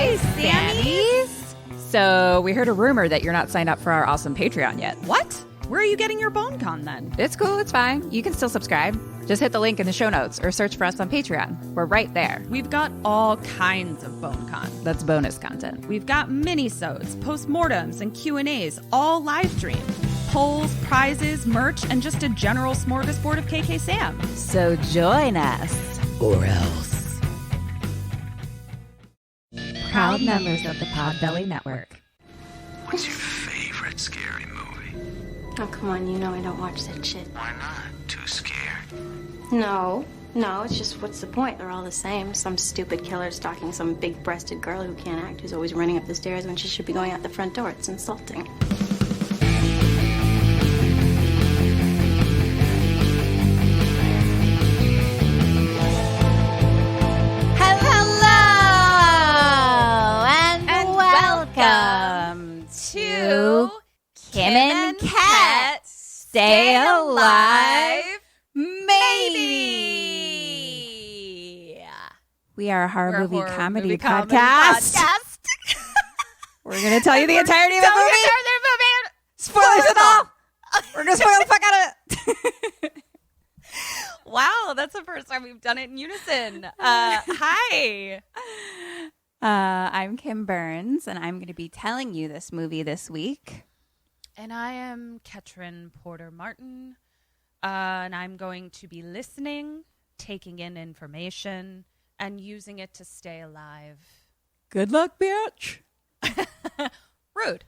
Hi, Sammies! So, we heard a rumor that you're not signed up for our awesome Patreon yet. What? Where are you getting your bone con then? It's cool, it's fine. You can still subscribe. Just hit the link in the show notes or search for us on Patreon. We're right there. We've got all kinds of bone con. That's bonus content. We've got mini-sodes, postmortems, and Q&As, all live streamed. Polls, prizes, merch, and just a general smorgasbord of KK Sam. So join us. Or else. Proud members of the Podbelly Network. What's your favorite scary movie? Oh, come on, you know I don't watch that shit. Why not? Too scared? No, it's just what's the point? They're all the same. Some stupid killer stalking some big-breasted girl who can't act, who's always running up the stairs when she should be going out the front door. It's insulting. Welcome to Kim and Ket. Stay alive, maybe. We are a horror movie comedy podcast. We're going to tell you the entirety of the movie. Spoilers and all. We're going to spoil the fuck out of it. Wow, that's the first time we've done it in unison. Hi. I'm Kim Burns, and I'm going to be telling you this movie this week. And I am Ketrin Porter Martin, and I'm going to be listening, taking in information, and using it to stay alive. Good luck, bitch. Rude.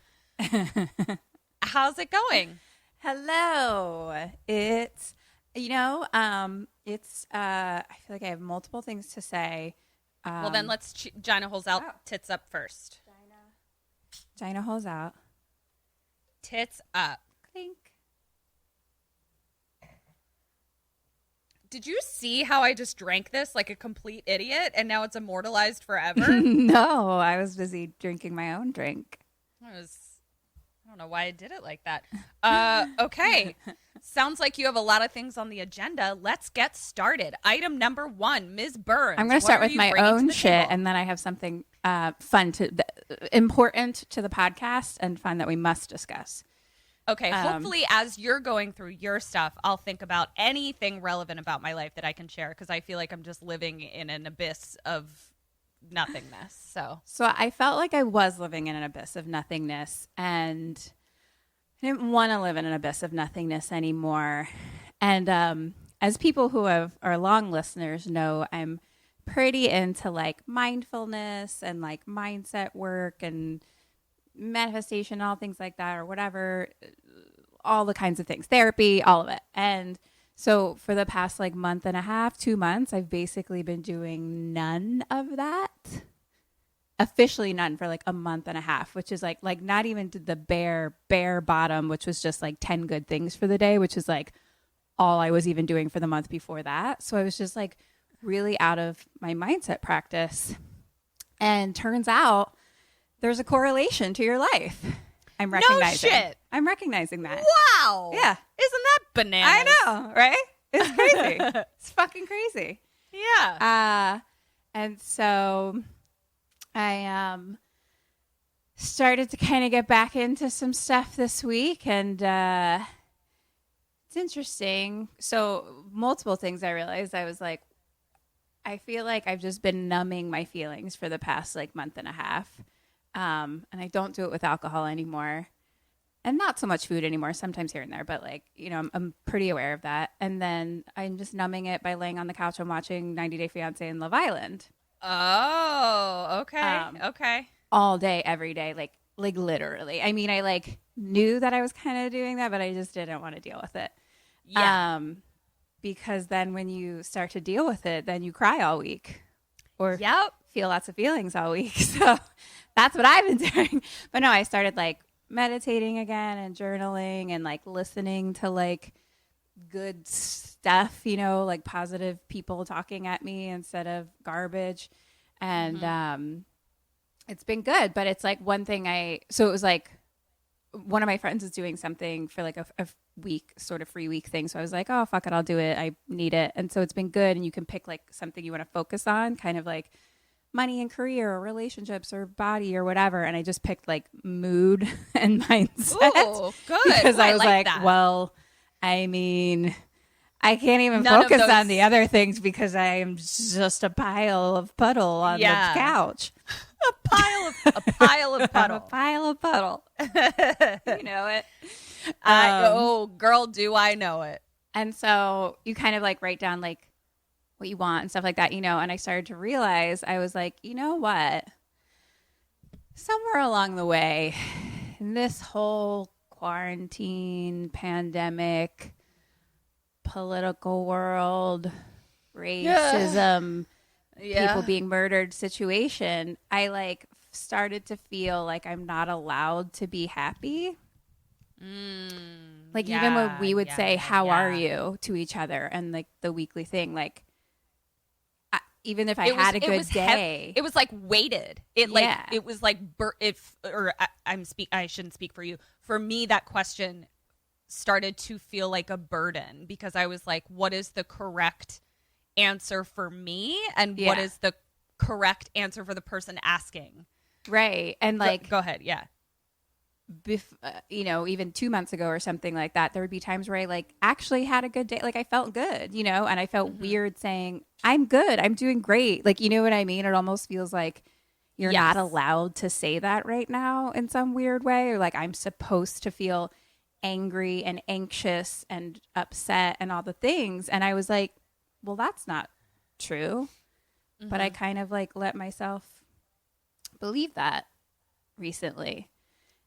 How's it going? Hello. It's, I feel like I have multiple things to say. Well, then let's Gina holes out, tits up first. Gina holes out. Tits up. Clink. Did you see how I just drank this like a complete idiot and now it's immortalized forever? No, I was busy drinking my own drink. I don't know why I did it like that. Okay. Sounds like you have a lot of things on the agenda. Let's get started. Item number 1, Ms. Burns. I'm going to start with my own shit, and then I have something important to the podcast and fun that we must discuss. Okay. Hopefully, as you're going through your stuff, I'll think about anything relevant about my life that I can share, because I feel like I'm just living in an abyss of nothingness. So I felt like I was living in an abyss of nothingness, and I didn't want to live in an abyss of nothingness anymore. And as people who are long listeners know, I'm pretty into like mindfulness and like mindset work and manifestation, all things like that, or whatever, all the kinds of things, therapy, all of it. And so for the past like month and a half, 2 months, I've basically been doing none of that. Officially none for like a month and a half, which is like not even to the bare bottom, which was just like 10 good things for the day, which is like all I was even doing for the month before that. So I was just like really out of my mindset practice. And turns out there's a correlation to your life. I'm recognizing. No shit. I'm recognizing that. Wow. Yeah. Isn't that bananas? I know, right? It's crazy. It's fucking crazy. Yeah. And so I started to kind of get back into some stuff this week, and it's interesting. So multiple things I realized. I was like, I feel like I've just been numbing my feelings for the past like month and a half. And I don't do it with alcohol anymore, and not so much food anymore, sometimes here and there, but like, I'm pretty aware of that. And then I'm just numbing it by laying on the couch and watching 90 Day Fiancé and Love Island. Oh, okay. Okay. All day, every day, like literally. I mean, I like knew that I was kind of doing that, but I just didn't want to deal with it. Yeah. Because then when you start to deal with it, then you cry all week or feel lots of feelings all week. So that's what I've been doing. But no, I started like meditating again and journaling and like listening to like good stuff, like positive people talking at me instead of garbage. And it's been good. But it's like one thing so it was like one of my friends is doing something for like a week, sort of free week thing. So I was like, oh, fuck it, I'll do it. I need it. And so it's been good. And you can pick like something you want to focus on, kind of like money and career or relationships or body or whatever. And I just picked like mood and mindset. Ooh, good. Because Ooh, I was like, that. well, I mean, I can't even None of focus those- on the other things because I am just a pile of puddle on the couch. a pile of I'm a puddle. pile of puddle. You know it. Oh, girl, do I know it. And so you kind of like write down like what you want and stuff like that, you know, and I started to realize, I was like, you know what? Somewhere along the way, in this whole quarantine, pandemic, political world, racism, people being murdered situation, I like started to feel like I'm not allowed to be happy. Like even when we would say, how are you to each other? And like the weekly thing, like even if I had a good day, it was like weighted. It was like, I shouldn't speak for you. For me, that question started to feel like a burden because I was like, what is the correct answer for me? And what is the correct answer for the person asking? Right. And like, go ahead. Yeah. You know, even 2 months ago or something like that, there would be times where I like actually had a good day. Like I felt good, you know, and I felt weird saying, I'm good. I'm doing great. Like, you know what I mean? It almost feels like you're not allowed to say that right now in some weird way. Or like I'm supposed to feel angry and anxious and upset and all the things. And I was like, well, that's not true. But I kind of like let myself believe that recently.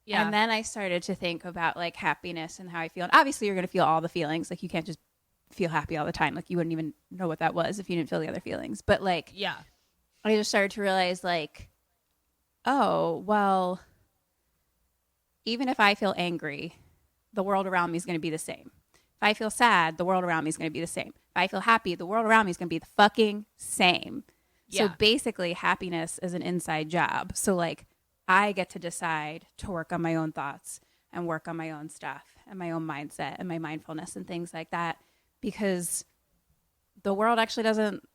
Yeah. And then I started to think about like happiness and how I feel. And obviously you're going to feel all the feelings. Like you can't just feel happy all the time. Like you wouldn't even know what that was if you didn't feel the other feelings. But like, I just started to realize like, oh, well, even if I feel angry, the world around me is going to be the same. If I feel sad, the world around me is going to be the same. If I feel happy, the world around me is going to be the fucking same. Yeah. So basically happiness is an inside job. So like, I get to decide to work on my own thoughts and work on my own stuff and my own mindset and my mindfulness and things like that because the world actually doesn't,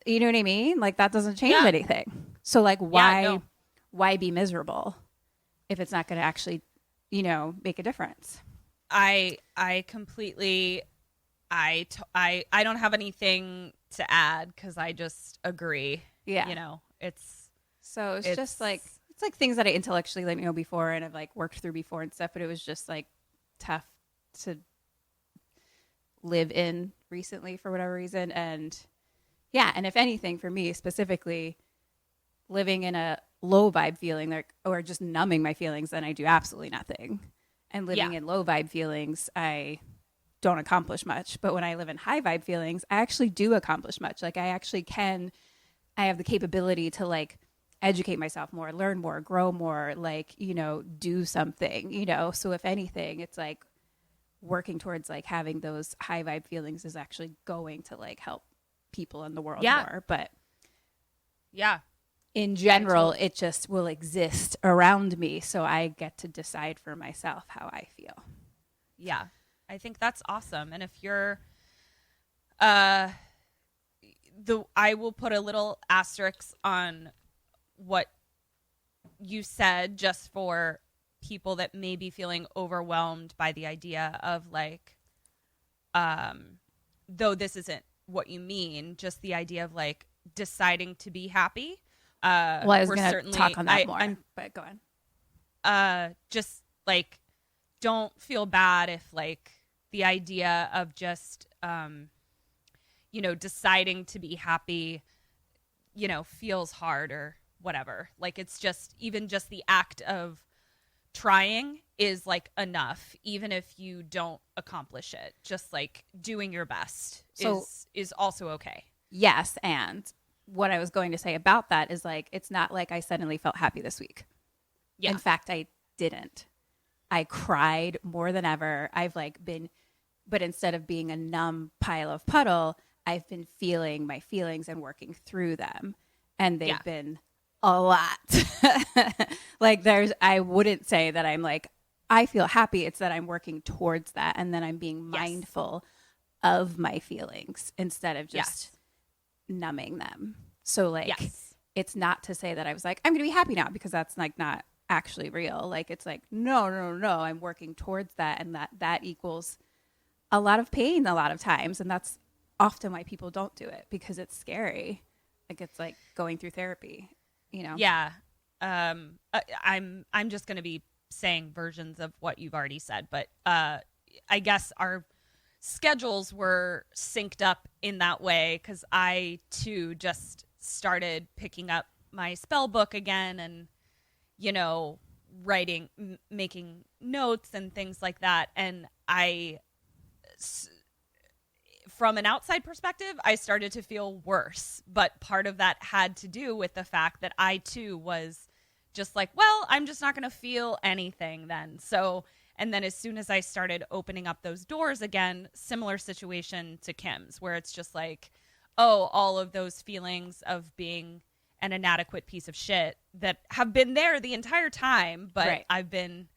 you know what I mean? Like that doesn't change anything. So like why be miserable if it's not going to actually, you know, make a difference? I completely, I don't have anything to add because I just agree. Yeah. You know, it's just like, it's like things that I intellectually like know before and have like worked through before and stuff, but it was just like tough to live in recently for whatever reason. And yeah, and if anything for me specifically, living in a low vibe feeling like, or just numbing my feelings, then I do absolutely nothing. And living in low vibe feelings, I don't accomplish much. But when I live in high vibe feelings, I actually do accomplish much. Like I have the capability to like educate myself more, learn more, grow more, like, you know, do something, you know? So if anything, it's like working towards like having those high vibe feelings is actually going to like help people in the world more. But in general, it just will exist around me. So I get to decide for myself how I feel. Yeah. I think that's awesome. And if you're, I will put a little asterisk on what you said just for people that may be feeling overwhelmed by the idea of like, though this isn't what you mean, just the idea of like deciding to be happy. Well, I was going to talk on that more, but go on. Just like, don't feel bad if like the idea of just, you know, deciding to be happy, you know, feels hard or whatever. Like it's just, even just the act of trying is like enough, even if you don't accomplish it. Just like doing your best is also okay. Yes. And what I was going to say about that is like, it's not like I suddenly felt happy this week. Yeah. In fact, I didn't. I cried more than ever. I've like been, but instead of being a numb pile of puddle, I've been feeling my feelings and working through them. And they've been a lot. Like I wouldn't say that I'm like, I feel happy. It's that I'm working towards that. And then I'm being mindful of my feelings instead of just numbing them. So like it's not to say that I was like, I'm going to be happy now, because that's like not actually real. Like, it's like, no, I'm working towards that. And that equals a lot of pain a lot of times. And that's often why people don't do it, because it's scary. Like, it's like going through therapy, you know? Yeah. I'm just going to be saying versions of what you've already said, but I guess our schedules were synced up in that way, because I too just started picking up my spell book again, and writing, making notes and things like that. And from an outside perspective, I started to feel worse, but part of that had to do with the fact that I too was just like, well, I'm just not going to feel anything then. So, and then as soon as I started opening up those doors again, similar situation to Kim's, where it's just like, oh, all of those feelings of being an inadequate piece of shit that have been there the entire time, but right. I've been,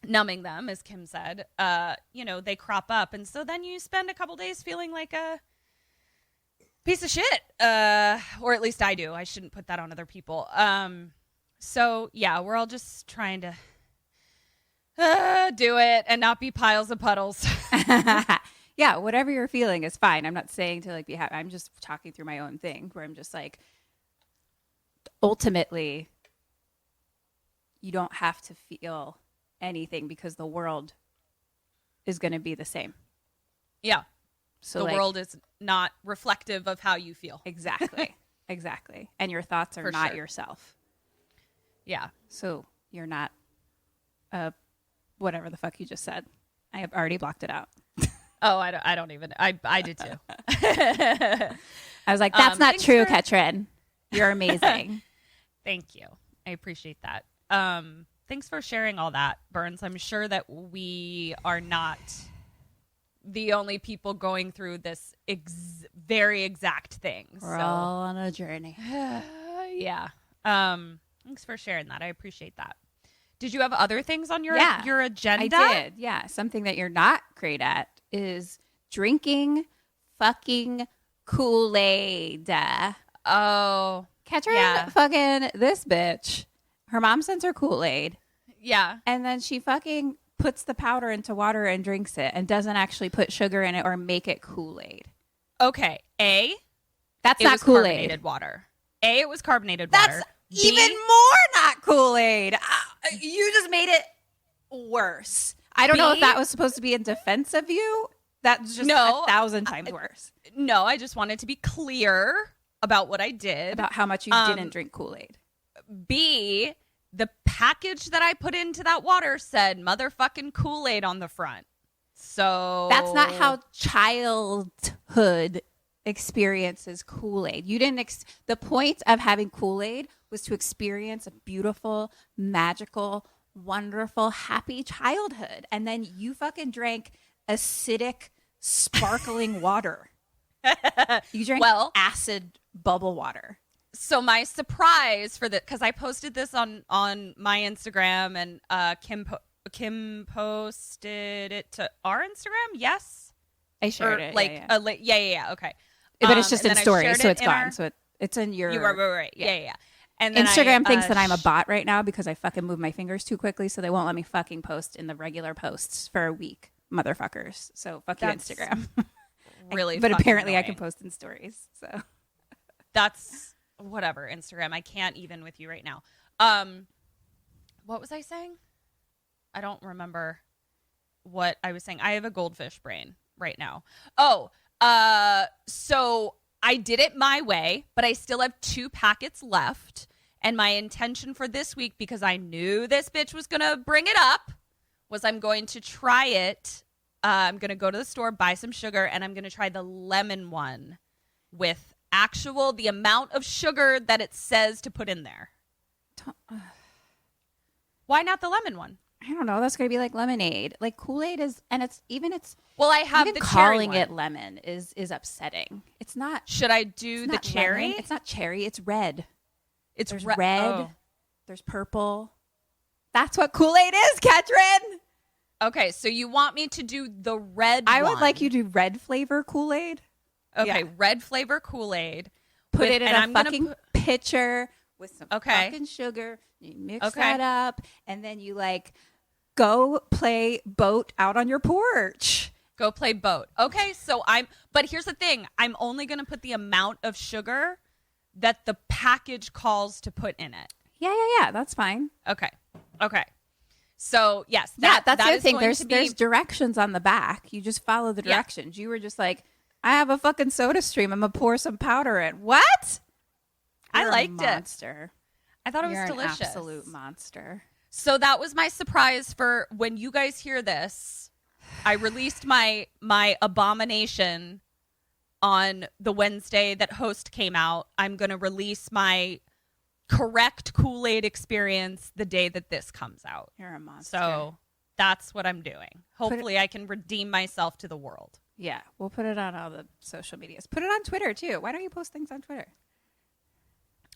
numbing them, as Kim said, they crop up. And so then you spend a couple days feeling like a piece of shit, or at least I do. I shouldn't put that on other people. So yeah, we're all just trying to do it and not be piles of puddles. Yeah, whatever you're feeling is fine. I'm not saying to like be happy. I'm just talking through my own thing, where I'm just like, ultimately, you don't have to feel anything, because the world is going to be the same. Yeah. So the world is not reflective of how you feel. Exactly. Exactly. And your thoughts are not yourself. Yeah. So you're not whatever the fuck you just said. I have already blocked it out. Oh, I don't even. I did too. I was like, that's not true, Ketrin. You're amazing. Thank you. I appreciate that. Thanks for sharing all that, Burns. I'm sure that we are not the only people going through this very exact thing. We're all on a journey. Yeah. Thanks for sharing that. I appreciate that. Did you have other things on your agenda? I did. Yeah. Something that you're not great at is drinking fucking Kool-Aid. Oh. Ketrin, fucking this bitch. Her mom sends her Kool-Aid. Yeah. And then she fucking puts the powder into water and drinks it, and doesn't actually put sugar in it or make it Kool-Aid. Okay. That's not Kool-Aid. Carbonated water. It was carbonated water. That's even more not Kool-Aid. You just made it worse. I don't know if that was supposed to be in defense of you. That's just 1,000 times worse. No, I just wanted to be clear about what I did. About how much you didn't drink Kool-Aid. B, the package that I put into that water said motherfucking Kool-Aid on the front. So that's not how childhood experiences Kool-Aid. You didn't. The point of having Kool-Aid was to experience a beautiful, magical, wonderful, happy childhood. And then you fucking drank acidic, sparkling water. You drank acid bubble water. So my surprise for the, because I posted this on my Instagram, and Kim posted it to our Instagram. Yes, I shared it. Yeah. Okay, but it's just in stories, so it's gone. So it's in your. You were right. Yeah. And then Instagram thinks that I'm a bot right now because I fucking move my fingers too quickly, so they won't let me fucking post in the regular posts for a week, motherfuckers. So fuck you, Instagram. Really, but apparently annoying. I can post in stories. So that's. Whatever, Instagram. I can't even with you right now. What was I saying? I don't remember what I was saying. I have a goldfish brain right now. So I did it my way, but I still have 2 packets left. And my intention for this week, because I knew this bitch was going to bring it up, was I'm going to try it. I'm going to go to the store, buy some sugar, and I'm going to try the lemon one with the amount of sugar that it says to put in there. Why not the lemon one? I don't know. That's going to be like lemonade. Like Kool-Aid is, and it's. Well, I have even the calling cherry it lemon is upsetting. It's not. Should I do the cherry? Lemon. It's not cherry. It's red. There's red. Oh. There's purple. That's what Kool-Aid is, Ketrin. Okay, so you want me to do the red I one. would like you to do red flavor Kool-Aid. Okay, yeah. Red flavor Kool-Aid Put it in and a I'm gonna fucking pitcher with some Okay. fucking sugar. You mix Okay. that up, and then you like go play boat out on your porch. Go play boat. Okay, so but here's the thing. I'm only going to put the amount of sugar that the package calls to put in it. Yeah. That's fine. Okay. So, yes. That's the that other is thing. going to be- There's directions on the back. You just follow the Yeah. directions. You were just like, I have a fucking soda stream. I'm going to pour some powder in. What? I You're liked a it. monster. I thought it You're was delicious. an absolute monster. So that was my surprise for when you guys hear this. I released my abomination on the Wednesday that Host came out. I'm going to release my correct Kool-Aid experience the day that this comes out. You're a monster. So that's what I'm doing. Hopefully I can redeem myself to the world. Yeah, we'll put it on all the social medias. Put it on Twitter, too. Why don't you post things on Twitter?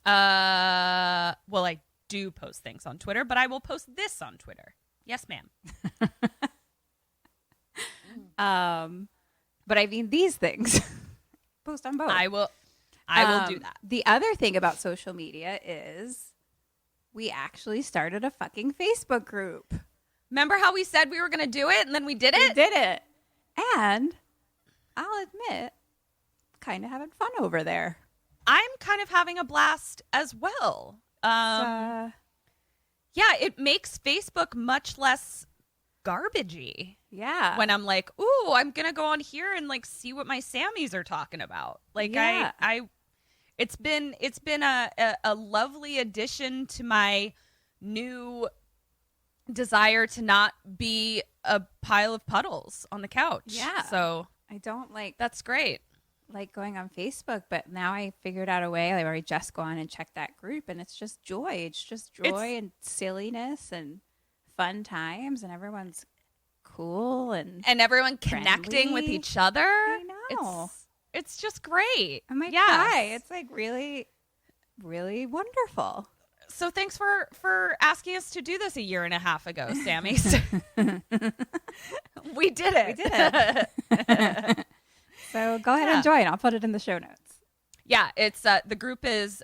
Well, I do post things on Twitter, but I will post this on Twitter. Yes, ma'am. But I mean these things. Post on both. I will do that. The other thing about social media is we actually started a fucking Facebook group. Remember how we said we were going to do it and then we did We it? did it. And I'll admit, kind of having fun over there. I'm kind of having a blast as well. Yeah, it makes Facebook much less garbagey. Yeah. When I'm like, ooh, I'm gonna go on here and like see what my Sammies are talking about. Like Yeah. it's been a lovely addition to my new desire to not be a pile of puddles on the couch. Yeah. So I don't like that's great. going on Facebook, but now I figured out a way where I just go on and check that group, and it's just joy. It's just joy and silliness and fun times, and everyone's cool and everyone connecting with friendly. each other. I know. It's just great. I might Yes. cry. It's like really, really wonderful. So thanks for asking us to do this a year and a half ago, Sammy. We did it. We did it. So go ahead and join. I'll put it in the show notes. Yeah, it's the group is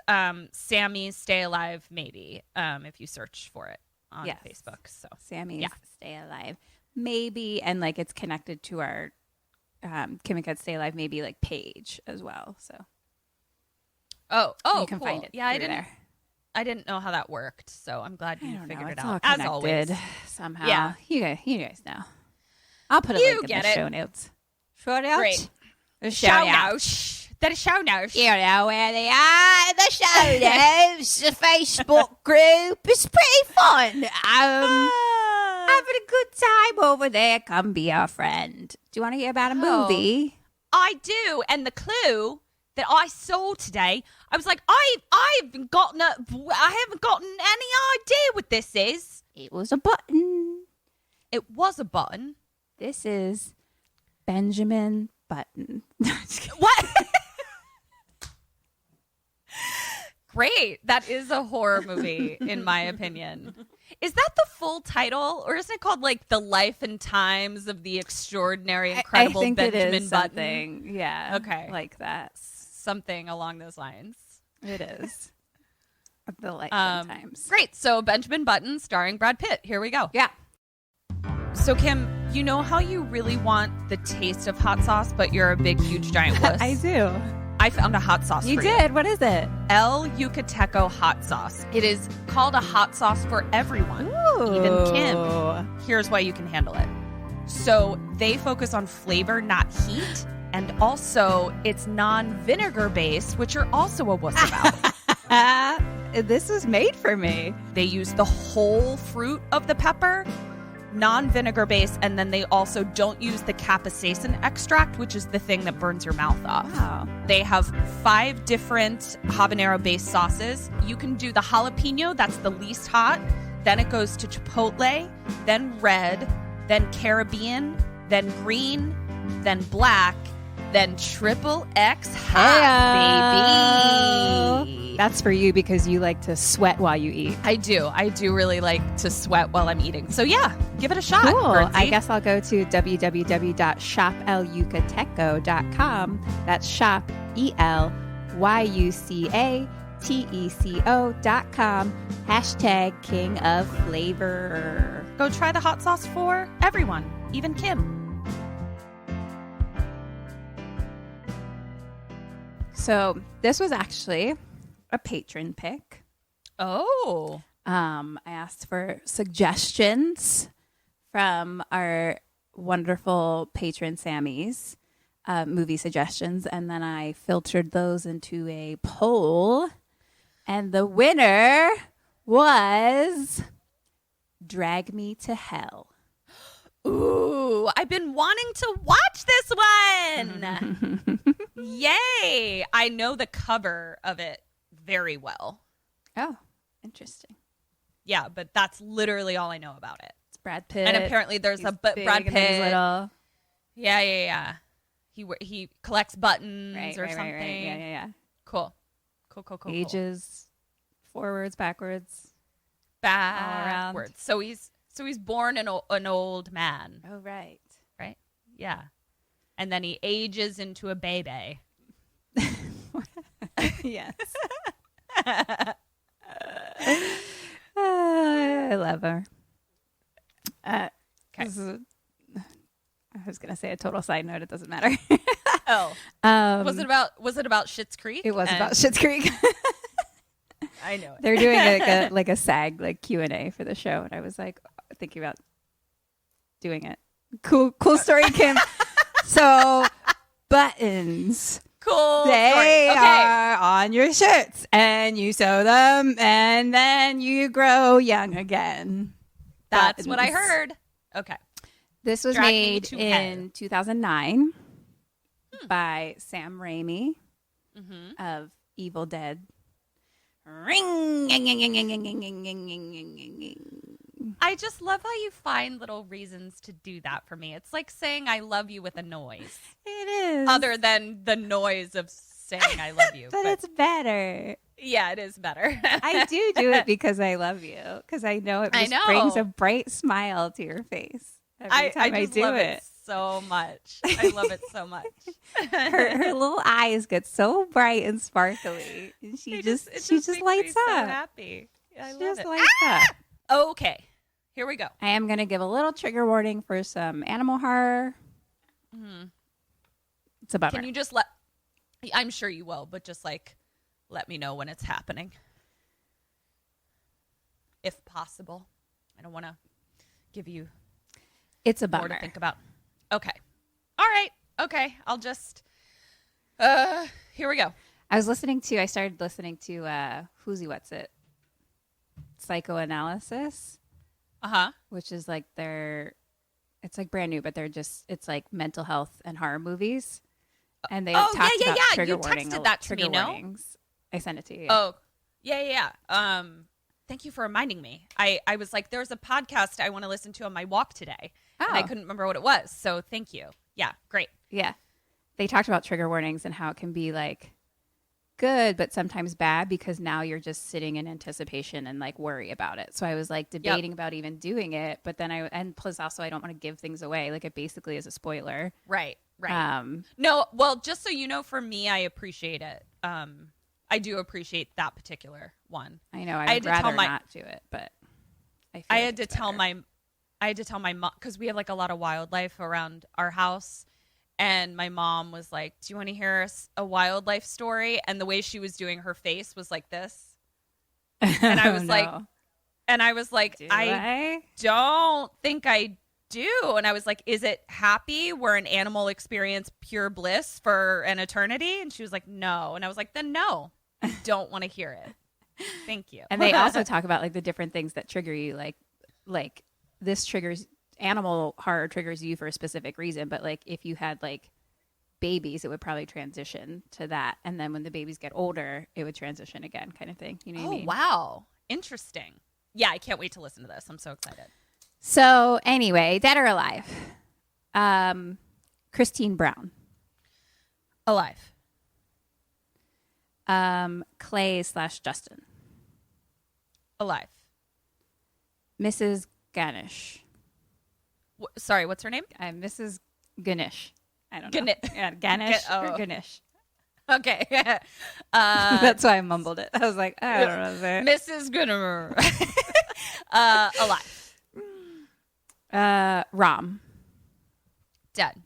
Sammy's Stay Alive Maybe, if you search for it on Yes. Facebook. So Sammy's Yeah. Stay Alive. Maybe, and like it's connected to our Kim and Ket Stay Alive Maybe like page as well. So oh, you can cool. find it. Yeah, there. I didn't know how that worked, so I'm glad I you don't know. figured it It's out. all As connected always. somehow. Yeah. You guys know. I'll put a You link in get the it. show notes. Show notes? Great. The Show notes. That is show notes. You know where they are. The show notes. The Facebook group. It's pretty fun. Having a good time over there. Come be our friend. Do you want to hear about a Oh. movie? I do, and the clue that I saw today, I was like, I haven't gotten any idea what this is. It was a button. It was a button. This is Benjamin Button. What? Great. That is a horror movie, in my opinion. Is that the full title, or isn't it called like The Life and Times of the Extraordinary, Incredible I think Benjamin it is Button? something. Yeah. Okay. Like that. Something along those lines. It is. The life sometimes. Great. So Benjamin Button starring Brad Pitt. Here we go. Yeah. So Kim, you know how you really want the taste of hot sauce, but you're a big, huge, giant wuss? I do. I found a hot sauce You for did. What is it? Yucateco hot sauce. It is called a hot sauce for everyone, even Kim. Here's why you can handle it. So they focus on flavor, not heat. And also, it's non-vinegar based, which you're also a wuss about. This was made for me. They use the whole fruit of the pepper, non-vinegar based, and then they also don't use the capsaicin extract, which is the thing that burns your mouth off. Wow. They have 5 different habanero-based sauces. You can do the jalapeno, that's the least hot. Then it goes to chipotle, then red, then Caribbean, then green, then black, then XXX hot, baby. That's for you because you like to sweat while you eat. I do really like to sweat while I'm eating. So yeah, give it a shot. Cool. Bernsey. I guess I'll go to www.shoplucateco.com. That's shop, YucaTeco.com, #KingOfFlavor. Go try the hot sauce for everyone, even Kim. So this was actually a patron pick. Oh. I asked for suggestions from our wonderful patron Sammies, movie suggestions, and then I filtered those into a poll, and the winner was Drag Me to Hell. Ooh, I've been wanting to watch this one. Yay. I know the cover of it very well. Oh, interesting. Yeah, but that's literally all I know about it. It's Brad Pitt. And apparently there's He's Brad big and he's Pitt. little. Yeah. He collects buttons or something. Right. Yeah. Cool. Ages forwards, backwards, all around. Backwards. So he's born an old man. Oh, right. Right? Yeah. And then he ages into a baby. Yes. I love her. Okay. I was gonna say a total side note. It doesn't matter. Oh, was it about Schitt's Creek? It was about Schitt's Creek. I know it. They're doing like a SAG Q&A for the show, and I was like thinking about doing it. Cool story, Kim. So buttons. Cool. They story. Okay. are on your shirts, and you sew them, and then you grow young again. That's what I Buttons. heard. Okay. This was Drag Me made to in 2009 by Sam Raimi of Evil Dead. Ring. I just love how you find little reasons to do that for me. It's like saying I love you with a noise. It is. Other than the noise of saying I love you. but it's better. Yeah, it is better. I do it because I love you. Because I know it just brings a bright smile to your face every time I just do love it. So much. I love it so much. her little eyes get so bright and sparkly. And she just makes lights me so up. happy. I She love just it. lights up. Okay, here we go. I am going to give a little trigger warning for some animal horror. It's a bummer. Can you just I'm sure you will, but just let me know when it's happening. If possible. I don't want to give you It's a more bummer. to think about. Okay. All right. Okay. I'll just, here we go. I started listening to Who's He What's It? Psychoanalysis, which is like it's like brand new, but it's like mental health and horror movies. And they talked about trigger You warning. texted that to trigger me, no? warnings. I sent it to you. Oh, yeah. Thank you for reminding me. I was like, there's a podcast I want to listen to on my walk today. And I couldn't remember what it was. So thank you. Yeah, great. Yeah. They talked about trigger warnings and how it can be like good, but sometimes bad because now you're just sitting in anticipation and like worry about it. So I was like debating about even doing it, but then and plus also I don't want to give things away. Like it basically is a spoiler. Right. No, well, just so you know, for me, I appreciate it. I do appreciate that particular one. I know. I'd rather not do it, but I had to tell my mom, because we have like a lot of wildlife around our house. And my mom was like, do you want to hear a wildlife story? And the way she was doing her face was like this. And I was like, I don't think I do. And I was like, is it happy where an animal experience pure bliss for an eternity? And she was like, no. And I was like, then no, I don't want to hear it. Thank you. And they also talk about like the different things that trigger you, like this triggers animal horror triggers you for a specific reason, but like if you had like babies, it would probably transition to that, and then when the babies get older, it would transition again, kind of thing. You know what I mean? Wow, interesting. Yeah, I can't wait to listen to this. I'm so excited. So anyway, dead or alive? Christine Brown, alive. Clay/Justin, alive. Mrs. Ganesh. Sorry, what's her name? Mrs. Ganesh. I don't know. Ganesh. Yeah, Ganesh Oh. or Ganesh. Okay. That's why I mumbled it. I was like, I don't know. Mrs. Gunner. Alive. Rom. Dead.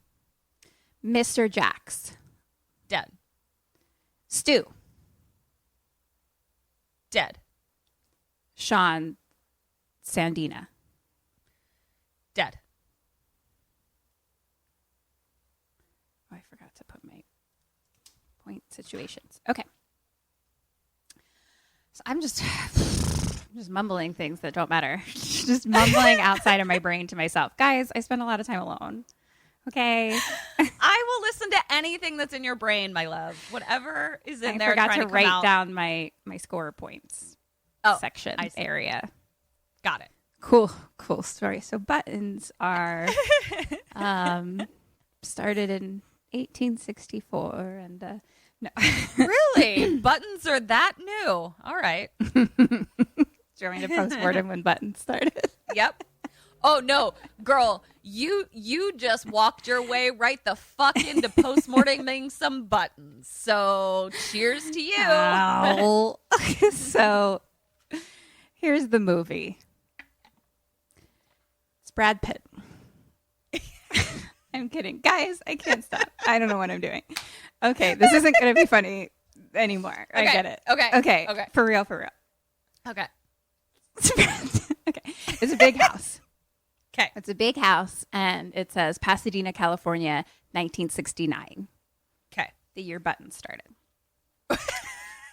Mr. Jax. Dead. Stu. Dead. Sean Sandina. Dead. Oh, I forgot to put my point situations. Okay. So I'm just mumbling things that don't matter. Just mumbling outside of my brain to myself. Guys, I spend a lot of time alone. Okay. I will listen to anything that's in your brain, my love. Whatever is in there. I forgot to write out. down my score points section area. Got it. Cool story. So buttons are started in 1864, and no, really, buttons are that new. All right. Join a postmortem when buttons started. Yep. Oh no, girl, you just walked your way right the fuck into postmorteming some buttons. So cheers to you. Ow. So here's the movie. It's Brad Pitt. I'm kidding. Guys, I can't stop. I don't know what I'm doing. Okay, this isn't going to be funny anymore. Okay. I get it. Okay. For real. Okay. Okay. It's a big house. Okay. It's a big house, and it says Pasadena, California, 1969. Okay. The year buttons started.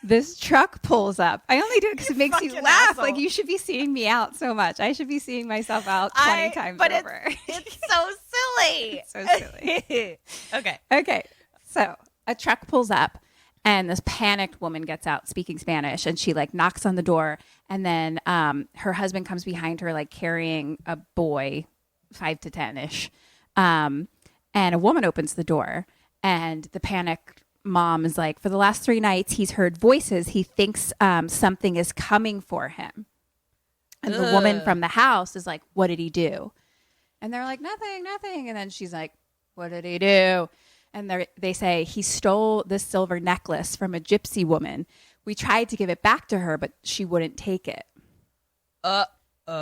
This truck pulls up. I only do it because it makes you Fucking laugh. asshole. Like, you should be seeing me out so much. I should be seeing myself out 20 times but over. It's so silly. So silly. Okay. Okay. So a truck pulls up, and this panicked woman gets out speaking Spanish, and she like knocks on the door, and then her husband comes behind her like carrying a boy, 5 to 10-ish, and a woman opens the door, and the panicked mom is like, for the last 3 nights he's heard voices. He thinks something is coming for him. And the woman from the house is like, what did he do? And they're like, nothing. And then she's like, what did he do? And they say, he stole this silver necklace from a gypsy woman. We tried to give it back to her, but she wouldn't take it. Uh-oh.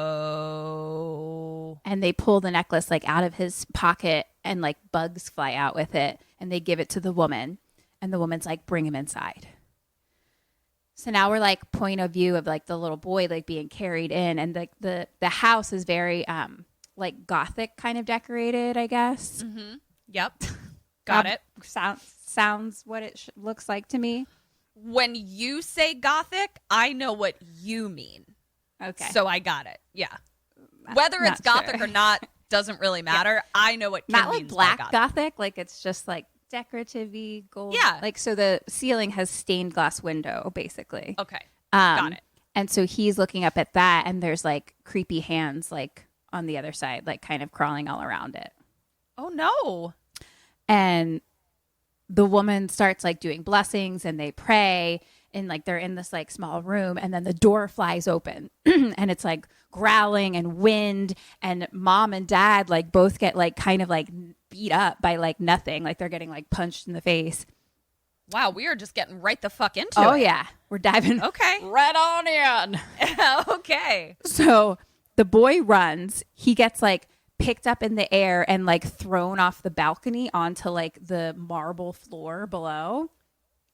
And they pull the necklace like out of his pocket, and like bugs fly out with it. And they give it to the woman. And the woman's like, bring him inside. So now we're like point of view of like the little boy like being carried in. And the house is very like Gothic kind of decorated, I guess. Mm-hmm. Yep. Got it. Sounds what it looks like to me. When you say Gothic, I know what you mean. Okay. So I got it. Yeah. Whether it's Gothic or not doesn't really matter. Yeah. I know what Kim not like means black Gothic. Like it's just like decorative-y gold. Yeah. Like so the ceiling has stained glass window basically. Okay. Got it. And so he's looking up at that, and there's like creepy hands like on the other side, like kind of crawling all around it. Oh no. And the woman starts like doing blessings, and they pray, and like they're in this like small room, and then the door flies open and it's like growling and wind, and mom and dad like both get like kind of like beat up by like nothing, like they're getting like punched in the face. Wow, we are just getting right the fuck into it. Oh yeah, we're diving right on in. Okay. So the boy runs, he gets like picked up in the air and like thrown off the balcony onto like the marble floor below.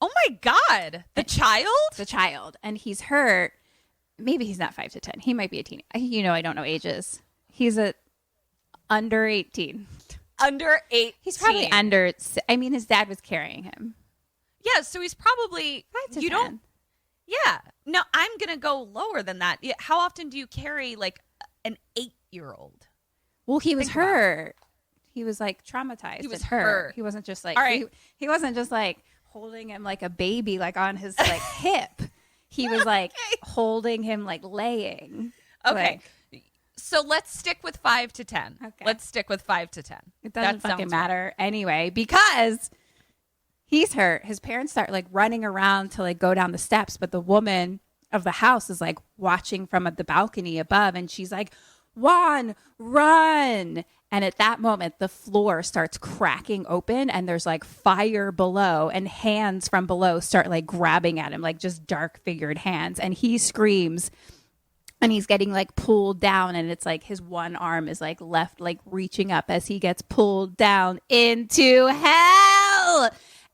Oh my God. The child? And he's hurt. Maybe he's not 5 to 10. He might be a teen. You know, I don't know ages. He's under 18. Under 18. He's probably under. I mean, his dad was carrying him. Yeah, so he's probably 5 to 10. Yeah. No, I'm going to go lower than that. How often do you carry like an 8-year-old? Well, he was hurt. He was like traumatized. He was hurt. hurt. He wasn't just like, all right. He wasn't just like holding him like a baby, like on his like hip. He was like holding him like laying. Okay. Like, so let's stick with 5 to 10. Okay. Let's stick with 5 to 10. It doesn't fucking matter anyway, because he's hurt. His parents start like running around to like go down the steps, but the woman of the house is like watching from the balcony above, and she's like, Juan, run. And at that moment, the floor starts cracking open and there's like fire below and hands from below start like grabbing at him, like just dark figured hands. And he screams and he's getting like pulled down. And it's like his one arm is like left, like reaching up as he gets pulled down into hell.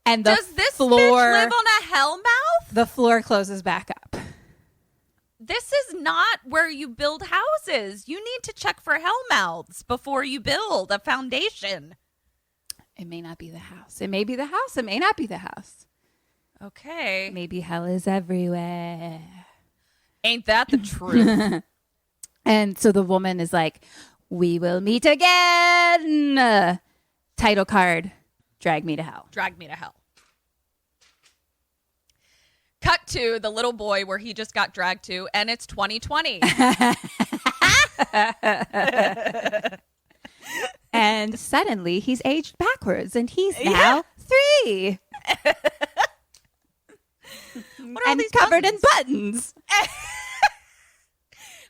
And the Does this floor, bitch live on a hell mouth? the floor closes back up. This is not where you build houses. You need to check for hell mouths before you build a foundation. It may not be the house. It may be the house. It may not be the house. Okay. Maybe hell is everywhere. Ain't that the truth? And so the woman is like, we will meet again. Title card, drag me to hell. Drag me to hell. Cut to the little boy where he just got dragged to, and it's 2020. And suddenly he's aged backwards and he's now 3. What are And these covered buttons? in buttons.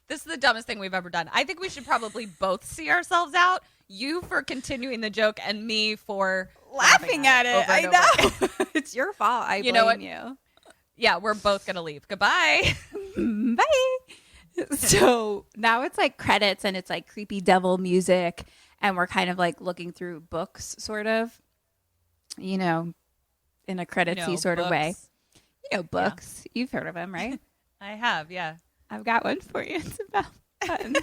This is the dumbest thing we've ever done. I think we should probably both see ourselves out. You for continuing the joke and me for Laughing at it. over I and over. know. It's your fault. I You know what? blame you. Yeah, we're both going to leave. Goodbye. Bye. So now it's like credits and it's like creepy devil music. And we're kind of like looking through books, sort of, you know, in a creditsy sort of way. You know, books. Yeah. You've heard of them, right? I have, yeah. I've got one for you. It's about buttons.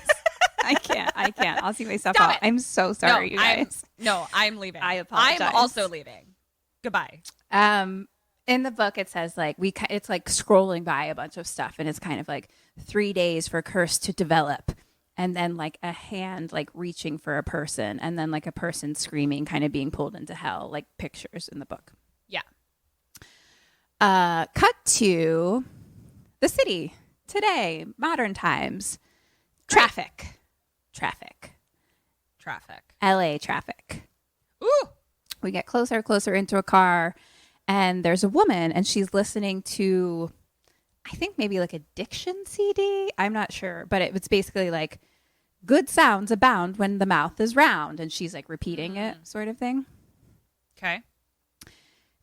I can't. I'll see myself Stop out. it. I'm so sorry, you guys. I'm leaving. I apologize. I'm also leaving. Goodbye. In the book, it says like it's like scrolling by a bunch of stuff, and it's kind of like 3 days for curse to develop, and then like a hand like reaching for a person, and then like a person screaming, kind of being pulled into hell, like pictures in the book. Yeah. Cut to the city today, modern times. Traffic. LA traffic. Ooh. We get closer into a car, and there's a woman, and she's listening to, I think maybe like a Diction CD. I'm not sure, but it's basically like good sounds abound when the mouth is round, and she's like repeating it, sort of thing. Okay.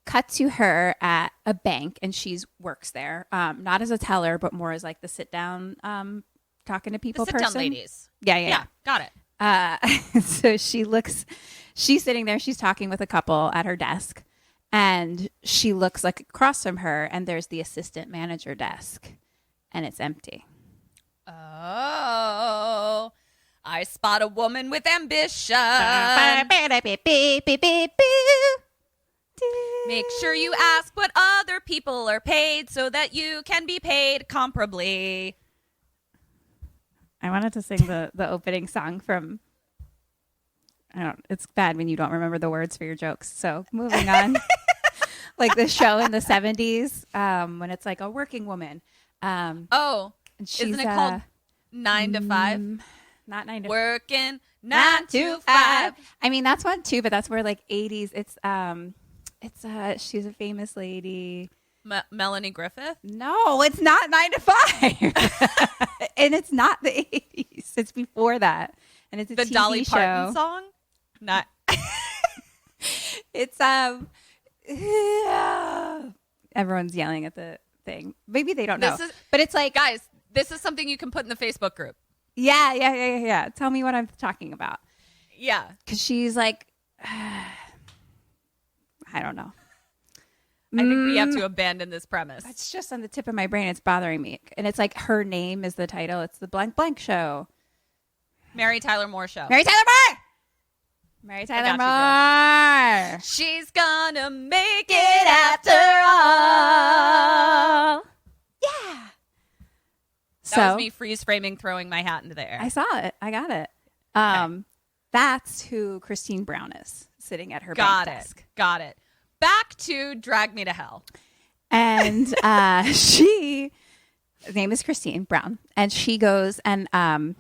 Cut to her at a bank, and she works there, not as a teller, but more as like the sit down, talking to people The sit-down person. ladies. Yeah. Got it. So she's sitting there, she's talking with a couple at her desk, and she looks like across from her, and there's the assistant manager desk, and it's empty. Oh, I spot a woman with ambition. Make sure you ask what other people are paid so that you can be paid comparably. I wanted to sing the opening song from, it's bad when you don't remember the words for your jokes. So moving on, like the show in the 70s, when it's like a working woman. And she's, isn't it called 9 to 5? Not 9 to 5. Working 9 to 5. I mean, that's one too, but that's where like 80s. She's a famous lady. Melanie Griffith? No, it's not 9 to 5. And it's not the 80s. It's before that. And it's a the TV Dolly show. Parton song? Not. It's everyone's yelling at the thing. Maybe they don't know. But it's like, guys, this is something you can put in the Facebook group. Yeah. Tell me what I'm talking about. Yeah. Because she's like, I don't know. I think we have to abandon this premise. It's just on the tip of my brain. It's bothering me. And it's like her name is the title. It's the blank blank show. Mary Tyler Moore Show. Mary Tyler Moore. She's gonna make it after all. Yeah. That was me freeze framing, throwing my hat into the air. I saw it. I got it. Okay. That's who Christine Brown is, sitting at her bank desk. Got it. Back to Drag Me to Hell. And her name is Christine Brown, and she goes to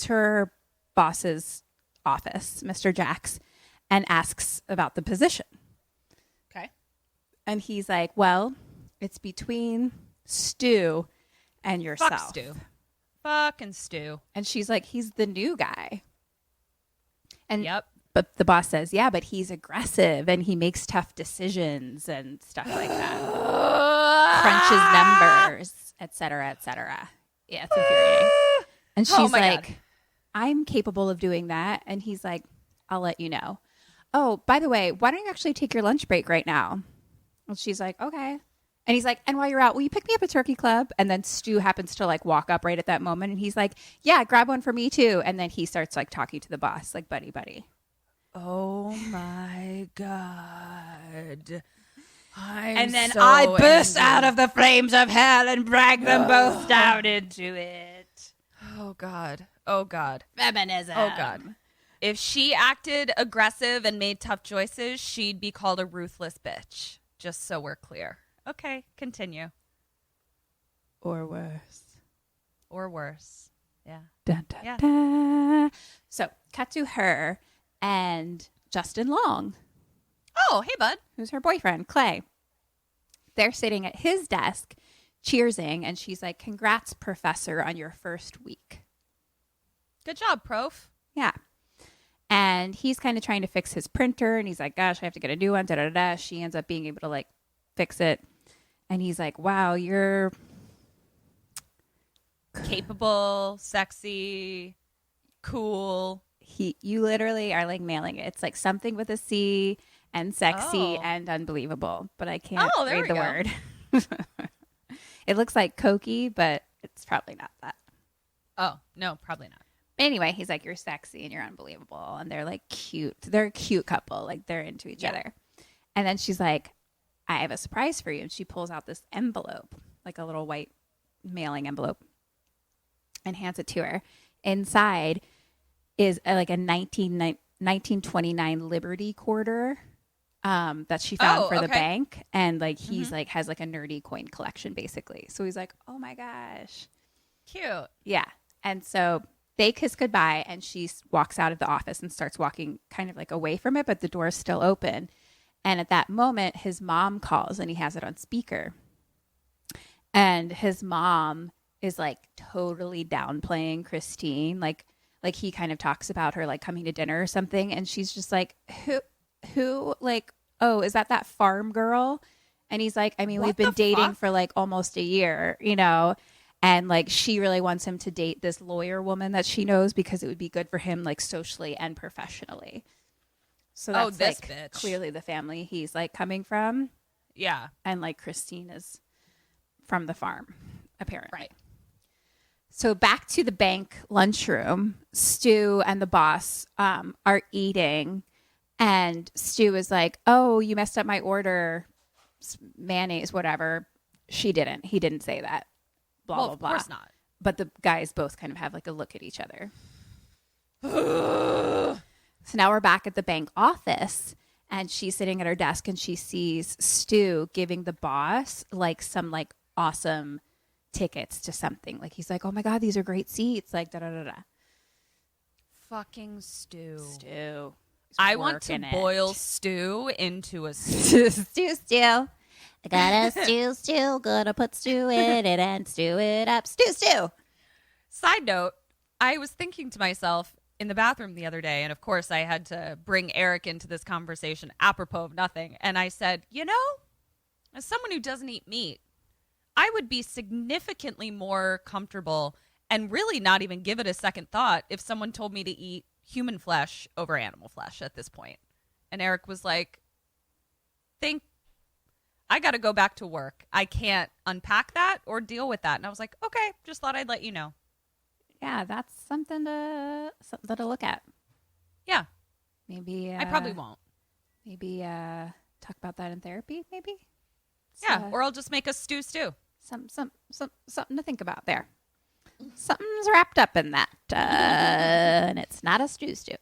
her boss's office, Mr. Jax, and asks about the position. Okay. And he's like, well, it's between Stu and yourself. Fucking Stu. And she's like, he's the new guy. And Yep. But the boss says, yeah, but he's aggressive and he makes tough decisions and stuff like that. Crunches numbers, et cetera, et cetera. Yeah, it's infuriating. And she's like, God. I'm capable of doing that. And he's like, I'll let you know. Oh, by the way, why don't you actually take your lunch break right now? And she's like, okay. And he's like, and while you're out, will you pick me up a turkey club? And then Stu happens to like walk up right at that moment. And he's like, yeah, grab one for me too. And then he starts like talking to the boss, like buddy, buddy. Oh my God. And then I burst out of the flames of hell and drag them both down into it. Oh God. Oh God. Feminism. Oh God. If she acted aggressive and made tough choices, she'd be called a ruthless bitch. Just so we're clear. Okay, continue. Or worse. Or worse. Yeah. Dun, dun, Yeah. dun. So, cut to her and Justin Long. Oh, hey, bud. Who's her boyfriend, Clay. They're sitting at his desk, cheersing, and she's like, congrats, professor, on your first week. Good job, prof. Yeah. And he's kind of trying to fix his printer, and he's like, gosh, I have to get a new one, da-da-da. She ends up being able to, like, fix it. And he's like, wow, you're capable, sexy, cool. You literally are, like, nailing it. It's, like, something with a C and sexy and unbelievable. But I can't read the word. It looks like cokey, but it's probably not that. Oh, no, probably not. Anyway, he's like, you're sexy and you're unbelievable. And they're like cute. They're a cute couple. Like they're into each other. And then she's like, I have a surprise for you. And she pulls out this envelope, like a little white mailing envelope, and hands it to her. Inside is like a 1929 Liberty quarter that she found for the bank. And like he's like has like a nerdy coin collection basically. So he's like, oh my gosh. Cute. Yeah. And so they kiss goodbye, and she walks out of the office and starts walking kind of like away from it, but the door is still open. And at that moment, his mom calls, and he has it on speaker. And his mom is like totally downplaying Christine. Like he kind of talks about her like coming to dinner or something. And she's just like, who, like, oh, is that farm girl? And he's like, I mean, we've been dating for like almost a year, you know? And like she really wants him to date this lawyer woman that she knows because it would be good for him like socially and professionally. So that's this like bitch. Clearly the family he's like coming from. Yeah. And like Christine is from the farm, apparently. Right. So back to the bank lunchroom, Stu and the boss are eating, and Stu is like, oh, you messed up my order, mayonnaise, whatever. She didn't. He didn't say that. Blah, blah, blah. Of course not. But the guys both kind of have like a look at each other. So now we're back at the bank office, and she's sitting at her desk, and she sees Stu giving the boss like some like awesome tickets to something. Like he's like, oh my God, these are great seats. Like da da da da. Fucking Stu. Stu. I want to boil stew into a stew. Stew. I got a stew, gonna put stew in it and stew it up. Stew. Side note, I was thinking to myself in the bathroom the other day, and of course I had to bring Eric into this conversation apropos of nothing. And I said, you know, as someone who doesn't eat meat, I would be significantly more comfortable and really not even give it a second thought if someone told me to eat human flesh over animal flesh at this point. And Eric was like, I got to go back to work. I can't unpack that or deal with that. And I was like, okay, just thought I'd let you know. Yeah, that's something to look at. Yeah. Maybe I probably won't. Maybe talk about that in therapy, maybe? Yeah, or I'll just make a stew. Something to think about there. Something's wrapped up in that, and it's not a stew.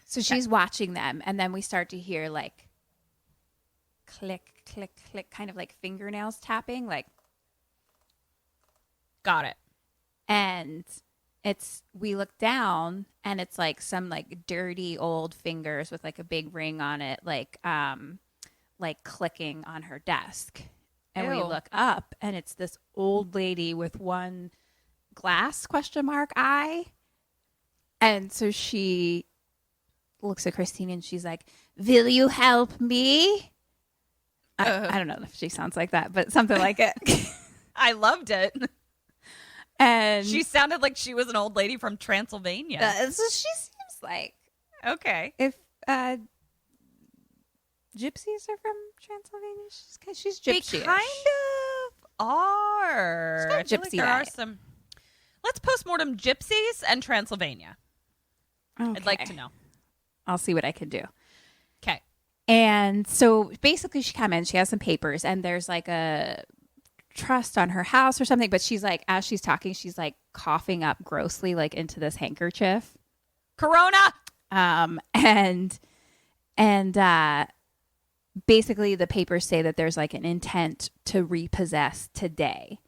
So she's watching them, and then we start to hear like click, click, click, kind of like fingernails tapping, like. Got it. And we look down, and it's like some like dirty old fingers with like a big ring on it, like clicking on her desk. And we Ew. look up, and it's this old lady with one glass ? Eye. And so she looks at Christine, and she's like, "Will you help me?" I don't know if she sounds like that, but something like it. I loved it. And She sounded like she was an old lady from Transylvania. so she seems like Okay. if gypsies are from Transylvania, she's gypsy. They kind of are. got I feel gypsy there are vibe. some. Let's postmortem gypsies and Transylvania. I'd like to know. I'll see what I can do. Okay. And so basically she came in, she has some papers, and there's like a trust on her house or something, but she's like, as she's talking, she's like coughing up grossly like into this handkerchief. Corona. And basically the papers say that there's like an intent to repossess today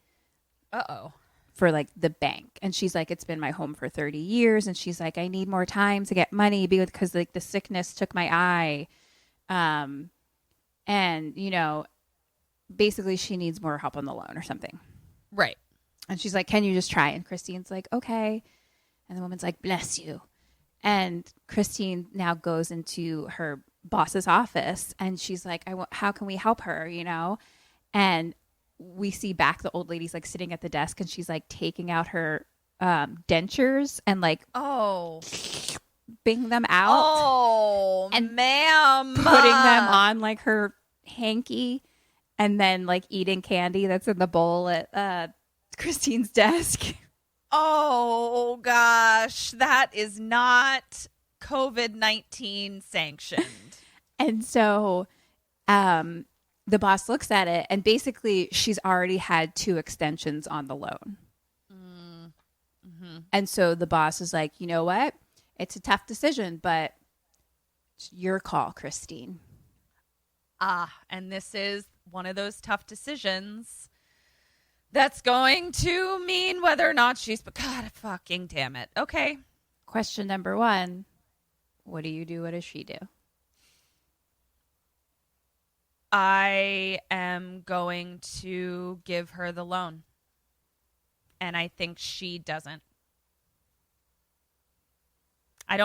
Uh-oh. for like the bank. And she's like, it's been my home for 30 years. And she's like, I need more time to get money because like the sickness took my eye. And you know, basically she needs more help on the loan or something. Right. And she's like, can you just try? And Christine's like, okay. And the woman's like, bless you. And Christine now goes into her boss's office, and she's like, how can we help her, you know? And we see back the old lady's like sitting at the desk, and she's like taking out her dentures and like bing them out. Oh, And ma'am. putting them on like her hanky, and then like eating candy that's in the bowl at Christine's desk. Oh, gosh. That is not COVID-19 sanctioned. And so the boss looks at it, and basically she's already had 2 extensions on the loan. Mm-hmm. And so the boss is like, you know what? It's a tough decision, but it's your call, Christine. And this is one of those tough decisions that's going to mean whether or not she's, but God fucking damn it. Okay. Question number 1, what do you do? What does she do? I am going to give her the loan. And I think she doesn't. I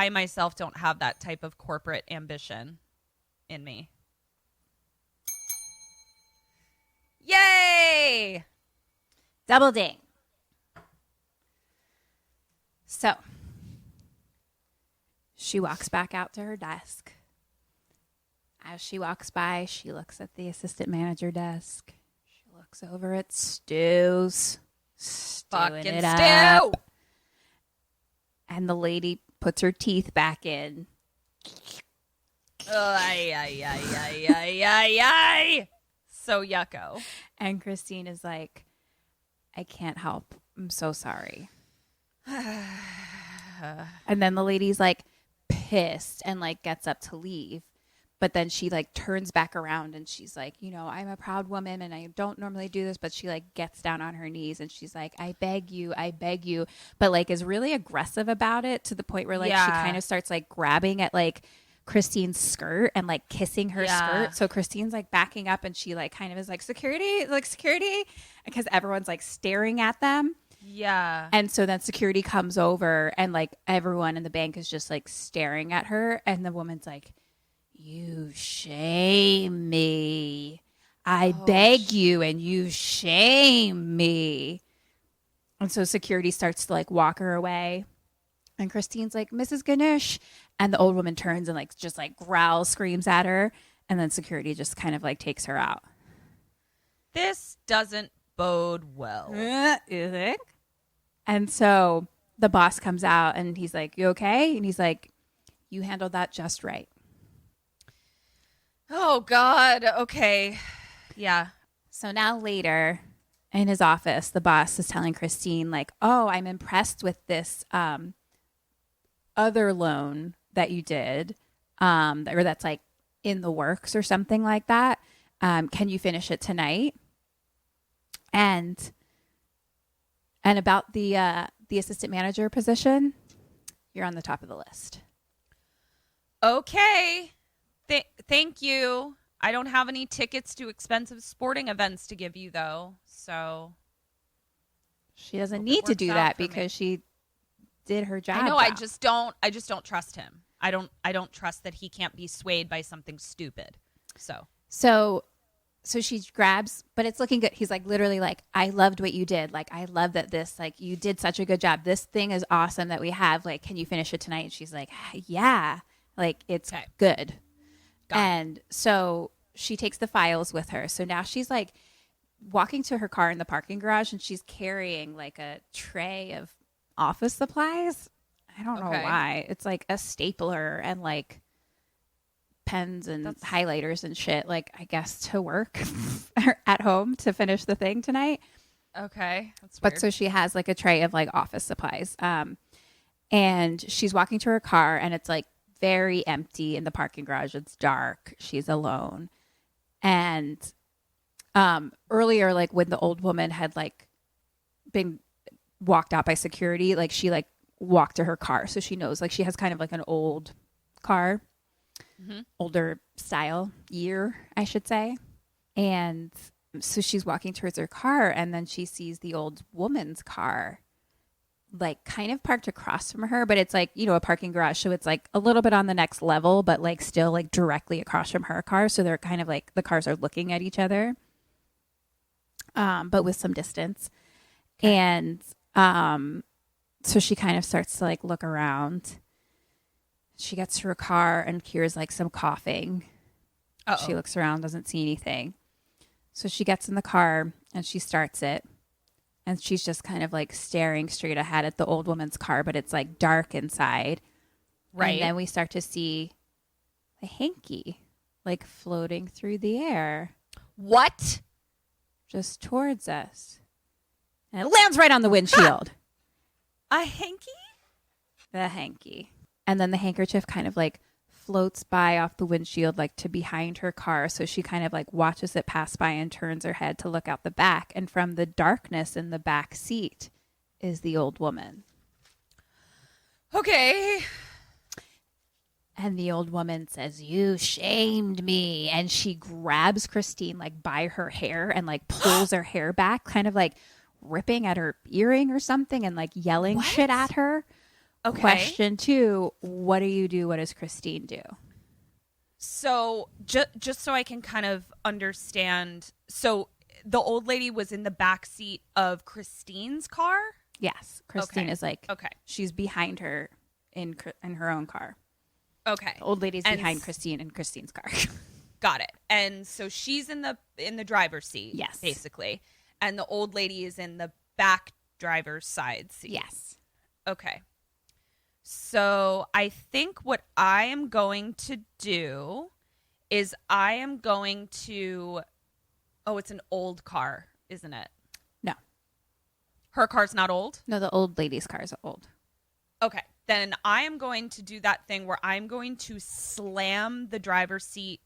myself don't have that type of corporate ambition in me. Yay! Double ding. So she walks back out to her desk. As she walks by, she looks at the assistant manager desk. She looks over at Stu's. Stewing Fucking it stew! up. And the lady puts her teeth back in. Ay, ay, ay, ay, ay, ay, ay. So yucko. And Christine is like, I can't help. I'm so sorry. And then the lady's like pissed and like gets up to leave. But then she like turns back around and she's like, you know, I'm a proud woman and I don't normally do this. But she like gets down on her knees and she's like, I beg you. But like is really aggressive about it to the point where like she kind of starts like grabbing at like Christine's skirt and like kissing her skirt. So Christine's like backing up and she like kind of is like security, because everyone's like staring at them. Yeah. And so then security comes over and like everyone in the bank is just like staring at her. And the woman's like, you shame me. I beg you, and you shame me. And so security starts to like walk her away. And Christine's like, Mrs. Ganesh. And the old woman turns and like just like growls, screams at her. And then security just kind of like takes her out. This doesn't bode well. You think? And so the boss comes out and he's like, you okay? And he's like, you handled that just right. Oh, God. Okay. Yeah. So now later in his office, the boss is telling Christine like, oh, I'm impressed with this other loan that you did or that's like in the works or something like that. Can you finish it tonight? And about the assistant manager position, you're on the top of the list. Okay. Thank you. I don't have any tickets to expensive sporting events to give you, though. So She doesn't Hope it need to works do out that for me. because she did her job. I know. well. I just don't trust him. I don't trust that he can't be swayed by something stupid. So she grabs, but it's looking good. He's like, literally like, I loved what you did. Like, I love that this, like, you did such a good job. This thing is awesome that we have. Like, can you finish it tonight? And she's like, yeah, like, it's Okay. good. Got it. And so she takes the files with her. So now she's like walking to her car in the parking garage, and she's carrying like a tray of office supplies. I don't know Okay. why. It's like a stapler and like pens and highlighters and shit, like, I guess to work at home to finish the thing tonight. Okay. That's But weird. so she has like a tray of like office supplies. And she's walking to her car, and it's like very empty in the parking garage. It's dark. She's alone. And earlier, like when the old woman had like been walked out by security, like she like walked to her car. So she knows, like, she has kind of like an old car. Older style year, I should say. And so she's walking towards her car, and then she sees the old woman's car like kind of parked across from her, but it's like, you know, a parking garage, so it's like a little bit on the next level, but like still like directly across from her car. So they're kind of like, the cars are looking at each other, but with some distance. And so she kind of starts to like look around. She gets to her car and hears like some coughing. Uh-oh. She looks around, doesn't see anything. So she gets in the car and she starts it. And she's just kind of like staring straight ahead at the old woman's car, but it's like dark inside. Right. And then we start to see a hanky like floating through the air What? just towards us. And it lands right on the windshield. A hanky? The hanky. And then the handkerchief kind of like floats by off the windshield, like to behind her car. So she kind of like watches it pass by and turns her head to look out the back. And from the darkness in the back seat is the old woman. Okay. And the old woman says, "You shamed me." And she grabs Christine like by her hair and like pulls her hair back, kind of like ripping at her earring or something, and like yelling shit at her. Okay. Question 2, what do you do? What does Christine do? So just so I can kind of understand, so the old lady was in the back seat of Christine's car? Yes. Christine Okay. is like, Okay. she's behind her in her own car. Okay. The old lady's And behind Christine in Christine's car. Got it. And so she's in the driver's seat, Yes. basically. And the old lady is in the back driver's side seat. Yes. Okay. So I think what I am going to do is I am going to... Oh, it's an old car, isn't it? No. Her car's not old? No, the old lady's car is old. Okay. Then I am going to do that thing where I'm going to slam the driver's seat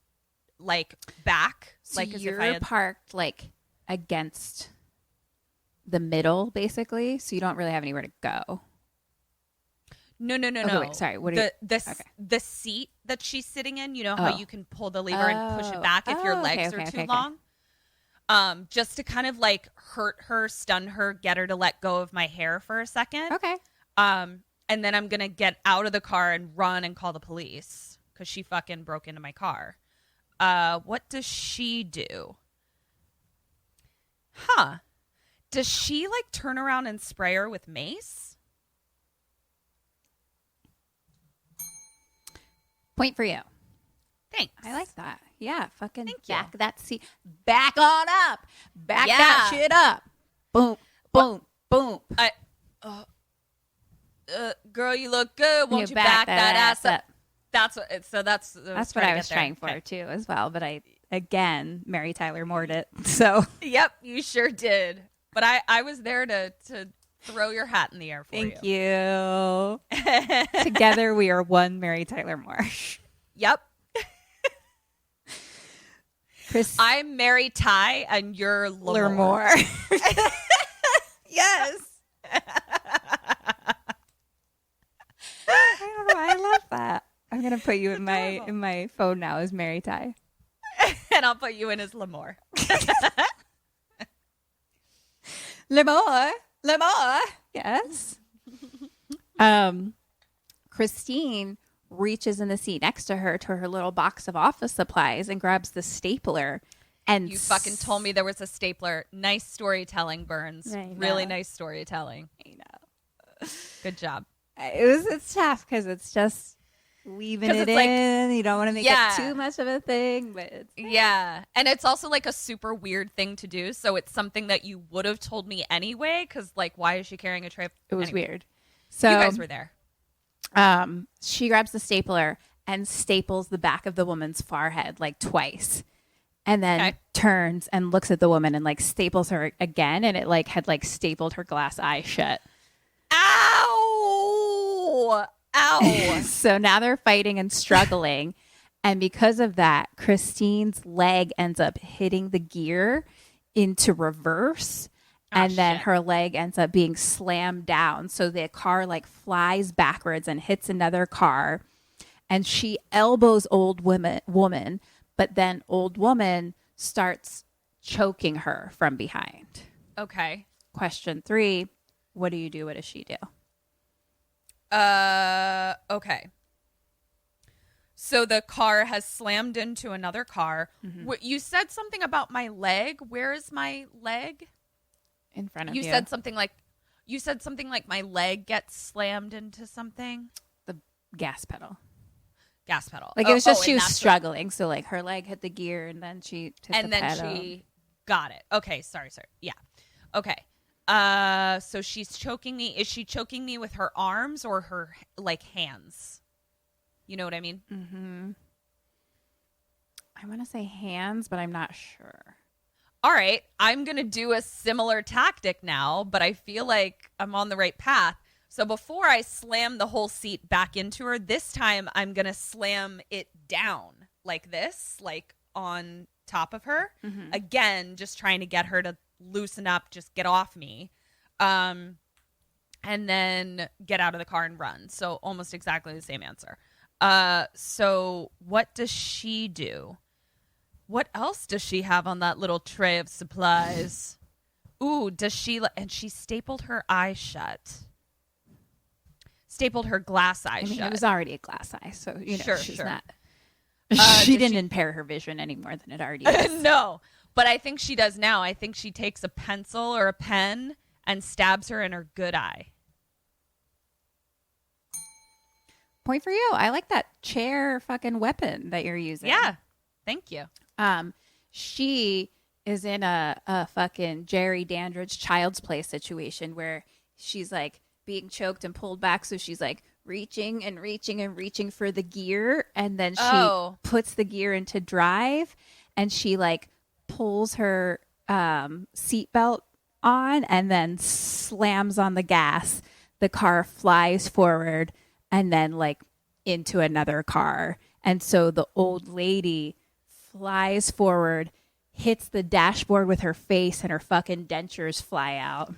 like back. So like as you're if I had... parked like against the middle, basically, so you don't really have anywhere to go. No. Okay, wait, sorry. What are the seat that she's sitting in, you know how you can pull the lever and push it back if your legs are too long? Just to kind of like hurt her, stun her, get her to let go of my hair for a second. Okay. And then I'm going to get out of the car and run and call the police because she fucking broke into my car. What does she do? Huh. Does she like turn around and spray her with mace? Point for you. Thanks. I like that. Yeah, fucking Thank you. back that seat. Back on up. Back Yeah. that shit up. Boom, boom, boom. Girl, you look good. Won't you back that ass up? That's what. That's what I was trying for too, as well. But I again, Mary Tyler Moored it. So Yep, you sure did. But I was there to throw your hat in the air for you. thank you. Together we are one Mary Tyler Moore. Yep. Chris I'm Mary Ty and you're LerMoore. LerMoore. Yes. I don't know. I love that. I'm gonna put you in my phone now as Mary Ty. And I'll put you in as LerMoore. LerMoore. Yes. Christine reaches in the seat next to her little box of office supplies and grabs the stapler. And you fucking told me there was a stapler. Nice storytelling, Burns. Really nice storytelling. I know. Good job. It's tough because it's just weaving it in. You don't want to make it too much of a thing, but it's and it's also like a super weird thing to do. So it's something that you would have told me anyway. Because like, why is she carrying a tray? It was weird. So you guys were there. She grabs the stapler and staples the back of the woman's forehead like twice, and then turns and looks at the woman and like staples her again, and it like had like stapled her glass eye shut. Ow! Ow! So now they're fighting and struggling. And because of that, Christine's leg ends up hitting the gear into reverse. And then her leg ends up being slammed down. So the car like flies backwards and hits another car. And she elbows old woman. But then old woman starts choking her from behind. Okay. Question 3. What do you do? What does she do? Okay. So the car has slammed into another car. Mm-hmm. You said something about my leg. Where is my leg? In front of you. You said something like my leg gets slammed into something. The gas pedal. Gas pedal. Like it was just she was struggling. So like her leg hit the gear and then she hit the pedal. She got it. Okay. Sorry. Yeah. Okay. So she's choking me. Is she choking me with her arms or her like hands? You know what I mean? Mm-hmm. I want to say hands, but I'm not sure. All right. I'm going to do a similar tactic now, but I feel like I'm on the right path. So before I slam the whole seat back into her, this time I'm going to slam it down like this, like on top of her. Mm-hmm. Again, just trying to get her to loosen up, just get off me. And then get out of the car and run. So almost exactly the same answer. So what does she do? What else does she have on that little tray of supplies? Ooh, does she... And she stapled her eye shut. Stapled her glass eye shut. It was already a glass eye, so, you know, she's not... she didn't impair her vision any more than it already is. No, but I think she does now. I think she takes a pencil or a pen and stabs her in her good eye. Point for you. I like that chair fucking weapon that you're using. Yeah. Thank you. She is in a fucking Jerry Dandridge Child's Play situation where she's like being choked and pulled back. So she's like reaching and reaching and reaching for the gear. And then she puts the gear into drive and she like pulls her seatbelt on and then slams on the gas. The car flies forward and then like into another car. And so the old lady flies forward, hits the dashboard with her face, and her fucking dentures fly out.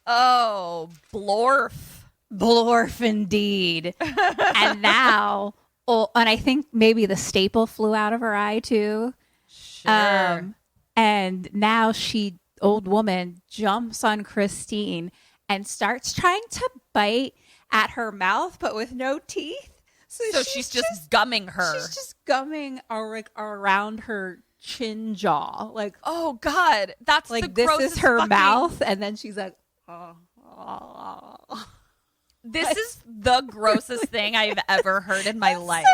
Oh, blorf. Blorf indeed. And now, and I think maybe the staple flew out of her eye too. Sure. And now old woman jumps on Christine and starts trying to bite at her mouth, but with no teeth. So she's just gumming her. She's just gumming around her chin jaw. Like, oh God, that's like the this grossest is her fucking... mouth, and then she's like, This is the grossest thing I've ever heard in my life.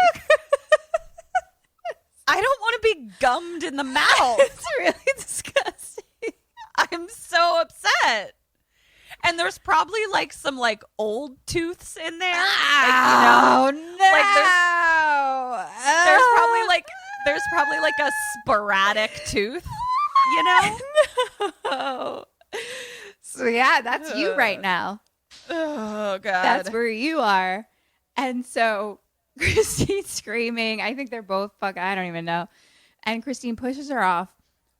I don't want to be gummed in the mouth. It's really disgusting. I'm so upset. And there's probably like some like old tooths in there. Oh, like, you know, no. Like there's probably like a sporadic tooth, you know? No. So yeah, that's you right now. Oh God. That's where you are. And so Christine's screaming. I think they're both I don't even know. And Christine pushes her off.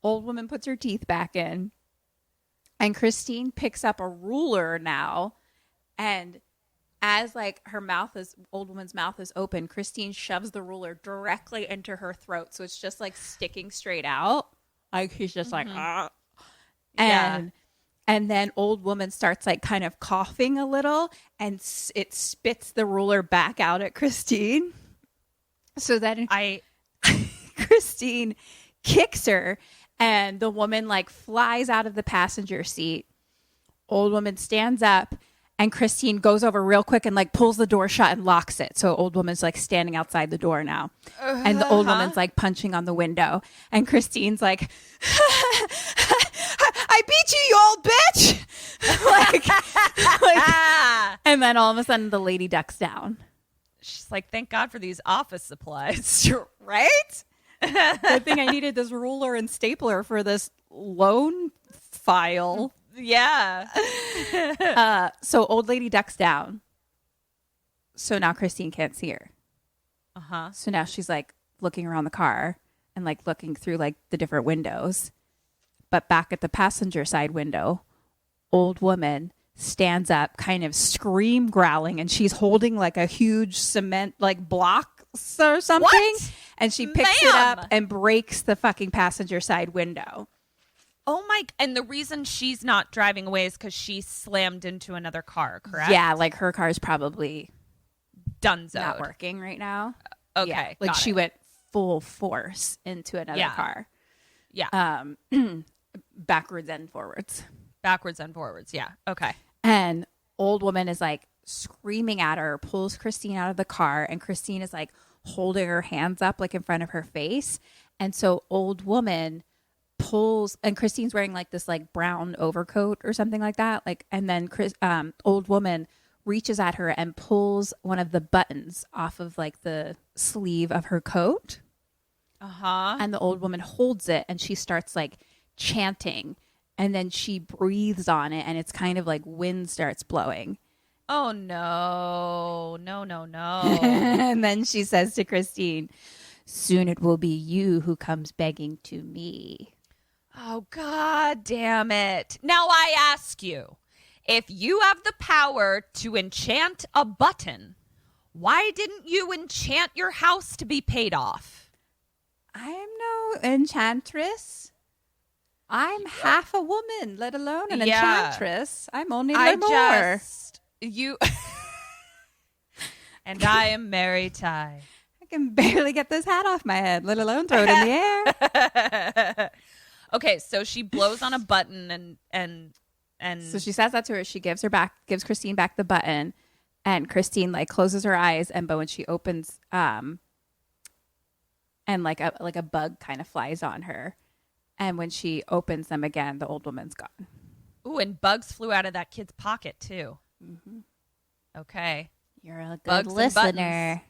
Old woman puts her teeth back in. And Christine picks up a ruler now. And as like old woman's mouth is open, Christine shoves the ruler directly into her throat. So it's just like sticking straight out. Like she's just like, ah. And then old woman starts like kind of coughing a little, and it spits the ruler back out at Christine. So then Christine kicks her, and the woman like flies out of the passenger seat. Old woman stands up, and Christine goes over real quick and like pulls the door shut and locks it. So old woman's like standing outside the door now. And the old woman's like punching on the window. And Christine's like, I beat you, you old bitch. And then all of a sudden the lady ducks down. She's like, thank God for these office supplies. Right? I think I needed this ruler and stapler for this loan file. Yeah. So old lady ducks down. So now Christine can't see her. Uh-huh. So now she's like looking around the car and like looking through like the different windows. But back at the passenger side window, old woman stands up, kind of scream growling, and she's holding like a huge cement like block or something. What? And she picks it up and breaks the fucking passenger side window. Oh my! And the reason she's not driving away is because she slammed into another car, correct? Yeah, like her car's probably Dunzo. not working right now. Okay, Yeah, like she went full force into another car. Yeah. Backwards and forwards. Backwards and forwards. Yeah. Okay. And old woman is like screaming at her, pulls Christine out of the car, and Christine is like holding her hands up like in front of her face. And so old woman pulls, and Christine's wearing like this like brown overcoat or something like that. Like, and then old woman reaches at her and pulls one of the buttons off of like the sleeve of her coat. Uh-huh. And the old woman holds it and she starts like chanting, and then she breathes on it, and it's kind of like wind starts blowing. Oh no. And then she says to Christine, soon it will be you who comes begging to me. Oh, God damn it. Now I ask you, if you have the power to enchant a button, why didn't you enchant your house to be paid off? I am no enchantress. I'm half a woman, let alone an enchantress. I'm only LerMoore. And I am Mary Ty. I can barely get this hat off my head, let alone throw it in the air. Okay, so she blows on a button and so she says that to her. She gives Christine back the button, and Christine like closes her eyes, but when she opens, and like a bug kind of flies on her, and when she opens them again, the old woman's gone. Ooh, and bugs flew out of that kid's pocket too. Mm-hmm. Okay, you're a good bugs listener.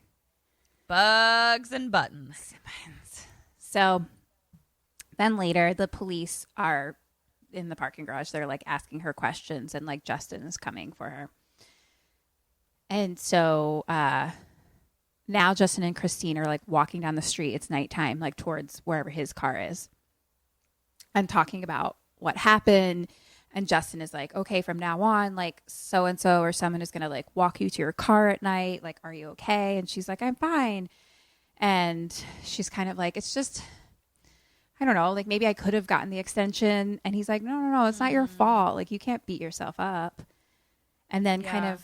Bugs and buttons. So then later, the police are in the parking garage. They're like asking her questions, and like Justin is coming for her. And so now Justin and Christine are like walking down the street. It's nighttime, like towards wherever his car is, and talking about what happened. And Justin is like, okay, from now on, like so-and-so or someone is going to like walk you to your car at night. Like, are you okay? And she's like, I'm fine. And she's kind of like, it's just, I don't know, like maybe I could have gotten the extension. And he's like, no, it's not your fault. Like, you can't beat yourself up. And then kind of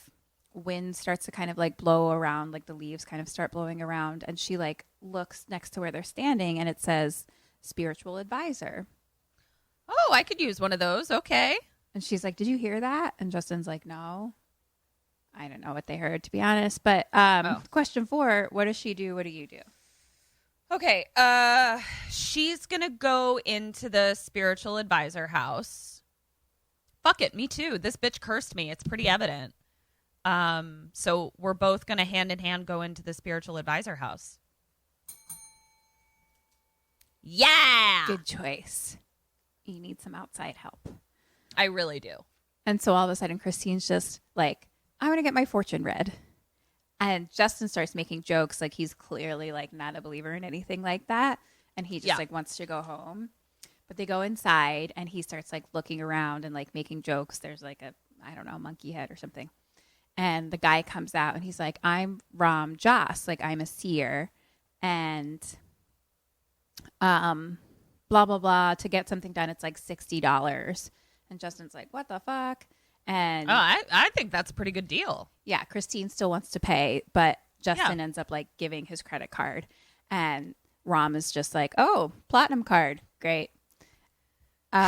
wind starts to kind of like blow around, like the leaves kind of start blowing around. And she like looks next to where they're standing, and it says spiritual advisor. Oh, I could use one of those. Okay. And she's like, did you hear that? And Justin's like, no. I don't know what they heard, to be honest. But question 4, what does she do? What do you do? Okay. She's going to go into the spiritual advisor house. Fuck it. Me too. This bitch cursed me. It's pretty evident. So we're both going to hand in hand go into the spiritual advisor house. Yeah. Good choice. You need some outside help. I really do. And so all of a sudden, Christine's just like, I'm going to get my fortune read. And Justin starts making jokes. Like, he's clearly like not a believer in anything like that. And he just like wants to go home. But they go inside, and he starts like looking around and like making jokes. There's like a, I don't know, monkey head or something. And the guy comes out and he's like, I'm Ram Joss. Like, I'm a seer. And blah, blah, blah. To get something done, it's like $60. And Justin's like, what the fuck? And I think that's a pretty good deal. yeah, Christine still wants to pay, but Justin ends up like giving his credit card. And Ram is just like, oh, platinum card. Great. So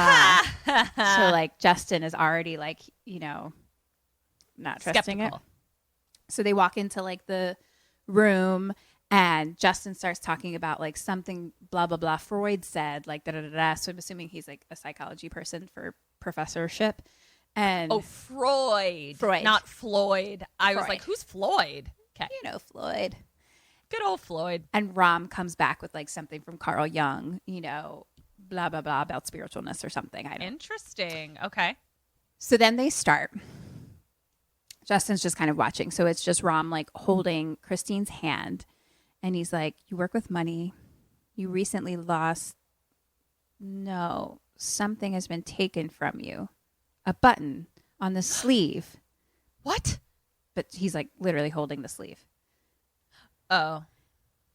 like Justin is already like, you know, not trusting Skeptical. it. So they walk into like the room and Justin starts talking about like something blah, blah, blah. Freud said like da-da-da-da. So I'm assuming he's like a psychology person for professorship. And Freud. Not Floyd. I was like, who's Floyd? Okay. You know, Floyd. Good old Floyd. And Ram comes back with like something from Carl Jung, you know, blah, blah, blah about spiritualness or something. I don't know. Interesting. Okay. So then they start. Justin's just kind of watching. So it's just Ram like holding Christine's hand. And he's like, you work with money. You recently lost. No, something has been taken from you. A button on the sleeve. What? But he's like literally holding the sleeve. Oh.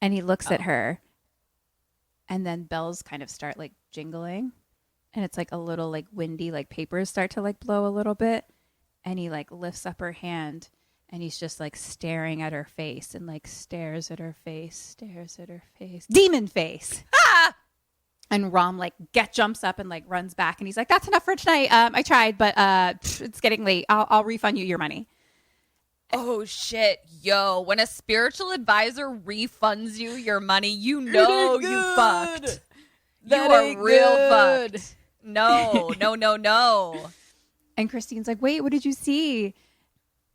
And he looks at her. And then bells kind of start like jingling. And it's like a little like windy, like papers start to like blow a little bit. And he like lifts up her hand and he's just like staring at her face and like stares at her face. Demon face. Ah! And Ram like jumps up and like runs back and he's like, that's enough for tonight. I tried, but it's getting late. I'll refund you your money. Oh shit. Yo, when a spiritual advisor refunds you your money, you know you fucked. You are real fucked. No. And Christine's like, wait, what did you see?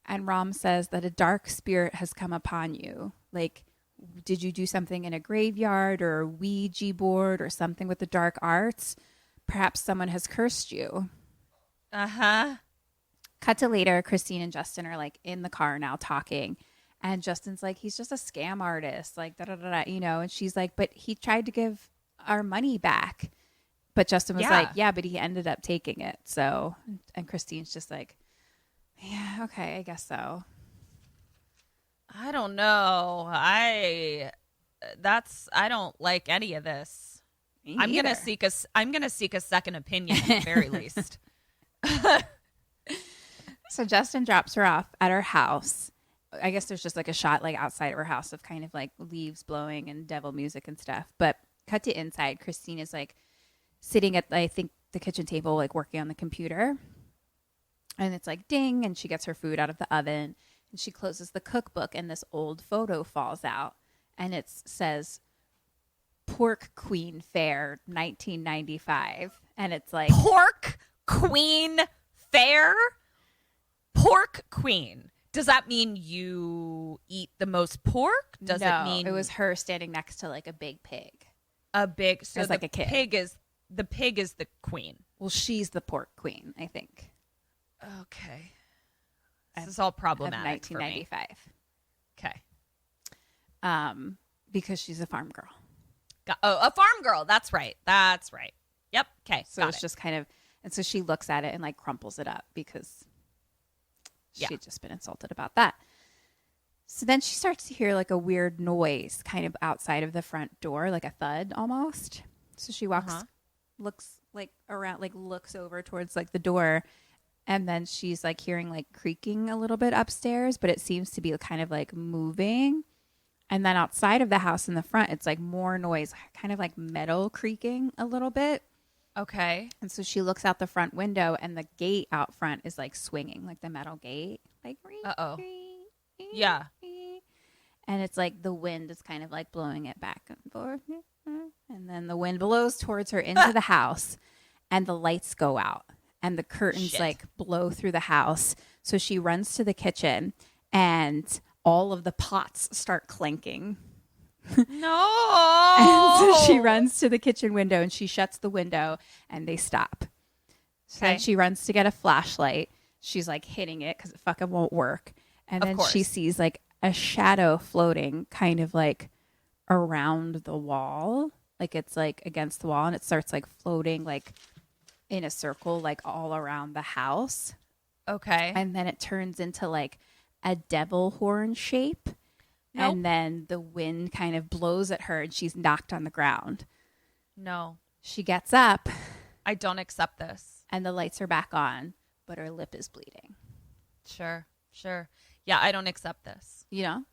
And Ram says that a dark spirit has come upon you. Like, did you do something in a graveyard or a Ouija board or something with the dark arts? Perhaps someone has cursed you. Uh-huh. Cut to later, Christine and Justin are like in the car now talking. And Justin's like, he's just a scam artist. Like, da-da-da-da, you know. And she's like, but he tried to give our money back. But Justin was like, yeah, but he ended up taking it. So, and Christine's just like, yeah, okay, I guess so. I don't know. I don't like any of this. Me I'm neither. gonna seek a second opinion at the very least. So Justin drops her off at her house. I guess there's just like a shot like outside of her house of kind of like leaves blowing and devil music and stuff. But cut to inside, Christine is like sitting at, I think, the kitchen table, like working on the computer. And it's like ding, and she gets her food out of the oven. And she closes the cookbook, and this old photo falls out. And it says, Pork Queen Fair, 1995. And it's like... Pork Queen Fair? Pork Queen. Does that mean you eat the most pork? Does no, it mean... it was her standing next to like a big pig. A big... So as like the a kid. The pig is the queen. Well, she's the pork queen, I think. Okay. This is all problematic for me. 1995. Okay. Because she's a farm girl. A farm girl. That's right. Yep. Okay. So it's just kind of, and so she looks at it and like crumples it up because she'd just been insulted about that. So then she starts to hear like a weird noise kind of outside of the front door, like a thud almost. So she walks, looks like around, like looks over towards like the door. And then she's like hearing like creaking a little bit upstairs, but it seems to be kind of like moving. And then outside of the house in the front, it's like more noise, kind of like metal creaking a little bit. Okay. And so she looks out the front window and the gate out front is like swinging, like the metal gate. Like, uh-oh. Yeah. And it's like the wind is kind of like blowing it back and forth. And then the wind blows towards her into the house and the lights go out. And the curtains like blow through the house. So she runs to the kitchen and all of the pots start clanking. No. And so she runs to the kitchen window and she shuts the window and they stop. So then she runs to get a flashlight. She's like hitting it because it fucking won't work. And then she sees like a shadow floating kind of like around the wall. Like it's like against the wall and it starts like floating like in a circle like all around the house. Okay. And then it turns into like a devil horn shape. Nope. And then the wind kind of blows at her and she's knocked on the ground. No. She gets up I don't accept this. and the lights are back on, but her lip is bleeding. Sure. Yeah, I don't accept this. You know?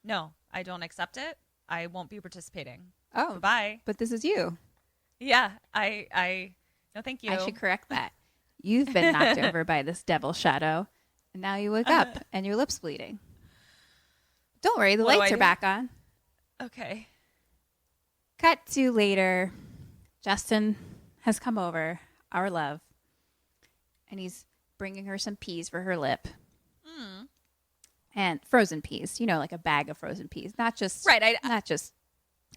No, I don't accept it. I won't be participating. Oh, Bye. but this is you. Yeah, no, thank you. I should correct that. You've been knocked over by this devil shadow, and now you wake up and your lip's bleeding. Don't worry, the What do lights I are do? back on. Okay. Cut to later. Justin has come over, our love, and he's bringing her some peas for her lip. And frozen peas, like a bag of frozen peas, not just Right, not just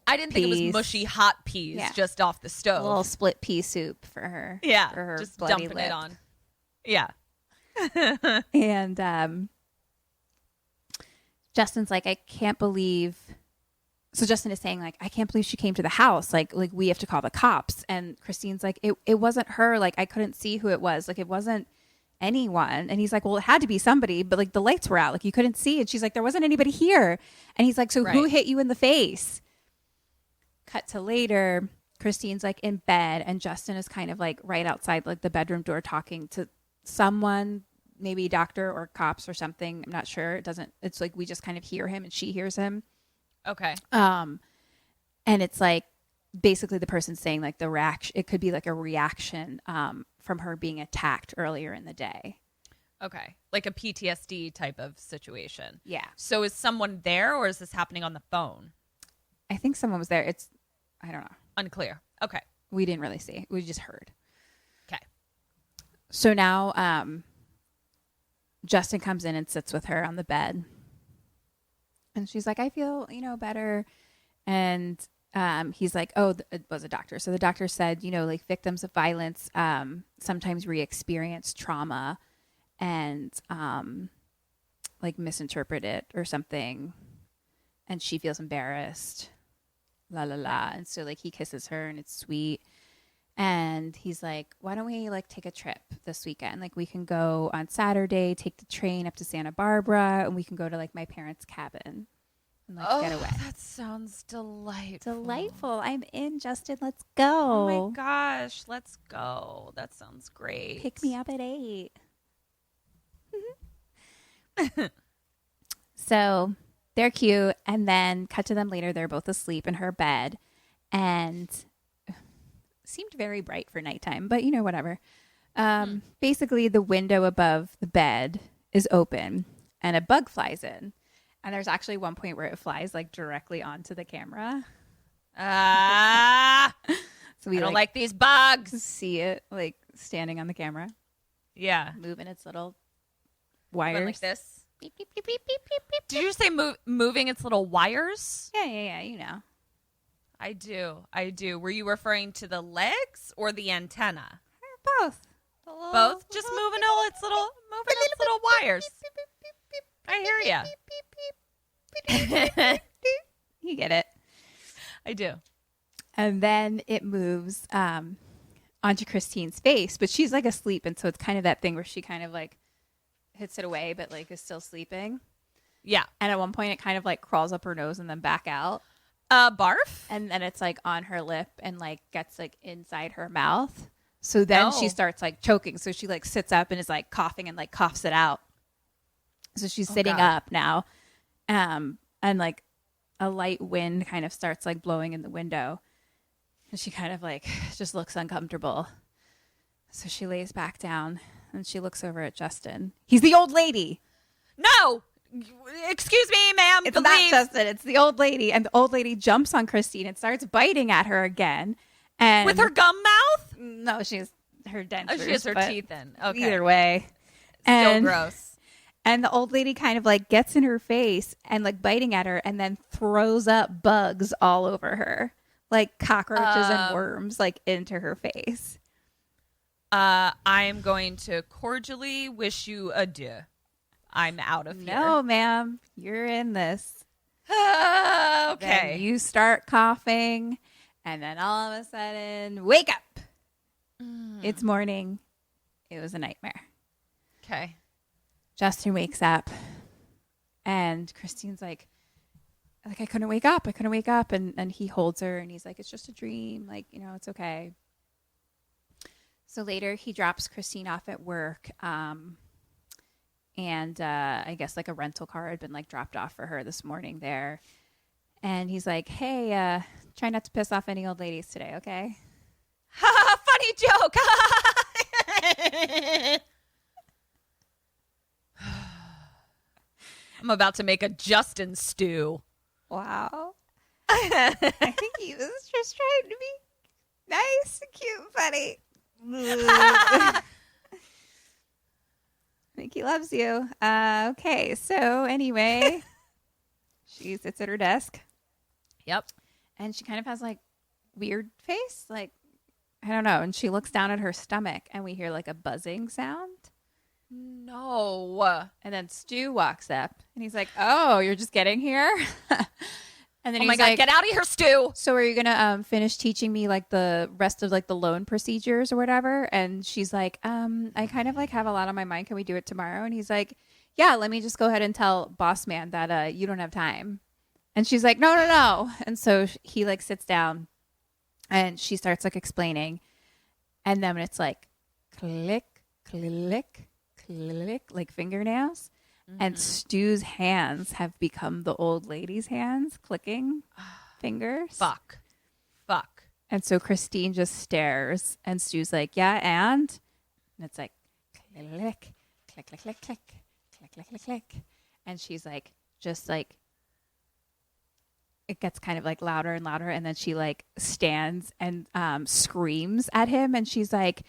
I didn't think it Peas. was mushy hot peas Yeah. just off the a stove. little split pea soup for her. Yeah, for her just bloody dumping lip. it on. Yeah. And Justin's like, I can't believe. So Justin is saying, like, I can't believe she came to the house. Like we have to call the cops. And Christine's like, it wasn't her. Like, I couldn't see who it was. Like, it wasn't anyone. And he's like, well, it had to be somebody, but like the lights were out. Like, you couldn't see. And she's like, there wasn't anybody here. And he's like, so who Right. hit you in the face? Cut to later. Christine's like in bed, and Justin is kind of like right outside like the bedroom door talking to someone, maybe a doctor or cops or something. I'm not sure. It's like we just kind of hear him and she hears him. Okay. And it's like basically the person saying like the reaction, it could be like a reaction from her being attacked earlier in the day. Okay. Like a PTSD type of situation. Yeah. So is someone there or is this happening on the phone? I think someone was there. I don't know. Unclear. Okay. We didn't really see. We just heard. Okay. So now Justin comes in and sits with her on the bed. And she's like, I feel, better. And he's like, it was a doctor. So the doctor said, like victims of violence sometimes re-experience trauma and like misinterpret it or something. And she feels embarrassed. La la la. And so like he kisses her and it's sweet. And he's like, why don't we like take a trip this weekend? Like we can go on Saturday, take the train up to Santa Barbara, and we can go to like my parents' cabin and like get away. That sounds delightful. Delightful. I'm in, Justin. Let's go. Oh my gosh. Let's go. That sounds great. Pick me up at 8. So they're cute. And then cut to them later. They're both asleep in her bed. And seemed very bright for nighttime, but whatever. Basically, the window above the bed is open and a bug flies in. And there's actually one point where it flies like directly onto the camera. So we I don't like these bugs. see it like standing on the camera, Yeah. moving its little Went wires. like this. Beep, beep, beep, beep, beep, beep, beep. Did you say moving its little wires? Yeah. I do. Were you referring to the legs or the antenna? Both. Both? Just moving its little wires. I hear ya. You get it. I do. And then it moves onto Christine's face, but she's like asleep, and so it's kind of that thing where she kind of like hits it away, but like is still sleeping. Yeah. And at one point, it kind of like crawls up her nose and then back out, Barf? and then it's like on her lip and like gets like inside her mouth. So then she Oh. starts like choking. So she like sits up and is like coughing and like coughs it out. So she's sitting God. up now, and like a light wind kind of starts like blowing in the window. And she kind of like just looks uncomfortable. So she lays back down and she looks over at Justin. He's the old lady. No! Excuse me, ma'am. It's not Justin. It's the old lady. And the old lady jumps on Christine and starts biting at her again. And With her gum mouth? no, she's her dentures. Oh, she has her but teeth in. Okay. Either way. Still And- gross. And the old lady kind of like gets in her face and like biting at her and then throws up bugs all over her, like cockroaches and worms, like into her face. I am going to cordially wish you adieu. I'm out of here. No, ma'am, you're in this. Okay. Then you start coughing, and then all of a sudden, wake up. It's morning. It was a nightmare. Okay. Justin wakes up, And Christine's like, I couldn't wake up. And he holds her and he's like, it's just a dream. Like, you know, it's okay. So later he drops Christine off at work. And I guess like a rental car had been like dropped off for her this morning there. And he's like, hey, try not to piss off any old ladies today, okay? Funny joke. I'm about to make a Justin stew. Wow. I think he was just trying to be nice, cute, funny. I think he loves you. Okay, so anyway, she sits at her desk. Yep. And she kind of has like weird face, like, I don't know. And she looks down at her stomach and we hear like a buzzing sound. No. And then Stu walks up and he's like, oh, you're just getting here? And then Oh he's my God, like, get out of here, Stu. so are you going to finish teaching me like the rest of like the loan procedures or whatever? And she's like, I kind of like have a lot on my mind. Can we do it tomorrow? And he's like, yeah, let me just go ahead and tell boss man that you don't have time. And she's like, no. And so he like sits down and she starts like explaining. And then it's like click, click, click, like fingernails. Mm-hmm. And Stu's hands have become the old lady's hands, clicking fingers. Fuck. And so Christine just stares and Stu's like, yeah, and it's like click, click, click, click, click, click, click, click, click. And she's like, just like, it gets kind of like louder and louder. And then she like stands and screams at him. And she's like,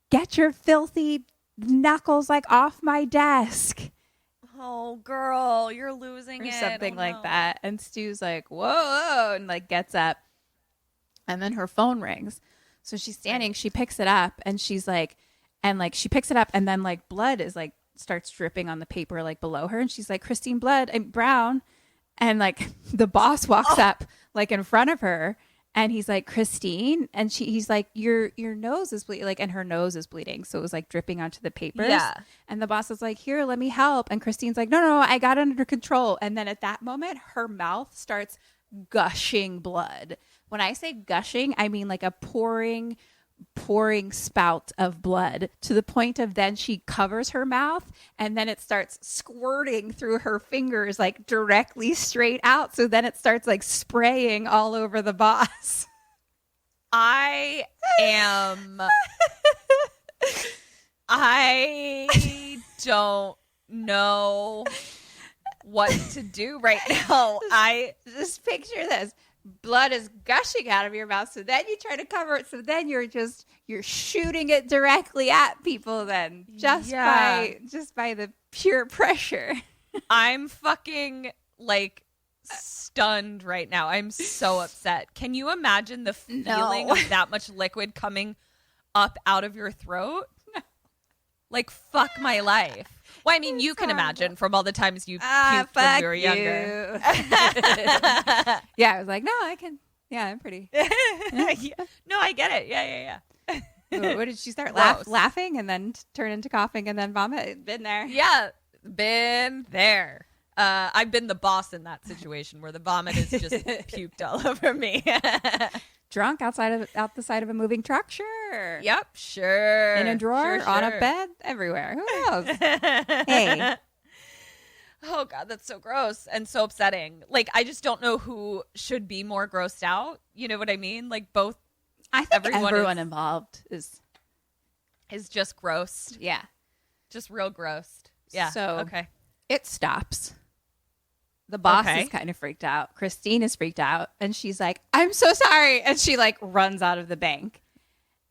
get your filthy knuckles like off my desk. Oh, girl, you're losing or it. something like that. And Stu's like, whoa, and like gets up. And then her phone rings. So she's standing, she picks it up and she's like, and like she picks it up and then like blood is like starts dripping on the paper like below her. And she's like, Christine, blood, I'm brown. And like the boss walks up like in front of her and he's like, Christine. And he's like, your nose is bleeding. Like, and her nose is bleeding. So it was like dripping onto the papers. Yeah. And the boss is like, here, let me help. And Christine's like, no, I got it under control. And then at that moment, her mouth starts gushing blood. When I say gushing, I mean like a pouring spout of blood to the point of then she covers her mouth and then it starts squirting through her fingers like directly straight out. So then it starts like spraying all over the boss. I don't know what to do right now. I just picture this. Blood is gushing out of your mouth. So then you try to cover it. So then you're shooting it directly at people then just by the pure pressure. I'm fucking like stunned right now. I'm so upset. Can you imagine the feeling of that much liquid coming up out of your throat? No. Like, fuck my life. Well, I mean, you can imagine from all the times you puked when you were younger. Yeah, I was like, no, I can. Yeah, I'm pretty. Yeah. No, I get it. Yeah. What did she start laughing and then turn into coughing and then vomit? Been there. Yeah, been there. I've been the boss in that situation where the vomit is just puked all over me. Drunk out the side of a moving truck? Sure. Yep, sure. In a drawer, sure. on a bed, everywhere. Who knows? Hey. Oh, God, that's so gross and so upsetting. Like, I just don't know who should be more grossed out. You know what I mean? Like, both. I think everyone involved is just gross. Yeah. Just real gross. Yeah. So, okay. It stops. The boss is kind of freaked out. Christine is freaked out. And she's like, I'm so sorry. And she like runs out of the bank.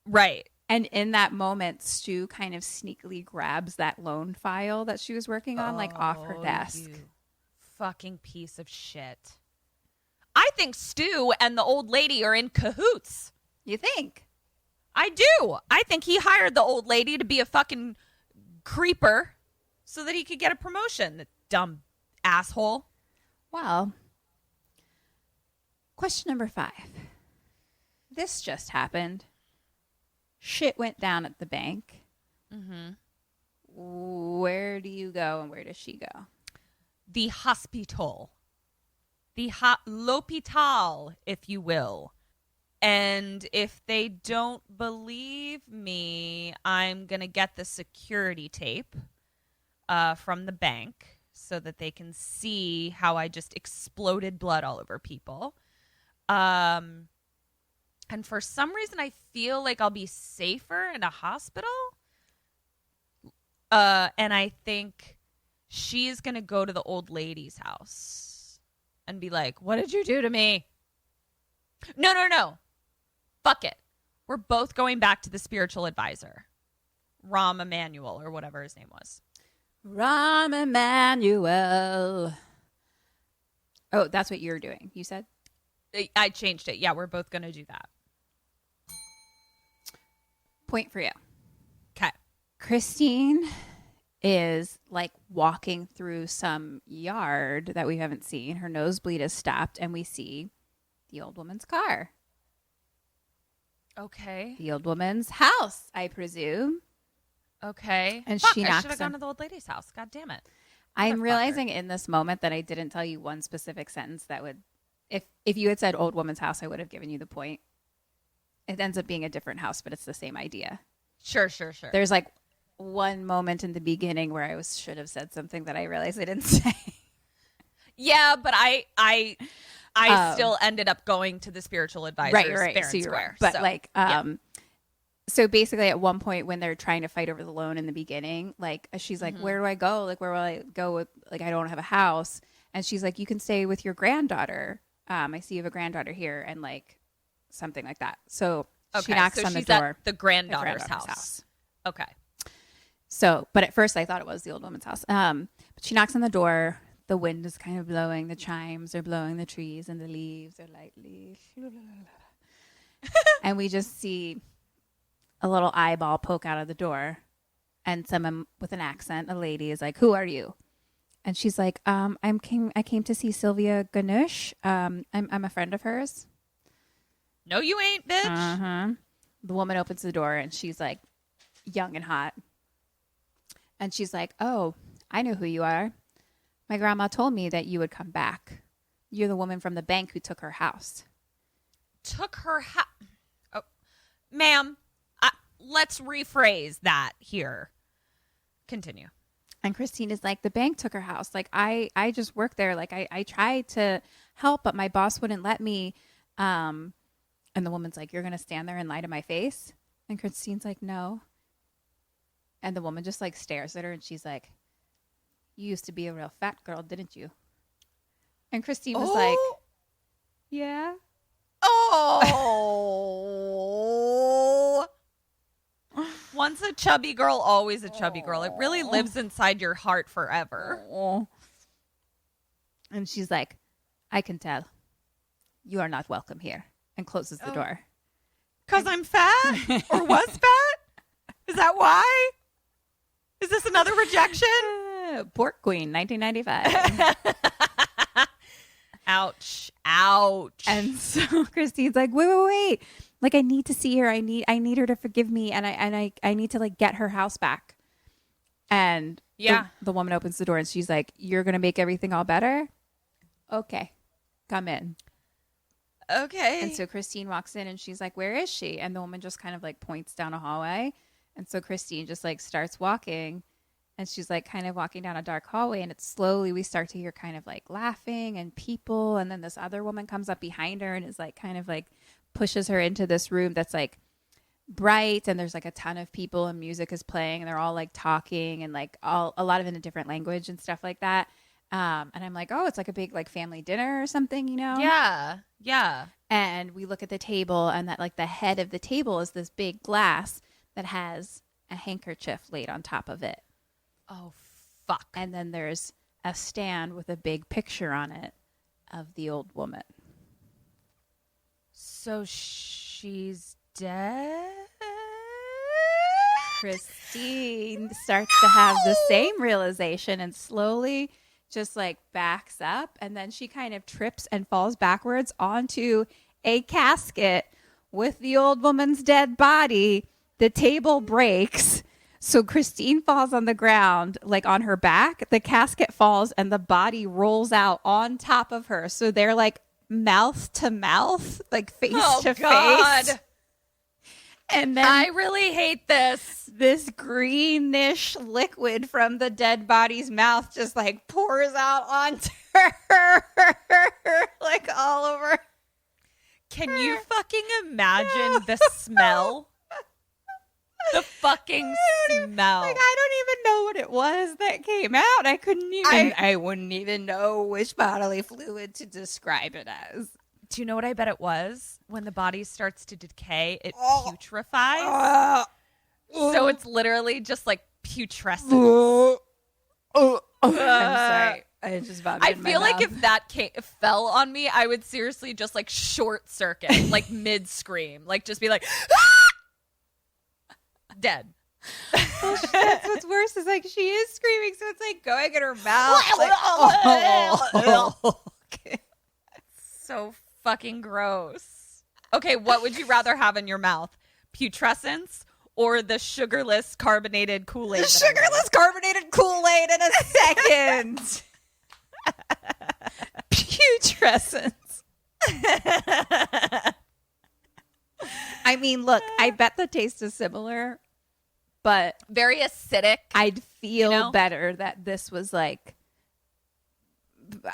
Right. And in that moment, Stu kind of sneakily grabs that loan file that she was working on, like off her desk. You fucking piece of shit. I think Stu and the old lady are in cahoots. You think? I do. I think he hired the old lady to be a fucking creeper so that he could get a promotion. The dumb asshole. Well, question number 5. This just happened. Shit went down at the bank. Mm-hmm. Where do you go and where does she go? the hospital. The l'hôpital, if you will. And if they don't believe me, I'm going to get the security tape from the bank so that they can see how I just exploded blood all over people. And for some reason, I feel like I'll be safer in a hospital. And I think she's going to go to the old lady's house and be like, what did you do to me? No. Fuck it. We're both going back to the spiritual advisor. Rahm Emanuel or whatever his name was. Rahm Emanuel. Oh, that's what you're doing, you said? I changed it. Yeah, we're both going to do that. Point for you. Okay. Christine is like walking through some yard that we haven't seen. Her nosebleed is stopped, and we see the old woman's car. Okay. The old woman's house, I presume. Okay. And Fuck, she I knocks should have gone on- to the old lady's house. God damn it. I'm Motherfucker. realizing in this moment that I didn't tell you one specific sentence that would, if you had said old woman's house, I would have given you the point. It ends up being a different house, but it's the same idea. Sure. There's like one moment in the beginning where I should have said something that I realized I didn't say. Yeah, but I still ended up going to the spiritual advisor. Right. So you're right. But so basically at one point when they're trying to fight over the loan in the beginning, like she's like, where do I go? Like, where will I go with, like, I don't have a house. And she's like, you can stay with your granddaughter. I see you have a granddaughter here, and like something like that. So she knocks on the door. At the granddaughter's house. Okay. So, but at first I thought it was the old woman's house. But she knocks on the door. The wind is kind of blowing. The chimes are blowing the trees, and the leaves are lightly. And we just see a little eyeball poke out of the door. And someone with an accent, a lady, is like, who are you? And she's like, I came to see Sylvia Ganush. I'm a friend of hers. No, you ain't, bitch. Uh-huh. The woman opens the door, and she's like young and hot. And she's like, oh, I know who you are. My grandma told me that you would come back. You're the woman from the bank who took her house. Took her house. Oh, ma'am, let's rephrase that here. Continue. And Christine is like, the bank took her house. Like, I just worked there. Like, I tried to help, but my boss wouldn't let me. And the woman's like, you're going to stand there and lie to my face? And Christine's like, no. And the woman just like stares at her, and she's like, you used to be a real fat girl, didn't you? And Christine was like, yeah. Oh. Once a chubby girl, always a chubby girl. It really lives inside your heart forever. Oh. And she's like, I can tell. You are not welcome here. And closes the door. Because I'm fat? Or was fat? Is that why? Is this another rejection? Pork Queen, 1995. Ouch. And so Christine's like, wait. Like, I need to see her. I need her to forgive me. And I need to like get her house back. And the woman opens the door, and she's like, you're going to make everything all better? Okay. Come in. Okay. And so Christine walks in, and she's like, where is she? And the woman just kind of like points down a hallway. And so Christine just like starts walking, and she's like kind of walking down a dark hallway, and it's slowly we start to hear kind of like laughing and people. And then this other woman comes up behind her and is like kind of like pushes her into this room that's like bright, and there's like a ton of people, and music is playing, and they're all like talking, and like a lot of in a different language and stuff like that. And I'm like, oh, it's like a big like family dinner or something, you know? Yeah. And we look at the table, and that like the head of the table is this big glass that has a handkerchief laid on top of it. Oh, fuck. And then there's a stand with a big picture on it of the old woman. So she's dead? Christine starts to have the same realization and slowly just like backs up, and then she kind of trips and falls backwards onto a casket with the old woman's dead body. The table breaks. So Christine falls on the ground, like on her back. The casket falls and the body rolls out on top of her. So they're like mouth to mouth, like face to face. And then I really hate this greenish liquid from the dead body's mouth just like pours out onto her, like all over. Can you fucking imagine the smell? The fucking smell. Like, I don't even know what it was that came out. I couldn't even. I wouldn't even know which bodily fluid to describe it as. Do you know what I bet it was? When the body starts to decay, it putrefies. So it's literally just like putrescence. I'm sorry. I just vomited I in my feel like mouth. if that fell on me, I would seriously just like short circuit, like mid scream, like just be like, dead. Well, that's what's worse is like she is screaming, so it's like going in her mouth. Okay. So fucking gross. Okay, what would you rather have in your mouth? Putrescence or the sugarless carbonated Kool-Aid? The sugarless carbonated Kool-Aid in a second. Putrescence. I mean, look, I bet the taste is similar, but Very acidic. I'd feel You know? better that this was like,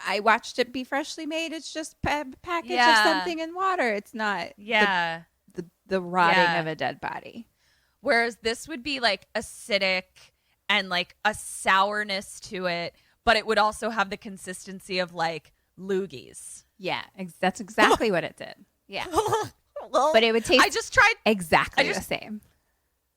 I watched it be freshly made. It's just a package of Yeah. something in water. It's not Yeah. the rotting Yeah. of a dead body. Whereas this would be like acidic and like a sourness to it, but it would also have the consistency of like loogies. Yeah, that's exactly what it did. Yeah. But it would taste I just tried. exactly I just- the same.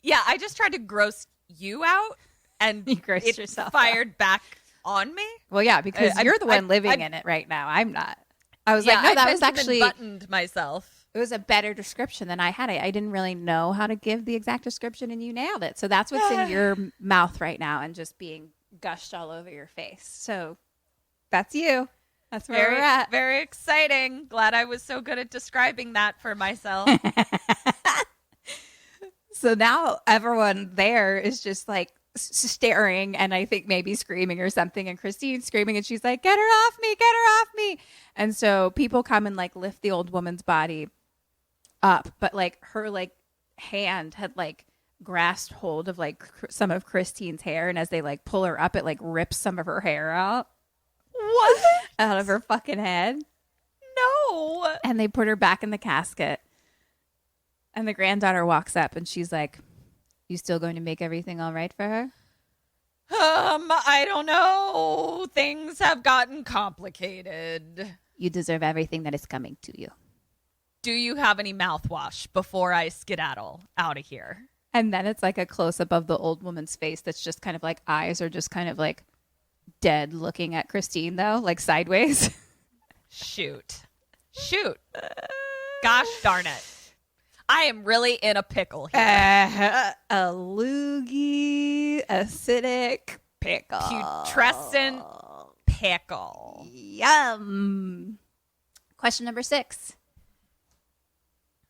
Yeah, I just tried to gross you out, and You grossed it yourself fired back on me. Well, yeah, because you're the one living I- in it right now. I'm not. I was Yeah, like, no, I that was Benjamin actually, buttoned myself. it was a better description than I had. I didn't really know how to give the exact description, and you nailed it. So that's what's in your mouth right now and just being gushed all over your face. So that's you. That's where Very, we're at. very exciting. Glad I was so good at describing that for myself. So now everyone there is just like staring and I think maybe screaming or something. And Christine's screaming and she's like, get her off me, get her off me. And so people come and like lift the old woman's body up. But like her like hand had like grasped hold of like some of Christine's hair. And as they like pull her up, it like rips some of her hair out. What? Out of her fucking head. No. And they put her back in the casket. And the granddaughter walks up and she's like, you still going to make everything all right for her? I don't know. Things have gotten complicated. You deserve everything that is coming to you. Do you have any mouthwash before I skedaddle out of here? And then it's like a close up of the old woman's face that's just kind of like eyes are just kind of like dead looking at Christine, though, like sideways. Shoot. Gosh darn it. I am really in a pickle here. A loogie, acidic pickle. Putrescent pickle. Yum. Question number 6.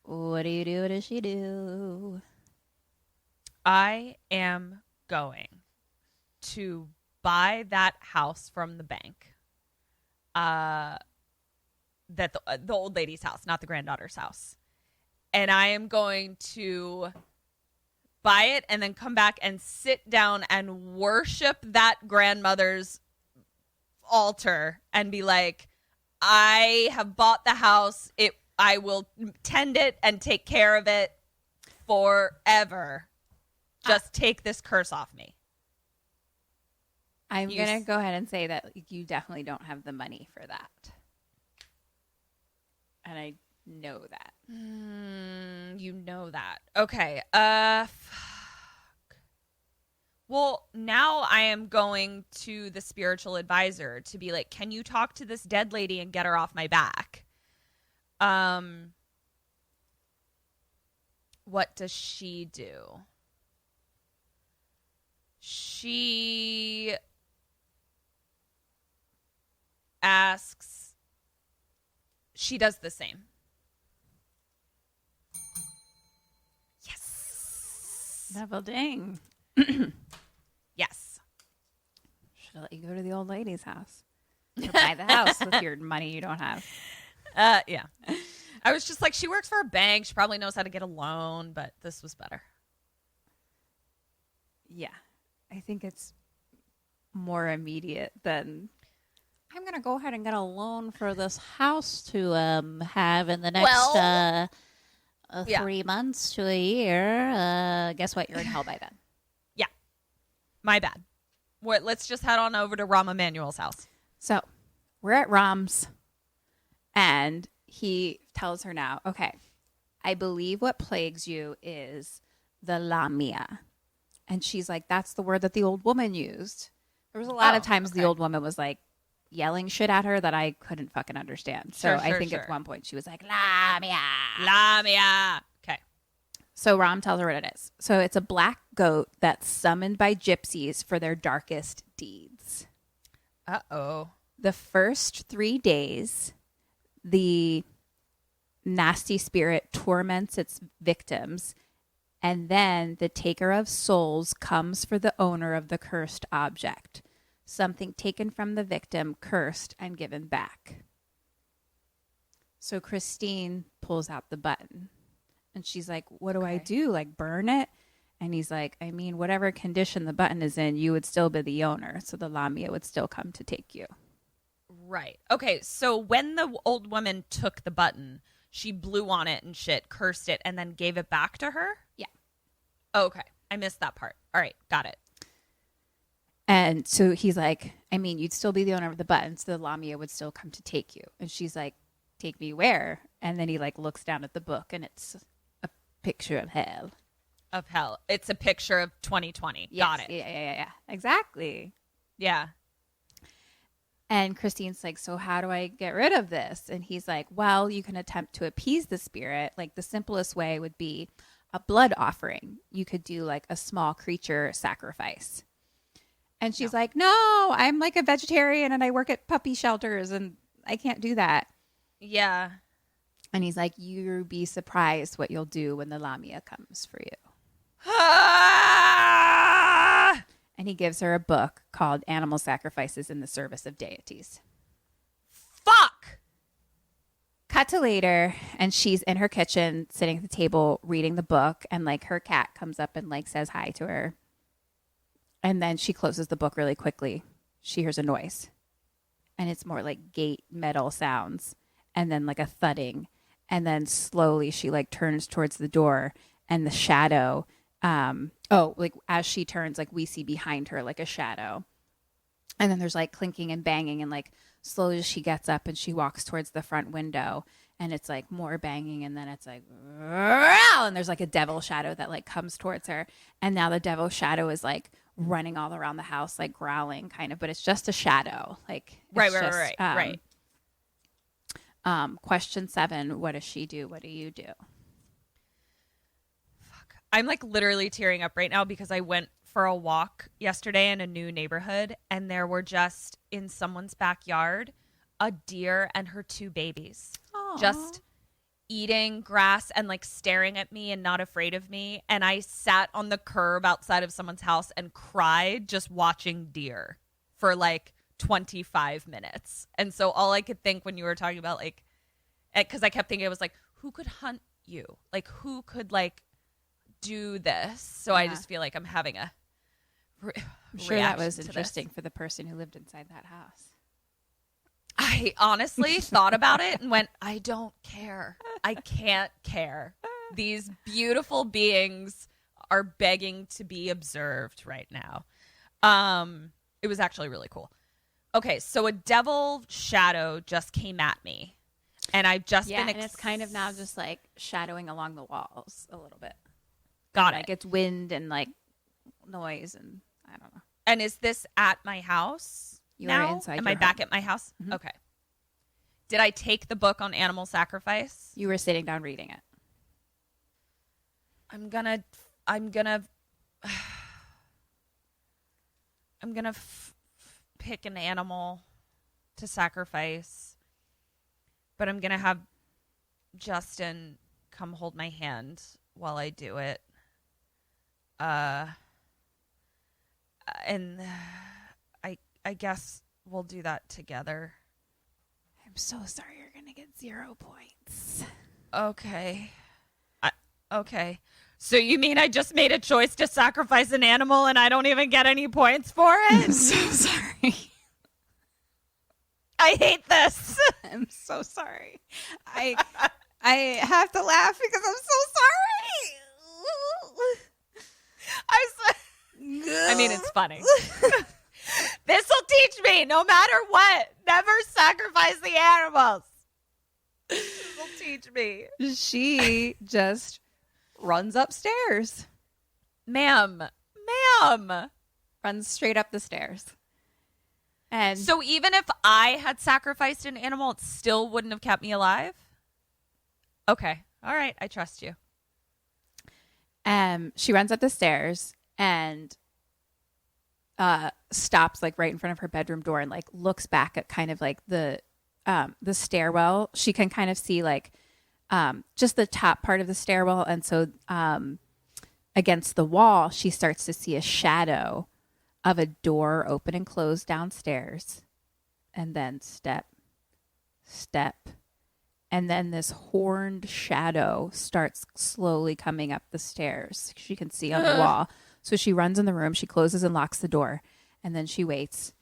What do you do? What does she do? I am going to buy that house from the bank. That the old lady's house, not the granddaughter's house. And I am going to buy it and then come back and sit down and worship that grandmother's altar and be like, I have bought the house. I will tend it and take care of it forever. Just take this curse off me. I'm going to go ahead and say that you definitely don't have the money for that. And I know that. You know that. Okay. Fuck. Well, now I am going to the spiritual advisor to be like, can you talk to this dead lady and get her off my back? What does she do? She asks, she does the same. Double ding. Yes. Should I let you go to the old lady's house? Or buy the house with your money you don't have. Yeah. I was just like, she works for a bank. She probably knows how to get a loan, but this was better. Yeah. I think it's more immediate than I'm going to go ahead and get a loan for this house to have in the next 3 months to a year. Guess what? You're in hell by then. Yeah. My bad. Let's just head on over to Rahm Emanuel's house. So we're at Rahm's, and he tells her now, okay, I believe what plagues you is the lamia. And she's like, that's the word that the old woman used. There was a lot of times the old woman was like yelling shit at her that I couldn't fucking understand. So I think at one point she was like, lamia. Lamia. Okay. So Rahm tells her what it is. So it's a black goat that's summoned by gypsies for their darkest deeds. Uh-oh. The first 3 days, the nasty spirit torments its victims, and then the taker of souls comes for the owner of the cursed object, something taken from the victim, cursed, and given back. So Christine pulls out the button, and she's like, what do I do? Like, burn it? And he's like, I mean, whatever condition the button is in, you would still be the owner, so the lamia would still come to take you. Right. Okay, so when the old woman took the button, she blew on it and shit, cursed it, and then gave it back to her? Yeah. Okay. I missed that part. All right. Got it. And so he's like, I mean, you'd still be the owner of the button, so the lamia would still come to take you. And she's like, take me where? And then he like looks down at the book, and it's a picture of hell. Of hell. It's a picture of 2020. Yes. Got it. Yeah. Exactly. Yeah. And Christine's like, so how do I get rid of this? And he's like, well, you can attempt to appease the spirit. Like the simplest way would be a blood offering. You could do like a small creature sacrifice. And she's like, no, I'm like a vegetarian and I work at puppy shelters and I can't do that. Yeah. And he's like, you'll be surprised what you'll do when the lamia comes for you. And he gives her a book called Animal Sacrifices in the Service of Deities. Fuck! Cut to later, and she's in her kitchen sitting at the table reading the book, and like her cat comes up and like says hi to her. And then she closes the book really quickly. She hears a noise, and it's more like gate metal sounds, and then like a thudding, and then slowly she like turns towards the door, and the shadow like as she turns, like we see behind her like a shadow, and then there's like clinking and banging, and like slowly she gets up and she walks towards the front window, and it's like more banging, and then it's like and there's like a devil shadow that like comes towards her, and now the devil shadow is like running all around the house like growling kind of, but it's just a shadow. Like Right. Question 7, what does she do? What do you do? I'm like literally tearing up right now because I went for a walk yesterday in a new neighborhood, and there were just in someone's backyard a deer and her 2 babies. Aww. Just eating grass and like staring at me and not afraid of me. And I sat on the curb outside of someone's house and cried just watching deer for like 25 minutes. And so all I could think when you were talking about like, because I kept thinking, it was like, who could hunt you? Like, who could like do this? So I just feel like I'm having a I'm sure that was interesting for the person who lived inside that house. I honestly thought about it and went, I don't care. I can't care. These beautiful beings are begging to be observed right now. It was actually really cool. Okay, so a devil shadow just came at me, and I've just been. And it's kind of now just like shadowing along the walls a little bit. Got it. Like it's wind and like noise, and I don't know. And is this at my house? You now? are inside. Am I back at my house? Mm-hmm. Okay. Did I take the book on animal sacrifice? You were sitting down reading it. I'm gonna pick an animal to sacrifice, but I'm gonna have Justin come hold my hand while I do it. And I guess we'll do that together. I'm so sorry you're going to get 0 points. Okay. Okay. So you mean I just made a choice to sacrifice an animal and I don't even get any points for it? I'm so sorry. I hate this. I'm so sorry. I have to laugh because I'm so sorry. I mean, it's funny. This will teach me, no matter what, never sacrifice the animals. This will teach me. She just runs upstairs. Ma'am. Runs straight up the stairs. And So even if I had sacrificed an animal, it still wouldn't have kept me alive? Okay. All right. I trust you. she runs up the stairs and stops like right in front of her bedroom door and like looks back at kind of like the stairwell. She can kind of see like just the top part of the stairwell, and so against the wall she starts to see a shadow of a door open and close downstairs, and then step, and then this horned shadow starts slowly coming up the stairs. She can see on the wall. So she runs in the room, she closes and locks the door, and then she waits.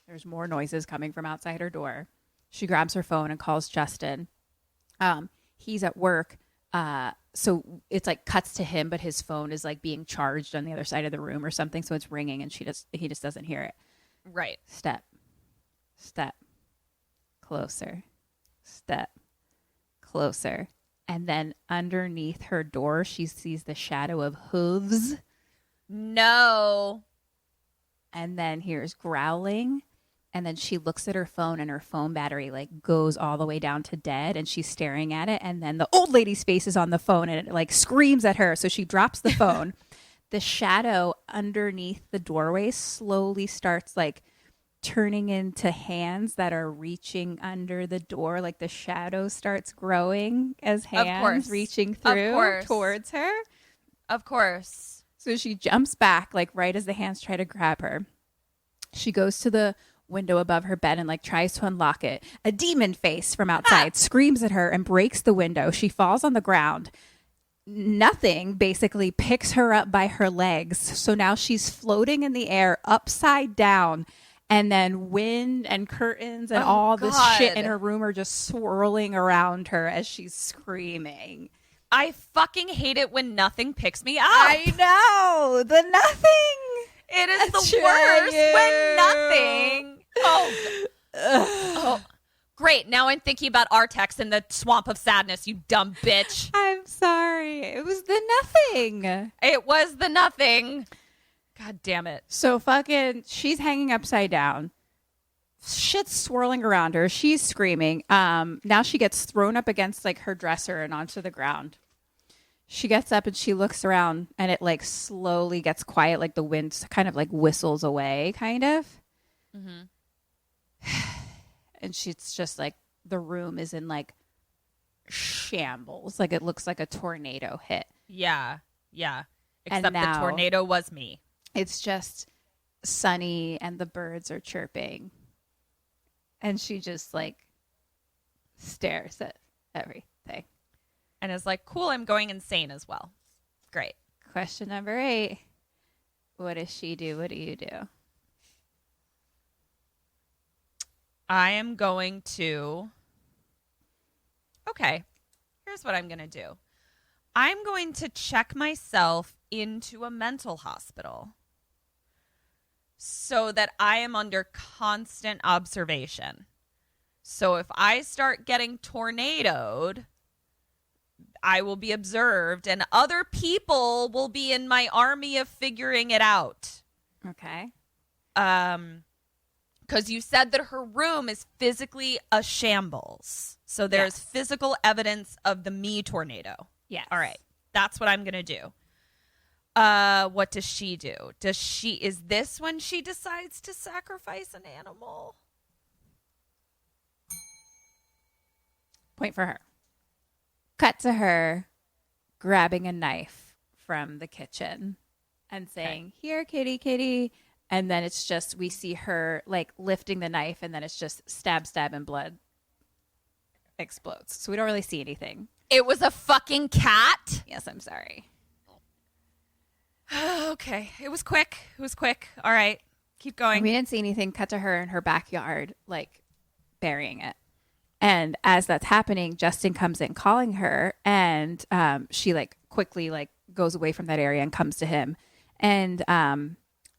There's more noises coming from outside her door. She grabs her phone and calls Justin. He's at work. So it's like cuts to him, but his phone is like being charged on the other side of the room or something. So it's ringing and he just doesn't hear it. Right. Step, closer, step, closer. And then underneath her door, she sees the shadow of hooves. No. And then hears growling. And then she looks at her phone and her phone battery like goes all the way down to dead, and she's staring at it. And then the old lady's face is on the phone and it like screams at her. So she drops the phone. The shadow underneath the doorway slowly starts like turning into hands that are reaching under the door. Like the shadow starts growing as hands reaching through towards her. Of course. So she jumps back like right as the hands try to grab her. She goes to the window above her bed and like tries to unlock it. A demon face from outside screams at her and breaks the window. She falls on the ground. Nothing basically picks her up by her legs. So now she's floating in the air upside down, and then wind and curtains and all this shit in her room are just swirling around her as she's screaming. I fucking hate it when nothing picks me up. I know. The nothing. It is the worst when nothing. Oh, great. Now I'm thinking about Artex and the swamp of sadness, you dumb bitch. I'm sorry. It was the nothing. It was the nothing. God damn it. So fucking, she's hanging upside down. Shit's swirling around her. She's screaming. Now she gets thrown up against like her dresser and onto the ground. She gets up and she looks around, and it like slowly gets quiet. Like the wind kind of like whistles away, kind of. Mm-hmm. And she's just like, the room is in like shambles. Like it looks like a tornado hit. Yeah. Except the tornado was me. It's just sunny and the birds are chirping. And she just like stares at everything. And is like, cool, I'm going insane as well. Great. Question number 8. What does she do? What do you do? I am going to... Okay, here's what I'm going to do. I'm going to check myself into a mental hospital so that I am under constant observation. So if I start getting tornadoed, I will be observed, and other people will be in my army of figuring it out. Okay. Because you said that her room is physically a shambles. So there's physical evidence of the me tornado. Yes. All right. That's what I'm going to do. What does she do? Is this when she decides to sacrifice an animal? Point for her. Cut to her grabbing a knife from the kitchen and saying, Here, kitty, kitty. And then it's just, we see her like lifting the knife, and then it's just stab, stab, and blood explodes. So we don't really see anything. It was a fucking cat? Yes, I'm sorry. Okay. It was quick. All right. Keep going. And we didn't see anything. Cut to her in her backyard, like burying it. And as that's happening, Justin comes in calling her, and she like quickly like goes away from that area and comes to him. And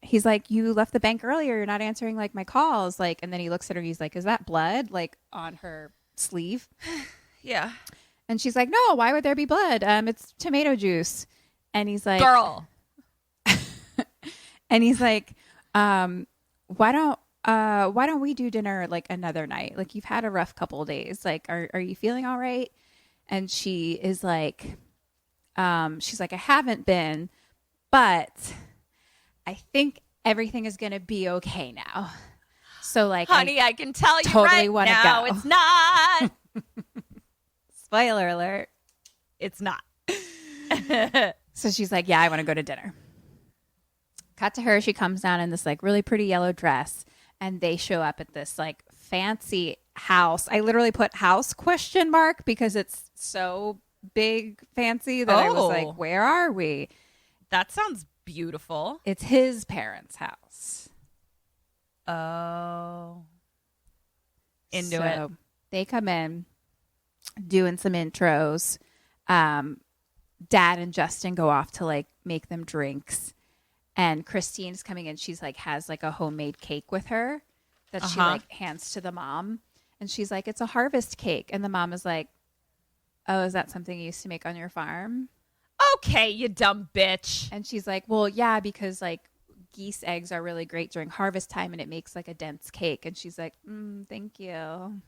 he's like, you left the bank earlier. You're not answering like my calls. Like, and then he looks at her. He's like, is that blood like on her sleeve? Yeah. And she's like, no, why would there be blood? It's tomato juice. And he's like, girl. and he's like, why don't we do dinner like another night? Like, you've had a rough couple of days. Like, are you feeling all right? And she is like, she's like, I haven't been, but I think everything is going to be okay now. So like, honey, I can tell you totally right wanna now go. it's not. Spoiler alert. It's not. So she's like, yeah, I want to go to dinner. Cut to her. She comes down in this like really pretty yellow dress, and they show up at this like fancy house. I literally put house ? Because it's so big, fancy that I was like, where are we? That sounds beautiful. It's his parents' house. Oh. Into it. They come in doing some intros. Dad and Justin go off to like make them drinks. And Christine's coming in. She's like, has like a homemade cake with her that she like hands to the mom. And she's like, it's a harvest cake. And the mom is like, oh, is that something you used to make on your farm? Okay, you dumb bitch. And she's like, well, yeah, because like geese eggs are really great during harvest time, and it makes like a dense cake. And she's like, thank you.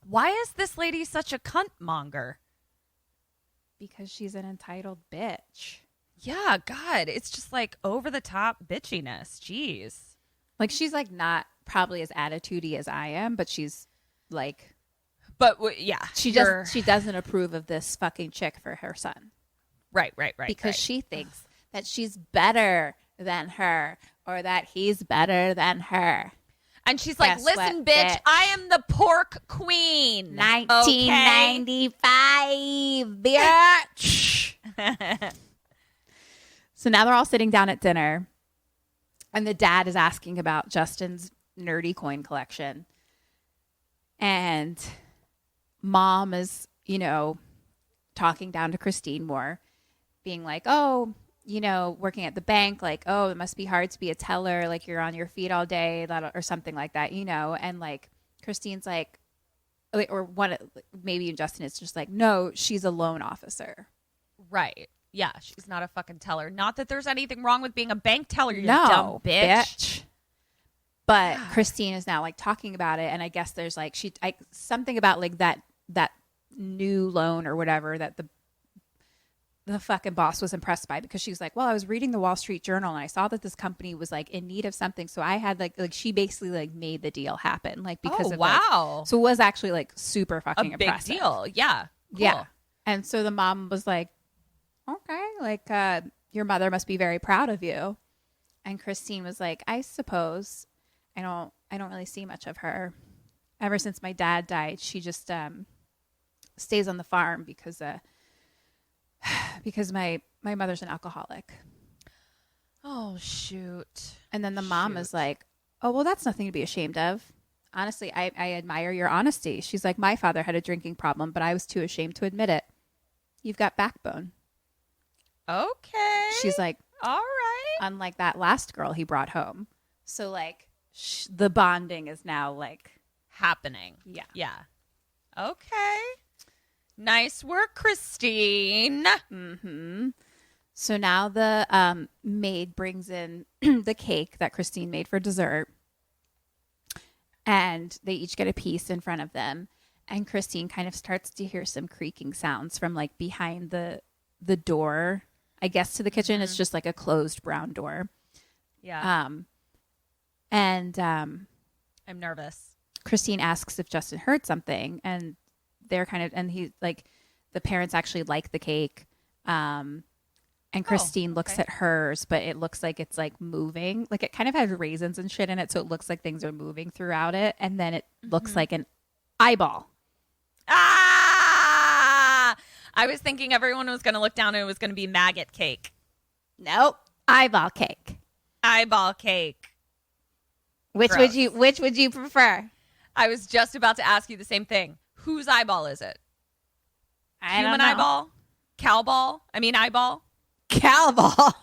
Why is this lady such a cunt monger? Because she's an entitled bitch. Yeah, God, it's just like over the top bitchiness. Jeez. Like, she's like not probably as attitudey as I am, but she's like, but yeah, she doesn't approve of this fucking chick for her son. Right. Because she thinks that she's better than her, or that he's better than her. And she's like, listen, bitch, I am the pork queen. 1995, bitch. So now they're all sitting down at dinner, and the dad is asking about Justin's nerdy coin collection. And mom is, talking down to Christine more, being like, oh, working at the bank, like, oh, it must be hard to be a teller. Like, you're on your feet all day, or something like that, And like, Christine's like, or one, maybe Justin is just like, no, she's a loan officer. Right. Yeah, she's not a fucking teller. Not that there's anything wrong with being a bank teller, you no, dumb bitch. But Christine is now like talking about it, and I guess there's like something about like that new loan or whatever that the fucking boss was impressed by, because she's like, well, I was reading the Wall Street Journal and I saw that this company was like in need of something, so I had like she basically like made the deal happen, like because of wow. So it was actually like super fucking a big impressive. deal. Yeah, cool. Yeah. And so the mom was like, okay, like your mother must be very proud of you. And Christine was like, I suppose. I don't really see much of her. Ever since my dad died, she just stays on the farm because my mother's an alcoholic. Oh, shoot. And then the mom is like, oh, well, that's nothing to be ashamed of. Honestly, I admire your honesty. She's like, my father had a drinking problem, but I was too ashamed to admit it. You've got backbone. Okay. She's like, all right. Unlike that last girl he brought home. So like the bonding is now like happening. Yeah. Yeah. Okay. Nice work, Christine. Mm-hmm. So now the maid brings in the cake that Christine made for dessert. And they each get a piece in front of them. And Christine kind of starts to hear some creaking sounds from like behind the door, I guess, to the kitchen. Mm-hmm. It's just like a closed brown door. Yeah. I'm nervous. Christine asks if Justin heard something, and they're kind of, and he like, the parents actually like the cake. And Christine looks at hers, but it looks like it's like moving. Like it kind of has raisins and shit in it, so it looks like things are moving throughout it. And then it looks like an eyeball. Ah! I was thinking everyone was going to look down and it was going to be maggot cake. Nope. Eyeball cake. Eyeball cake. Which Gross. would you prefer? I was just about to ask you the same thing. Whose eyeball is it? I Human don't know. eyeball? Cowball? I mean eyeball? Cowball.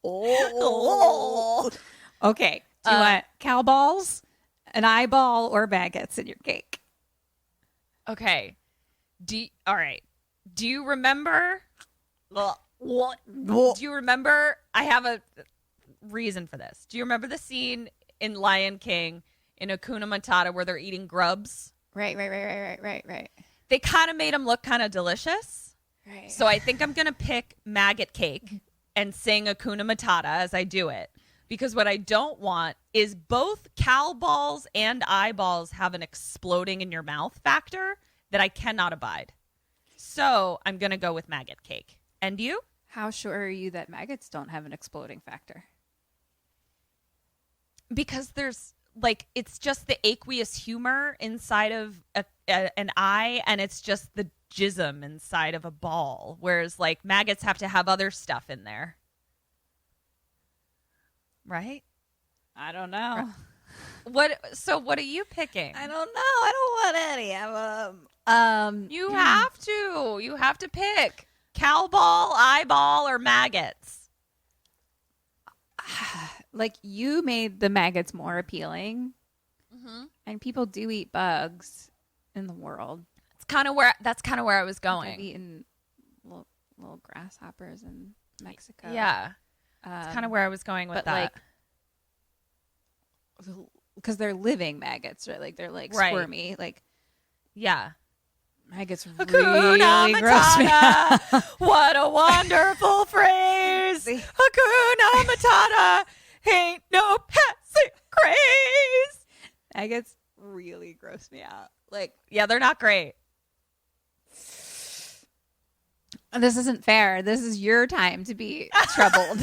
Oh. Okay. Do you want cowballs, an eyeball, or maggots in your cake? Okay. All right. Do you remember? What? Do you remember? I have a reason for this. Do you remember the scene in Lion King in Hakuna Matata where they're eating grubs? Right. They kind of made them look kind of delicious. Right. So I think I'm going to pick maggot cake and sing Hakuna Matata as I do it. Because what I don't want is both cow balls and eyeballs have an exploding in your mouth factor that I cannot abide. So I'm going to go with maggot cake. And you? How sure are you that maggots don't have an exploding factor? Because there's like, it's just the aqueous humor inside of an eye, and it's just the jism inside of a ball. Whereas like maggots have to have other stuff in there. Right? I don't know. So what are you picking? I don't know. I don't want any of them. You have to. You have to pick cowball, eyeball, or maggots. Like you made the maggots more appealing, and people do eat bugs in the world. That's kind of where I was going. I've eaten little grasshoppers in Mexico. Yeah, that's kind of where I was going with but that. Like, because they're living maggots, right? Like they're like Right. squirmy. Like yeah. maggots Hakuna really gross me out. Matata. What a wonderful phrase. Hakuna Matata. Ain't no passing craze. Maggots really gross me out. Like, Yeah, they're not great. this isn't fair. This is your time to be troubled.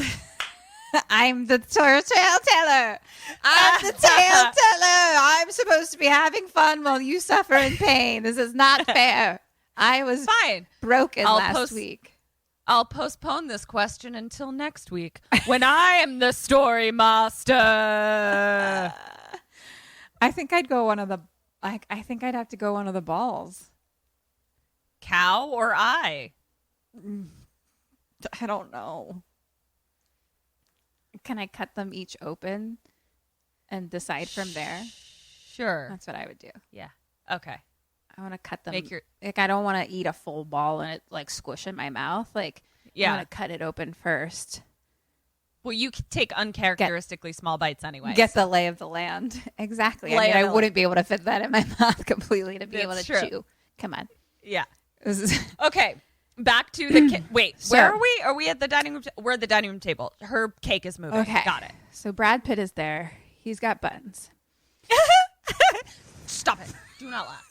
I'm the tale teller. I'm the tale teller. I'm supposed to be having fun while you suffer in pain. This is not fair. I was Fine. broken I'll last week. I'll postpone this question until next week when I am the story master. I think I'd go one of the. I think I'd have to go one of the balls. Cow or I? I don't know. Can I cut them each open and decide from there? Sure. That's what I would do. Yeah. Okay. I want to cut them. Make your- like I don't want to eat a full ball and it like squish in my mouth. Like Yeah. I want to cut it open first. Well, you can take uncharacteristically small bites anyway. Get the lay of the land. Exactly. Lay of I the wouldn't be able to fit that in my mouth completely to be That's able to true. chew. Come on. Yeah. This is Okay. Back to the wait. Where Sure. are we? Are we at the dining room? We're at the dining room table. Her cake is moving. okay. Got it. So Brad Pitt is there. He's got buttons. Stop it. Do not laugh.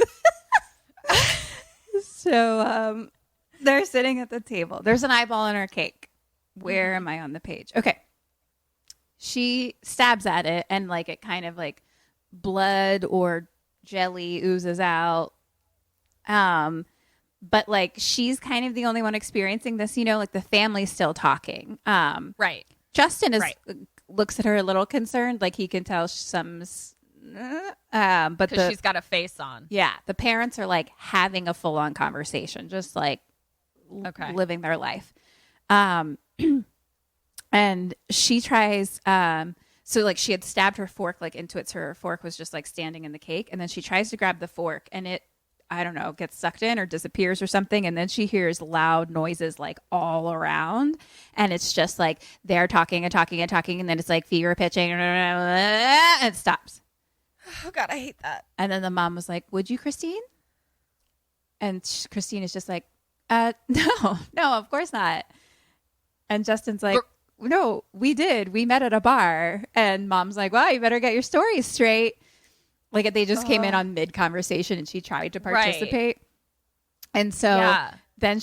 So they're sitting at the table. There's an eyeball in her cake. Where am I on the page? Okay. She stabs at it and like it kind of like blood or jelly oozes out. But like she's kind of the only one experiencing this, you know, like the family's still talking. Right. Justin is Right. looks at her a little concerned, like he can tell something's but Because she's got a face on. yeah, the parents are like having a full on conversation, just like Okay. living their life. And she tries, so like she had stabbed her fork like into it, so her fork was just like standing in the cake. And then she tries to grab the fork and it, I don't know, gets sucked in or disappears or something. And then she hears loud noises like all around. And it's just like they're talking and talking and talking. And then it's like fever pitching and it stops. Oh, God, I hate that. And then the mom was like, would you, Christine? And Christine is just like, no, of course not. And Justin's like, no, we did. We met at a bar. And mom's like, well, you better get your stories straight. Like they just came in on mid conversation and she tried to participate. And so then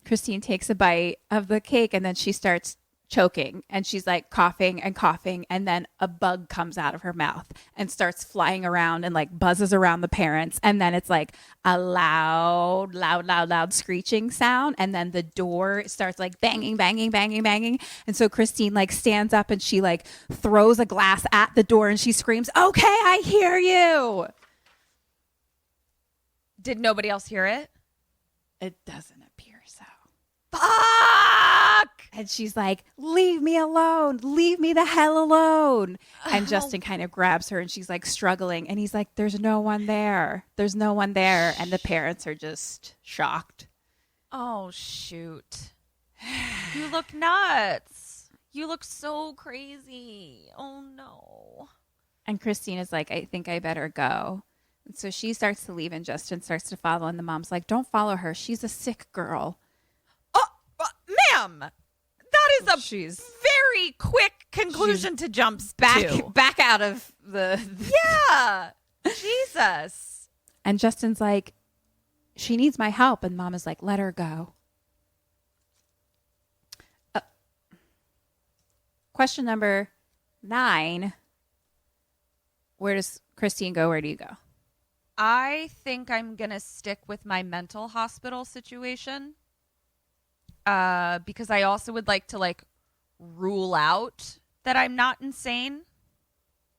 Christine takes a bite of the cake and then she starts choking and she's like coughing and coughing. And then a bug comes out of her mouth and starts flying around and like buzzes around the parents. And then it's like a loud screeching sound. And then the door starts like banging. And so Christine like stands up and she like throws a glass at the door and she screams, "Okay, I hear you." Did nobody else hear it? It doesn't appear so. Fuck! And she's like, "Leave me alone. Leave me the hell alone." And Justin kind of grabs her and she's like struggling. And he's like, "There's no one there. There's no one there." And the parents are just shocked. Oh, shoot. You look nuts. You look so crazy. Oh, no. And Christine is like, "I think I better go." And so she starts to leave and Justin starts to follow. And the mom's like, "Don't follow her. She's a sick girl." Oh, ma'am. That is a very quick conclusion to jump to. Back out of the... Yeah. Jesus. And Justin's like, "She needs my help." And mom is like, "Let her go." Question number 9. Where does Christine go? Where do you go? I think I'm going to stick with my mental hospital situation. Because I also would like to like rule out that I'm not insane.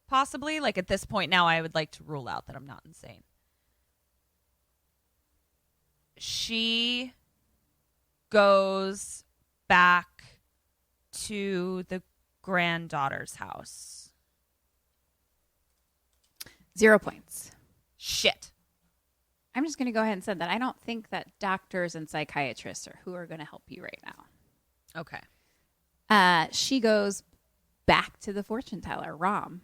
Possibly. Like at this point now, I would like to rule out that I'm not insane. She goes back to the granddaughter's house. 0 points. Shit. I'm just going to go ahead and say that I don't think that doctors and psychiatrists are who are going to help you right now. Okay. She goes back to the fortune teller, Rom.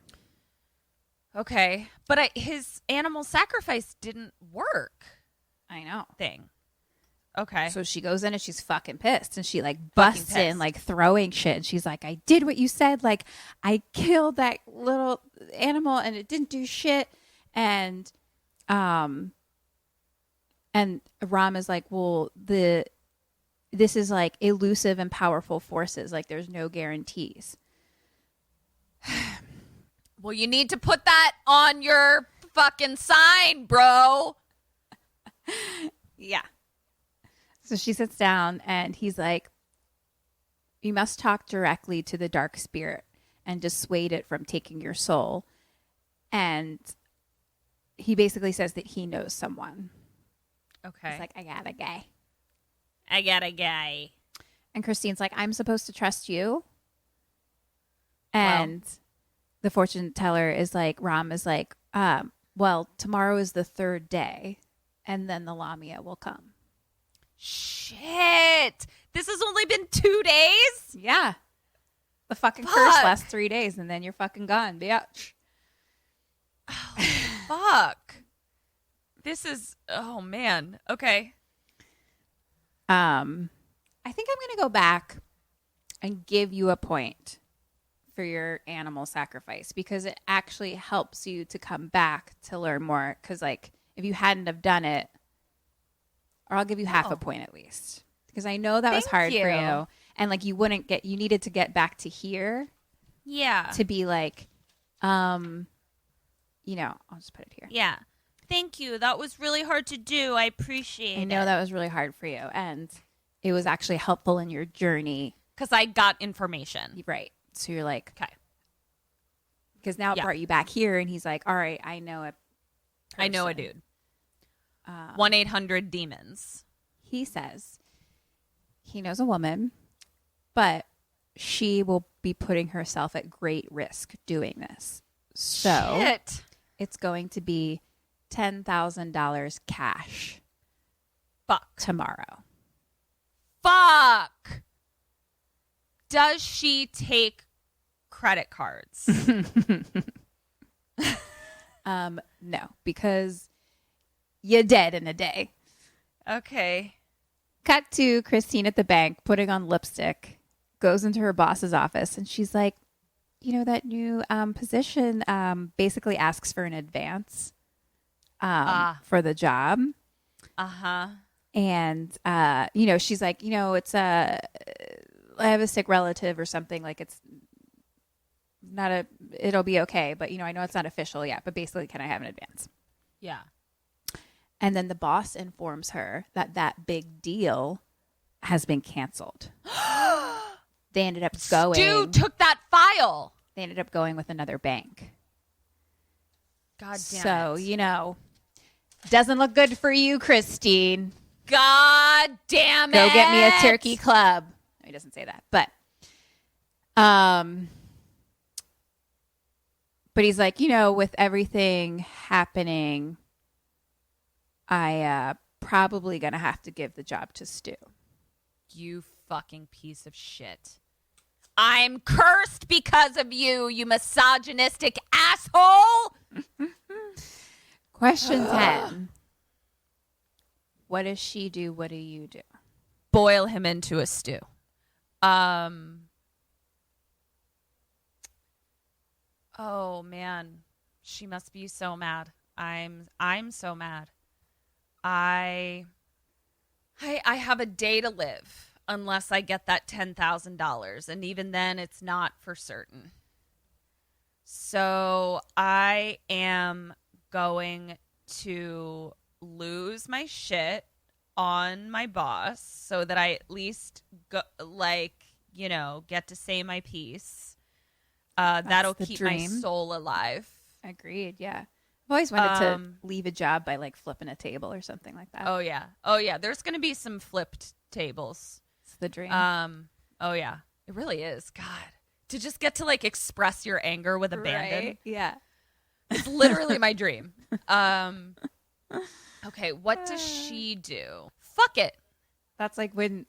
Okay. But his animal sacrifice didn't work. I know. Thing. Okay. So she goes in and she's fucking pissed and she like busts in like throwing shit. And she's like, "I did what you said. Like I killed that little animal and it didn't do shit." And Ram is like, "Well, this is like elusive and powerful forces. Like there's no guarantees." Well, you need to put that on your fucking sign, bro. Yeah. So she sits down and he's like, "You must talk directly to the dark spirit and dissuade it from taking your soul." And he basically says that he knows someone. Okay. He's like, "I got a guy." And Christine's like, "I'm supposed to trust you." And the fortune teller is like, Ram is like, "Well, tomorrow is the 3rd day and then the Lamia will come." Shit. This has only been 2 days? Yeah. The fucking curse lasts 3 days and then you're fucking gone, bitch. Oh, fuck. This is, oh man. Okay. I think I'm going to go back and give you a point for your animal sacrifice because it actually helps you to come back to learn more. Because like if you hadn't have done it, or I'll give you half a point at least because I know that was hard for you. And like you needed to get back to here. Yeah. To be like, I'll just put it here. Yeah. Thank you. That was really hard to do. I appreciate it. I know that was really hard for you. And it was actually helpful in your journey. Because I got information. Right. So you're like, okay. Because now it brought you back here. And he's like, all right, I know a person. I know a dude. 1-800-DEMONS. He says he knows a woman, but she will be putting herself at great risk doing this. So it's going to be $10,000 cash. Fuck. Tomorrow. Fuck. Does she take credit cards? No, because you're dead in a day. Okay. Cut to Christine at the bank putting on lipstick, goes into her boss's office, and she's like, that new position basically asks for an advance for the job. Uh-huh. And, she's like, I have a sick relative or something. Like, it's it'll be okay. But, I know it's not official yet. But basically, can I have an advance? Yeah. And then the boss informs her that big deal has been canceled. They ended up going. Stu took that file. They ended up going with another bank. God damn so, it. Doesn't look good for you, Christine. God damn it. Go get me a turkey club. No, he doesn't say that. But he's like, with everything happening, I probably going to have to give the job to Stu. You fucking piece of shit. I'm cursed because of you, you misogynistic asshole. Question 10. What does she do? What do you do? Boil him into a stew. Oh man, she must be so mad. I'm so mad. I have a day to live unless I get that $10,000, and even then it's not for certain. So I am going to lose my shit on my boss so that I at least get to say my piece. That'll keep my soul alive. Agreed. Yeah. I've always wanted to leave a job by flipping a table or something like that. Oh yeah. There's going to be some flipped tables. It's the dream. Oh yeah. It really is. God. To just get to express your anger with abandon. Right? Yeah. It's literally my dream. Okay, what does she do? Fuck it. That's like when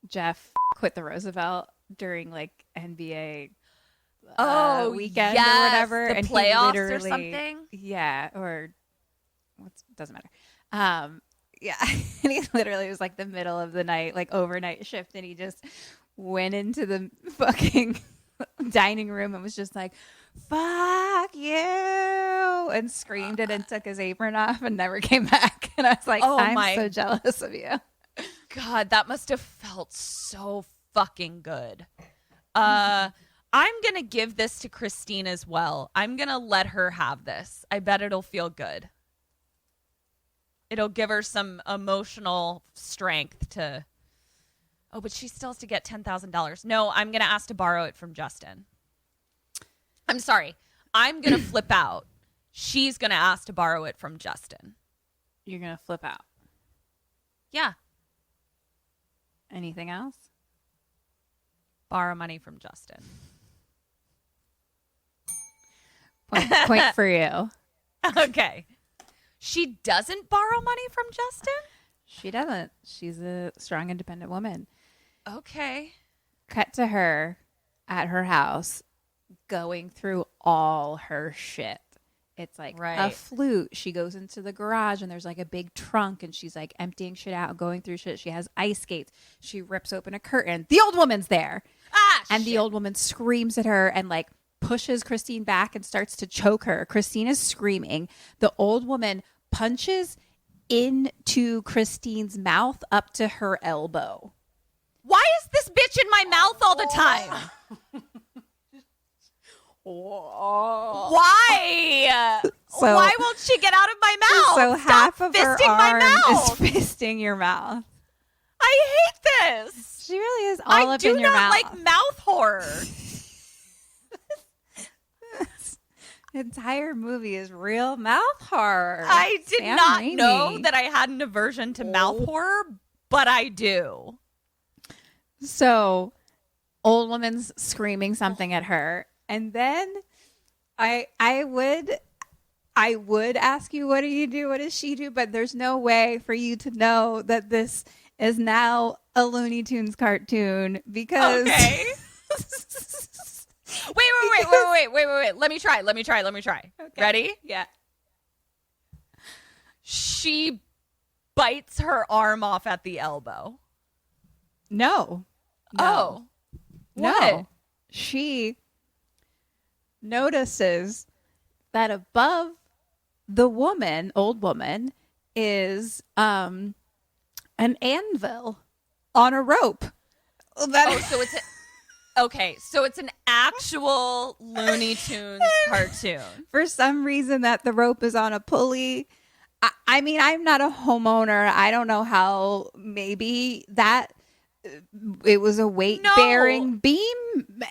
Jeff quit the Roosevelt during NBA weekend or whatever, the and playoffs he or something. Yeah, or doesn't matter. Yeah, and he literally was the middle of the night, overnight shift, and he just went into the fucking dining room and was just like, "Fuck you," and screamed it and took his apron off and never came back. And I was like, I'm so jealous of you. God, that must have felt so fucking good. I'm going to give this to Christine as well. I'm going to let her have this. I bet it'll feel good. It'll give her some emotional strength to... Oh, but she still has to get $10,000. No, I'm going to ask to borrow it from Justin. I'm sorry. I'm going to flip out. She's going to ask to borrow it from Justin. You're going to flip out. Yeah. Anything else? Borrow money from Justin. Point for you. Okay. She doesn't borrow money from Justin? She doesn't. She's a strong, independent woman. Okay. Cut to her at her house going through all her shit. It's a flute. She goes into the garage and there's a big trunk and she's emptying shit out, going through shit. She has ice skates. She rips open a curtain. The old woman's there. And the old woman screams at her and pushes Christine back and starts to choke her. Christine is screaming. The old woman punches into Christine's mouth up to her elbow. Why is this bitch in my mouth all the time? Why? Why won't she get out of my mouth? So Stop half of her arm is fisting your mouth. I hate this. She really is all up in your mouth. I do not like mouth horror. This entire movie is real mouth horror. I did Sam not Raimi. know that I had an aversion to mouth horror, but I do. So, old woman's screaming something at her. And then I would ask you, what do you do? What does she do? But there's no way for you to know that this is now a Looney Tunes cartoon because... Okay. Wait. Let me try. Okay. Ready? Yeah. She bites her arm off at the elbow. No. Oh. No. What? She notices that above the woman, old woman, is an anvil on a rope. So it's so it's an actual Looney Tunes cartoon. For some reason that the rope is on a pulley. I mean, I'm not a homeowner. I don't know how. Maybe that it was a weight-bearing beam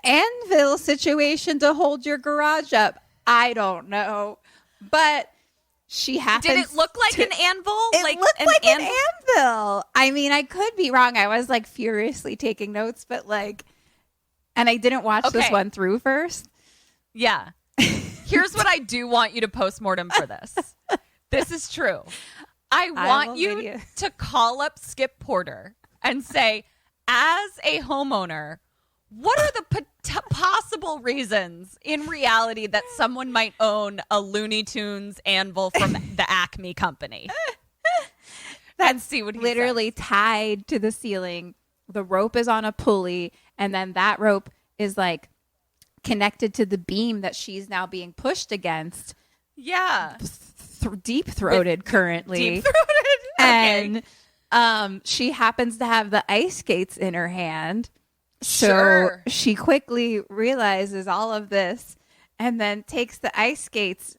anvil situation to hold your garage up. I don't know. But she happens. Did it look like an anvil? It looked like an anvil. I mean, I could be wrong. I was like furiously taking notes, but like, and I didn't watch this one through first. Yeah. Here's what I do want you to postmortem for this. This is true. I want you to call up Skip Porter and say, as a homeowner, what are the possible reasons in reality that someone might own a Looney Tunes anvil from the Acme company? And see what he literally says. Tied to the ceiling. The rope is on a pulley, and then that rope is like connected to the beam that she's now being pushed against. Yeah. Deep-throated currently. Deep-throated. Okay. And she happens to have the ice skates in her hand. So Sure. she quickly realizes all of this and then takes the ice skates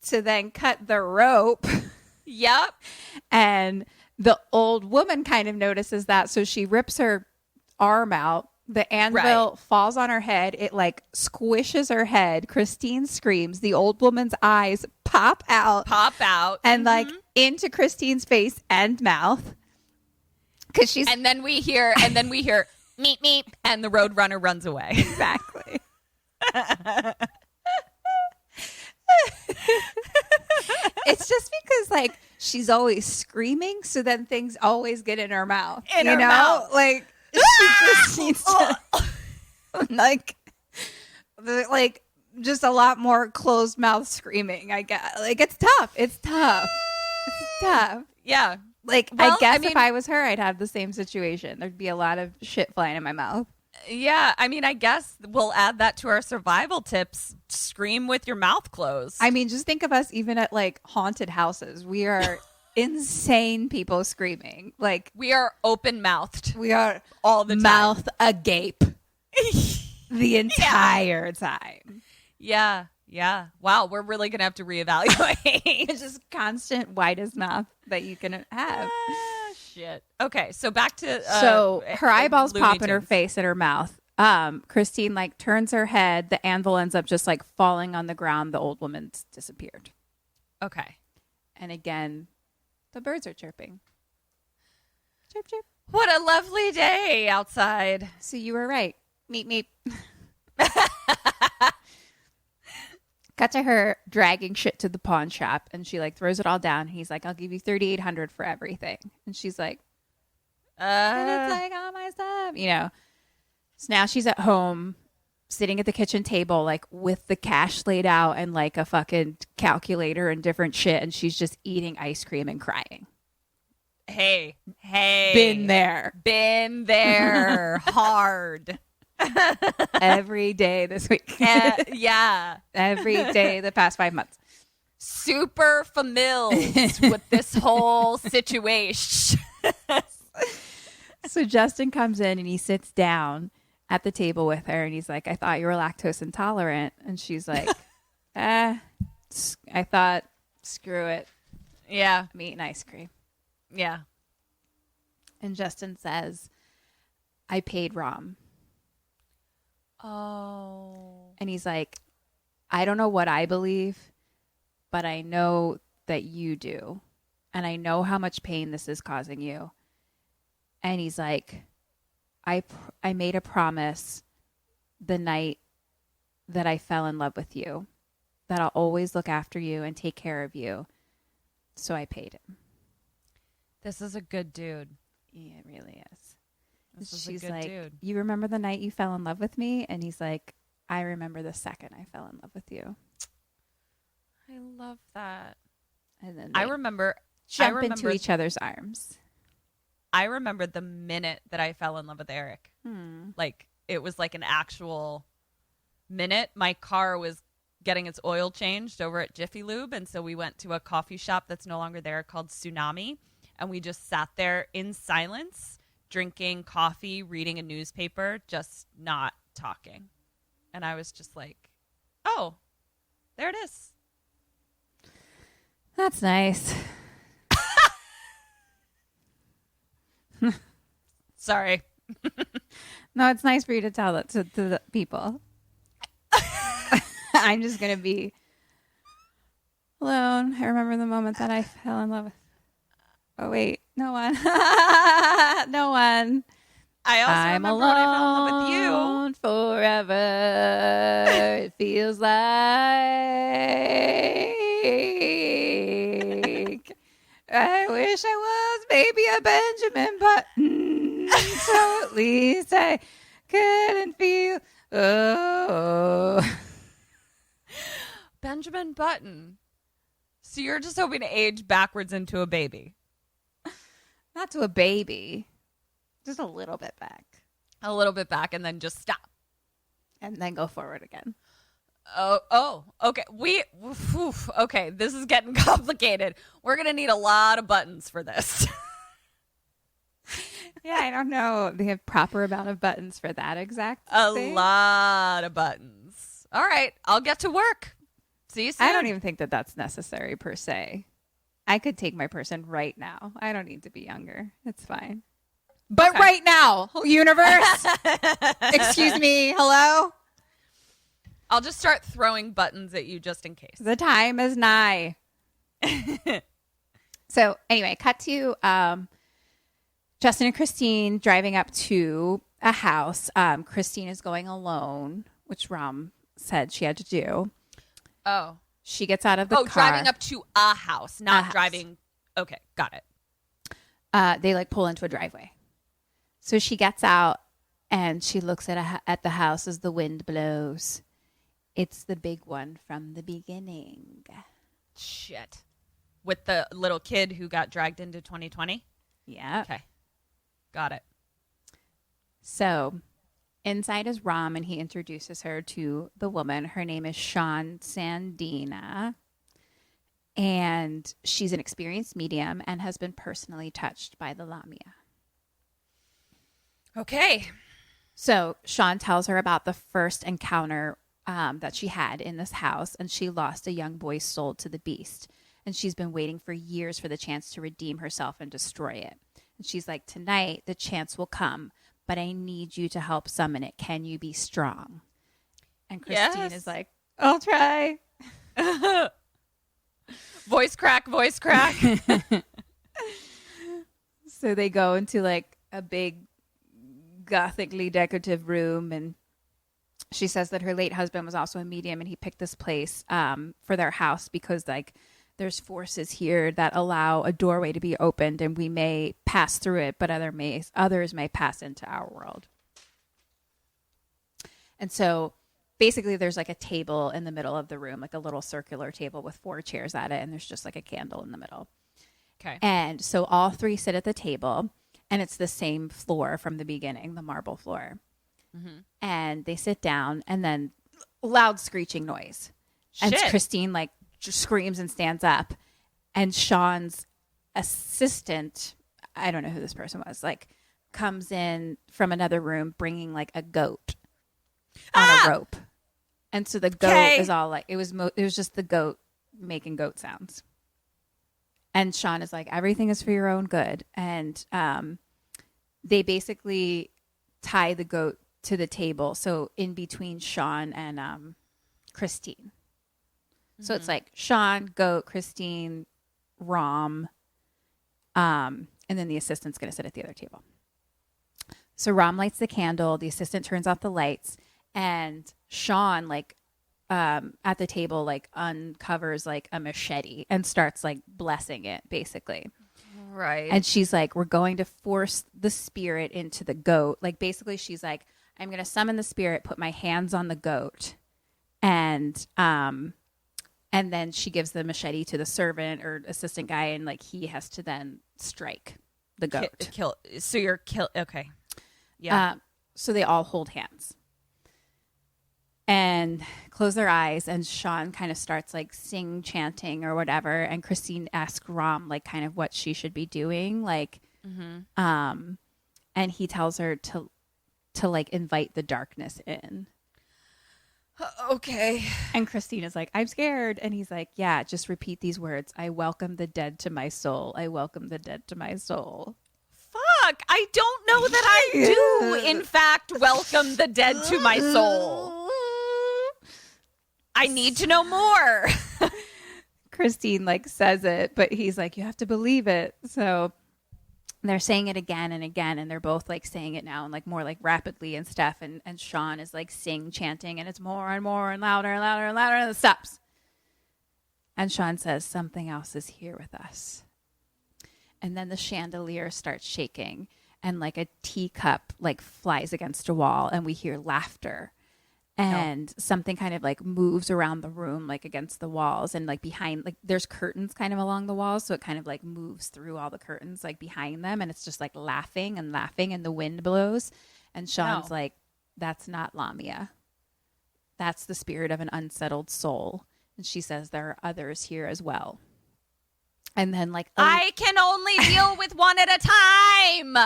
to then cut the rope. Yep. And the old woman kind of notices that. So she rips her arm out. The anvil falls on her head. It like squishes her head. Christine screams. The old woman's eyes pop out. And like into Christine's face and mouth. Cause she's And then we hear meep meep, and the Roadrunner runs away. Exactly. It's just because like she's always screaming, so then things always get in her mouth. Mouth. Like she just needs to like just a lot more closed mouth screaming. I guess like it's tough. It's tough. Yeah. Like Well, I guess I mean, if I was her, I'd have the same situation. There'd be a lot of shit flying in my mouth. Yeah, I mean, I guess we'll add that to our survival tips. Scream with your mouth closed. I mean, just think of us even at like haunted houses. We are insane people screaming. Like we are open-mouthed. we are all the time. Mouth agape the entire time. Yeah. Wow, we're really going to have to reevaluate. It's just constant widest mouth that you can have. Shit. Okay, so back to so her eyeballs Looney pop in her Tunes. face and her mouth. Christine like turns her head. The anvil ends up just like falling on the ground. The old woman's disappeared. Okay. And again, the birds are chirping. Chirp, chirp. What a lovely day outside. So you were right. Meep, meep. Cut to her dragging shit to the pawn shop, and she like throws it all down. He's like, "I'll give you $3,800 for everything," and she's like, "And it's like all my stuff, you know." So now she's at home, sitting at the kitchen table, like with the cash laid out and like a fucking calculator and different shit, and she's just eating ice cream and crying. Hey. Been there hard. Every day this week. Yeah. Every day the past 5 months. Super familiar with this whole situation. So Justin comes in and he sits down at the table with her and he's like, "I thought you were lactose intolerant." And she's like, I thought, screw it. Yeah. I'm eating ice cream. Yeah. And Justin says, "I paid Rom." Oh. And he's like, "I don't know what I believe, but I know that you do. And I know how much pain this is causing you." And he's like, I made a promise the night that I fell in love with you, that I'll always look after you and take care of you. So I paid him." This is a good dude. Yeah, it really is. This is She's a good like, dude. "You remember the night you fell in love with me?" And he's like, "I remember the second I fell in love with you." I love that. And then I they remember into each other's arms. I remember the minute that I fell in love with Eric. Like it was like an actual minute. My car was getting its oil changed over at Jiffy Lube, and so we went to a coffee shop that's no longer there called Tsunami. and we just sat there in silence, drinking coffee, reading a newspaper, just not talking. And I was just like, oh, there it is. That's nice. Sorry. No, it's nice for you to tell it to the people. I'm just going to be alone. I remember the moment that I fell in love with. Oh, wait. No one. No one. I also I'm remember alone when I fell in love with you. forever. It feels like I wish I was maybe a Benjamin Button, so at least I couldn't feel. Oh, Benjamin Button. So you're just hoping to age backwards into a baby. not to a baby, just a little bit back, A little bit back and then just stop. and then go forward again. Oh, okay. Okay, this is getting complicated. We're going to need a lot of buttons for this. Yeah, I don't know the proper amount of buttons for that exact A thing. lot of buttons. All right, I'll get to work. See you soon. I don't even think that that's necessary per se. I could take my person right now. I don't need to be younger. It's fine. But Okay. right now, universe. Excuse me. Hello. I'll just start throwing buttons at you just in case. The time is nigh. So anyway, cut to Justin and Christine driving up to a house. Christine is going alone, which Rom said she had to do. Oh. She gets out of the car. Driving up to a house, not A house. driving. Okay, got it. They like pull into a driveway. So she gets out and she looks at the house as the wind blows. It's the big one from the beginning. Shit. With the little kid who got dragged into 2020? Yeah. Okay. Got it. So inside is Rom, and he introduces her to the woman. Her name is Sean Sandina, and she's an experienced medium and has been personally touched by the Lamia. Okay. So Sean tells her about the first encounter that she had in this house, and she lost a young boy's soul to the beast. And she's been waiting for years for the chance to redeem herself and destroy it. And she's like, tonight the chance will come, but I need you to help summon it. Can you be strong? And Christine Yes. is like, I'll try. Voice crack, voice crack. So they go into like a big gothically decorative room, and she says that her late husband was also a medium, and he picked this place for their house because like there's forces here that allow a doorway to be opened, and we may pass through it, but others may pass into our world. And so basically there's like a table in the middle of the room, like a little circular table with 4 chairs at it, and there's just like a candle in the middle. Okay. And so all 3 sit at the table, and it's the same floor from the beginning, the marble floor. Mm-hmm. And they sit down, and then loud screeching noise. And Shit. Christine like just screams and stands up, and Sean's assistant, I don't know who this person was, like comes in from another room bringing like a goat on a rope. And so the goat is all like, it was just the goat making goat sounds. And Sean is like, everything is for your own good. And they basically tie the goat to the table. So in between Sean and Christine. So it's like Sean, goat, Christine, Rom, and then the assistant's going to sit at the other table. So Rom lights the candle. The assistant turns off the lights. And Sean, like, at the table, like, uncovers, like, a machete and starts, like, blessing it, basically. Right. And she's like, we're going to force the spirit into the goat. Like, basically, she's like, I'm going to summon the spirit, put my hands on the goat. And then she gives the machete to the servant or assistant guy, and, like, he has to then strike the goat. Kill. So you're kill. Okay. Yeah. So they all hold hands. and close their eyes, and Sean kind of starts like chanting or whatever, and Christine asks Rom like kind of what she should be doing, like and he tells her to like invite the darkness in. Okay. And Christine is like, I'm scared. And he's like, yeah, just repeat these words. I welcome the dead to my soul. I welcome the dead to my soul. Fuck, I don't know that I do, in fact, welcome the dead to my soul. I need to know more. Christine like says it, but he's like, you have to believe it. So they're saying it again and again, and they're both like saying it now and like more like rapidly and stuff. And Sean is like chanting, and it's more and more and louder and louder and louder, and it stops. And Sean says, something else is here with us. And then the chandelier starts shaking, and like a teacup like flies against a wall, and we hear laughter. And something kind of like moves around the room, like against the walls, and like behind, like there's curtains kind of along the walls. So it kind of like moves through all the curtains, like behind them. And it's just like laughing and laughing, and the wind blows. And Sean's like, that's not Lamia. That's the spirit of an unsettled soul. And she says, there are others here as well. And then like, I can only deal with one at a time.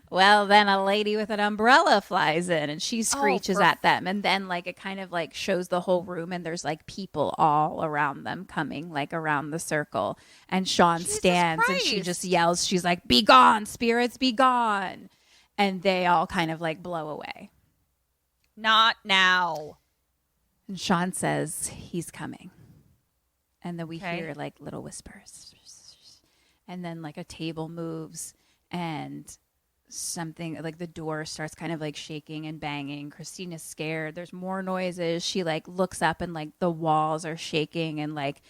Well, then a lady with an umbrella flies in, and she screeches at them. And then like it kind of like shows the whole room, and there's like people all around them coming like around the circle. And Sean stands and she just yells, she's like, be gone, spirits, be gone. And they all kind of like blow away. Not now. And Sean says he's coming. And then we hear like little whispers. And then like a table moves, and something like the door starts kind of like shaking and banging. Christine is scared. There's more noises. She like looks up, and like the walls are shaking, and like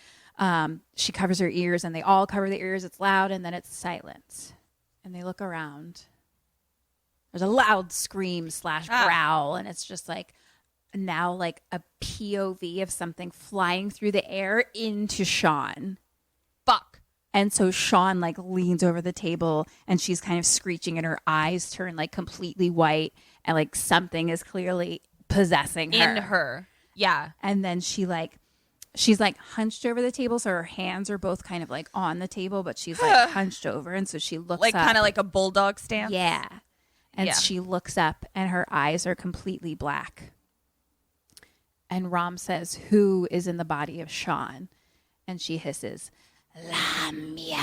she covers her ears, and they all cover their ears. It's loud, and then it's silence. And they look around. There's a loud scream / growl, and it's just like now like a POV of something flying through the air into Sean. Fuck. And so Sean like leans over the table, and she's kind of screeching, and her eyes turn like completely white, and like something is clearly possessing her. In her. Yeah. And then she's like hunched over the table, so her hands are both kind of like on the table, but she's like hunched over, and so she looks like up. kind of like a bulldog stance. Yeah. And she looks up, and her eyes are completely black. And Rom says, who is in the body of Sean? And she hisses, Lamia.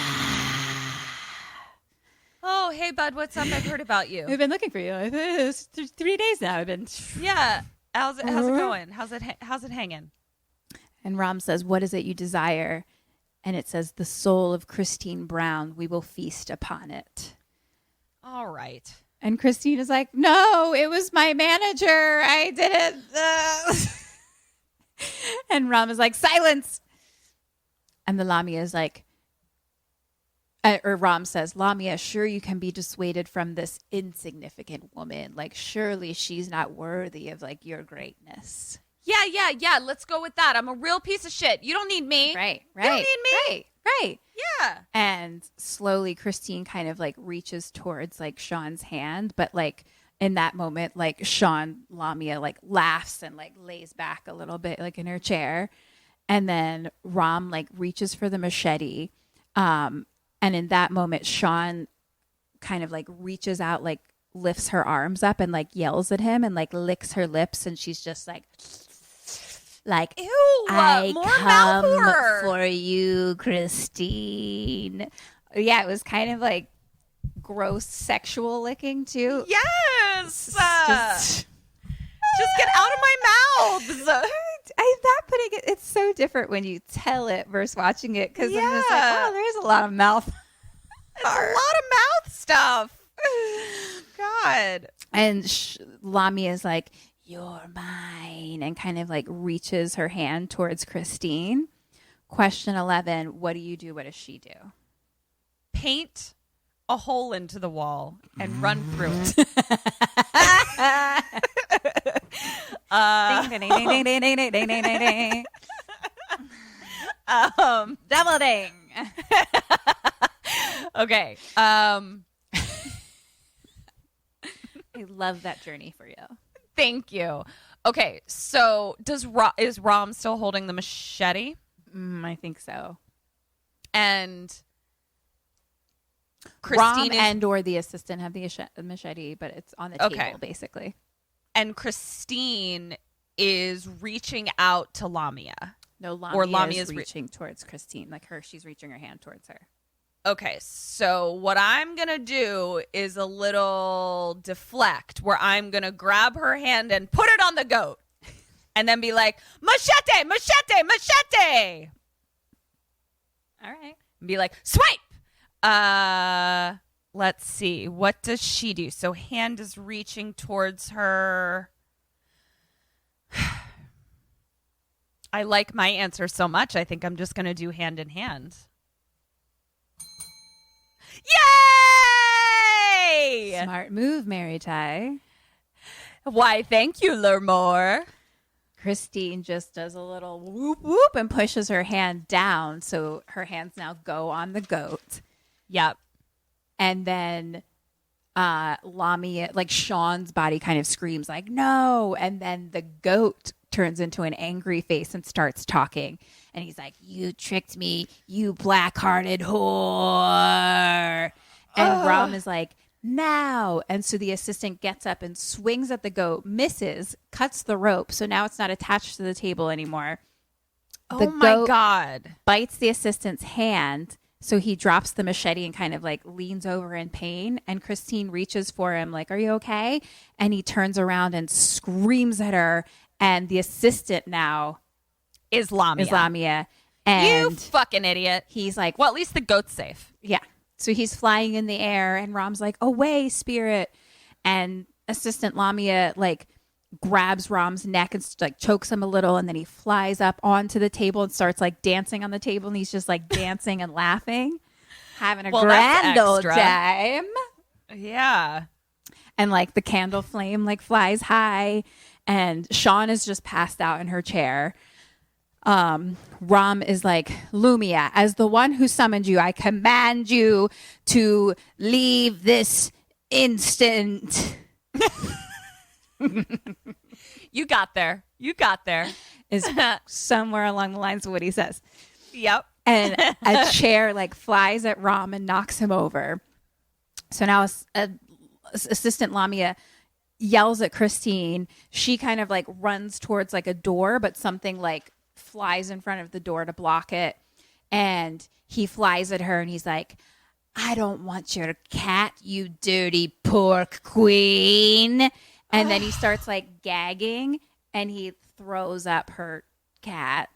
Oh, hey, bud, what's up? I've heard about you. I've been looking for you. It's 3 days now. I've been. Yeah. How's it going? How's it hanging? And Rom says, what is it you desire? And it says, the soul of Christine Brown. We will feast upon it. All right. And Christine is like, no, it was my manager. I didn't. And Rom is like, silence. And the Lamia is like, or Rom says, Lamia, sure you can be dissuaded from this insignificant woman. Like, surely she's not worthy of like your greatness. Yeah. Let's go with that. I'm a real piece of shit. You don't need me. Right. You don't need me. Right. Yeah. And slowly Christine kind of like reaches towards like Sean's hand, but like in that moment, like Lamia like laughs and like lays back a little bit like in her chair. And then Rom like reaches for the machete. And in that moment, Sean kind of like reaches out, like lifts her arms up and like yells at him and like licks her lips. And she's just like, ew, I more come mouth horror for you, Christine. Yeah, it was kind of like gross sexual licking too. Yes. Just get out of my mouth. I'm not putting it. It's so different when you tell it versus watching it, because I'm just like, oh, there's a lot of mouth. A lot of mouth stuff. God. And Lamia is like, you're mine, and kind of like reaches her hand towards Christine. Question 11, what do you do? What does she do? Paint a hole into the wall and run through it. Ding, ding, ding, ding, ding, ding, ding, ding, ding, ding. Double ding. Okay. I love that journey for you. Thank you. Okay, so is Rom still holding the machete? I think so. And Rom and or the assistant have the machete, but it's on the table, basically. And Christine is reaching out to Lamia. No, Lamia is reaching towards Christine. Like she's reaching her hand towards her. Okay, so what I'm going to do is a little deflect where I'm going to grab her hand and put it on the goat and then be like, machete, machete, machete. All right. And be like, swipe. Let's see. What does she do? So hand is reaching towards her. I like my answer so much. I think I'm just going to do hand in hand. Yay! Smart move, Mary Ty. Why, thank you, LerMoore. Christine just does a little whoop whoop and pushes her hand down, so her hands now go on the goat. Yep. And then Lamia, like Sean's body kind of screams like, no. And then the goat turns into an angry face and starts talking. And he's like, you tricked me, you black-hearted whore. And Rom is like, now. And so the assistant gets up and swings at the goat, misses, cuts the rope. So now it's not attached to the table anymore. Oh my God. Bites the assistant's hand. So he drops the machete and kind of like leans over in pain. And Christine reaches for him like, are you okay? And he turns around and screams at her. And the assistant now is Lamia. And you fucking idiot. He's like, well, at least the goat's safe. Yeah. So he's flying in the air and Rom's like, away, spirit. And assistant Lamia like grabs Rom's neck and like chokes him a little. And then he flies up onto the table and starts like dancing on the table. And he's just like dancing and laughing, having a grand old time. Yeah. And like the candle flame like flies high. And Sean is just passed out in her chair. Rom is like, Lumia, as the one who summoned you, I command you to leave this instant. You got there. Is somewhere along the lines of what he says. Yep. And a chair like flies at Rom and knocks him over. So now assistant Lamia yells at Christine. She kind of like runs towards like a door, but something like flies in front of the door to block it. And he flies at her and he's like, I don't want your cat, you dirty pork queen. And then he starts like gagging and he throws up her cat.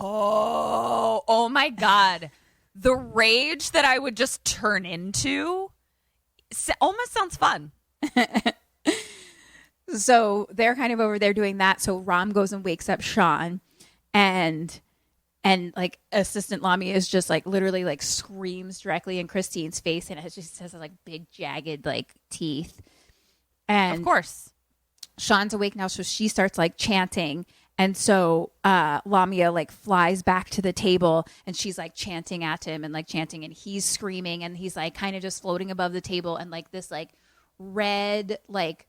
Oh my God. The rage that I would just turn into almost sounds fun. So they're kind of over there doing that. So Rom goes and wakes up Sean and like assistant Lamia is just like literally like screams directly in Christine's face and it just has like big jagged like teeth. And of course Sean's awake now. So she starts like chanting. And so Lamia like flies back to the table and she's like chanting at him and like chanting and he's screaming and he's like kind of just floating above the table and like this like red like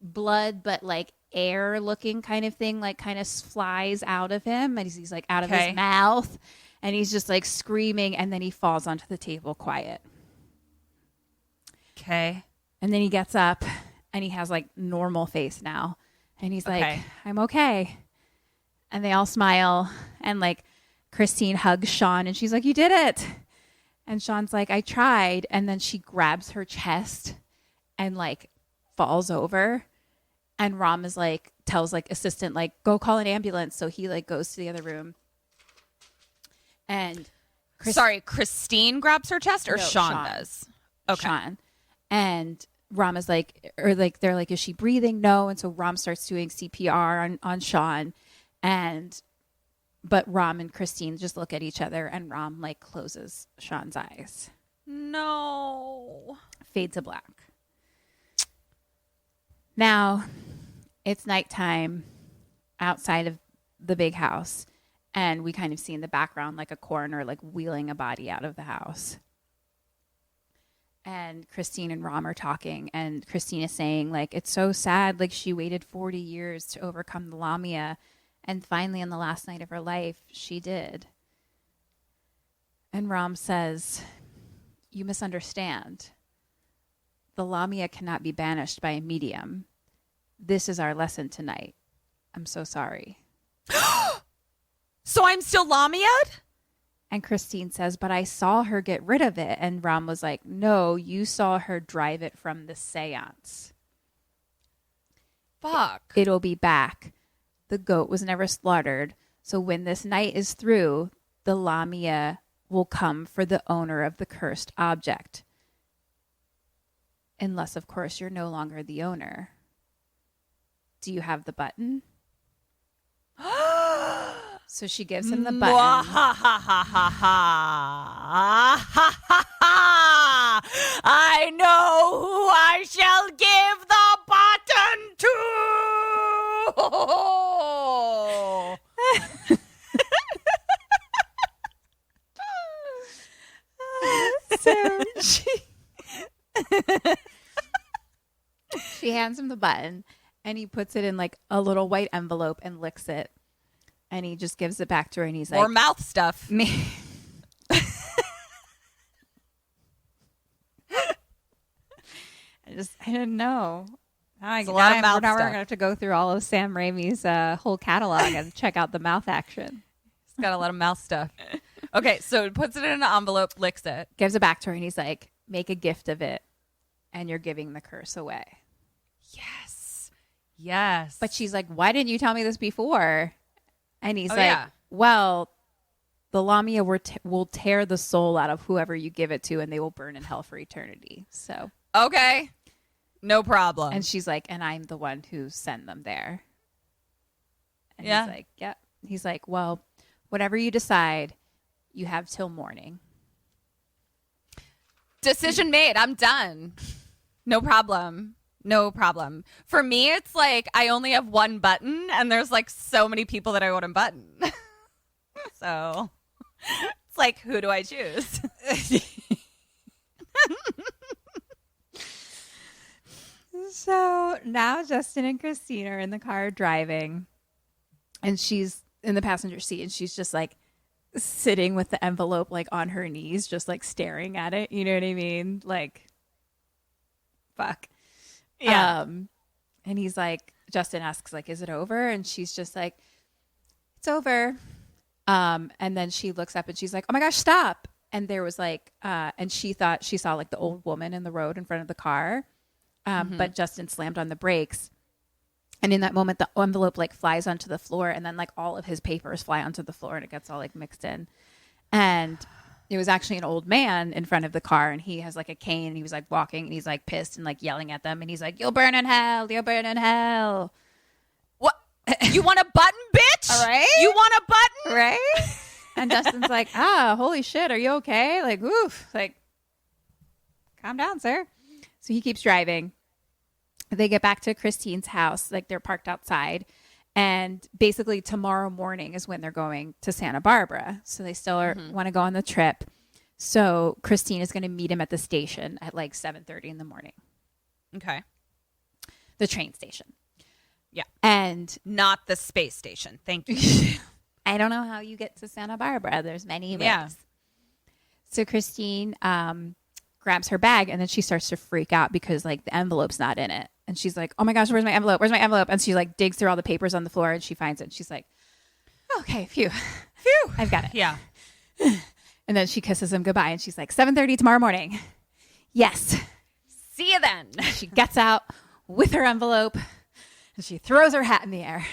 blood but like air looking kind of thing like kind of flies out of him and he's like out of his mouth and he's just like screaming and then he falls onto the table quiet. Okay. And then he gets up and he has like normal face now. And he's like, I'm okay. And they all smile. And like Christine hugs Sean and she's like, you did it. And Sean's like, I tried. And then she grabs her chest and like falls over. And Rom is like, tells like assistant, like, go call an ambulance. So he like goes to the other room. And Christine grabs her chest or Sean does? Okay. Sean. And Rom is like, or like, they're like, is she breathing? No. And so Rom starts doing CPR on Sean. But Rom and Christine just look at each other and Rom like closes Sean's eyes. No. Fade to black. Now it's nighttime outside of the big house. And we kind of see in the background like a coroner like wheeling a body out of the house. And Christine and Rom are talking, and Christine is saying, like, it's so sad. Like, she waited 40 years to overcome the Lamia. And finally, on the last night of her life, she did. And Rom says, you misunderstand. The Lamia cannot be banished by a medium. This is our lesson tonight. I'm so sorry. So I'm still Lamia'd? And Christine says, but I saw her get rid of it. And Rom was like, no, you saw her drive it from the seance. Fuck. It'll be back. The goat was never slaughtered. So when this night is through, the Lamia will come for the owner of the cursed object. Unless, of course, you're no longer the owner. Do you have the button? So she gives him the button. I know who I shall give the button to. So she hands him the button, and he puts it in like a little white envelope and licks it. And he just gives it back to her, and he's like, more mouth stuff. Me. I didn't know. It's a lot of mouth We're stuff. going to have to go through all of Sam Raimi's whole catalog and check out the mouth action. It's got a lot of mouth stuff. Okay, so it puts it in an envelope, licks it. Gives it back to her, and he's like, make a gift of it, and you're giving the curse away. Yes. But she's like, why didn't you tell me this before? And he's yeah. well, the Lamia will tear the soul out of whoever you give it to, and they will burn in hell for eternity. So, okay, no problem. and she's like, and I'm the one who sent them there. And Yeah. he's like, yeah. He's like, well, whatever you decide, you have till morning. Decision made. I'm done. No problem. No problem. For me, it's like I only have one button, and there's like so many people that I want to button. So it's like, who do I choose? So now Justin and Christine are in the car driving, and she's in the passenger seat, and she's just like sitting with the envelope like on her knees, just like staring at it. You know what I mean? Like, fuck. Yeah. And he's like, Justin asks, like, is it over? And she's just like, it's over. And then she looks up and she's like, oh my gosh, stop. And there was like, and she thought she saw like the old woman in the road in front of the car. But Justin slammed on the brakes. And in that moment, the envelope like flies onto the floor, and then like all of his papers fly onto the floor, and it gets all like mixed in. And it was actually an old man in front of the car, and he has like a cane, and he was like walking, and he's like pissed and like yelling at them, and he's like, you'll burn in hell, you'll burn in hell. What? You want a button, bitch? All right. You want a button? Right? And Justin's like, holy shit, are you okay? Like, oof, like, calm down, sir. So he keeps driving. They get back to Christine's house, like they're parked outside. And basically tomorrow morning is when they're going to Santa Barbara. So they still want to go on the trip. So Christine is going to meet him at the station at like 7:30 in the morning. Okay. The train station. Yeah. And Not the space station. Thank you. I don't know how you get to Santa Barbara. There's many ways. Yeah. So Christine grabs her bag, and then she starts to freak out because like the envelope's not in it. And she's like, oh my gosh, where's my envelope? Where's my envelope? And she like digs through all the papers on the floor, and she finds it. And she's like, okay, phew, I've got it. Yeah. And then she kisses him goodbye, and she's like, 7:30 tomorrow morning. Yes. See you then. She gets out with her envelope, and she throws her hat in the air.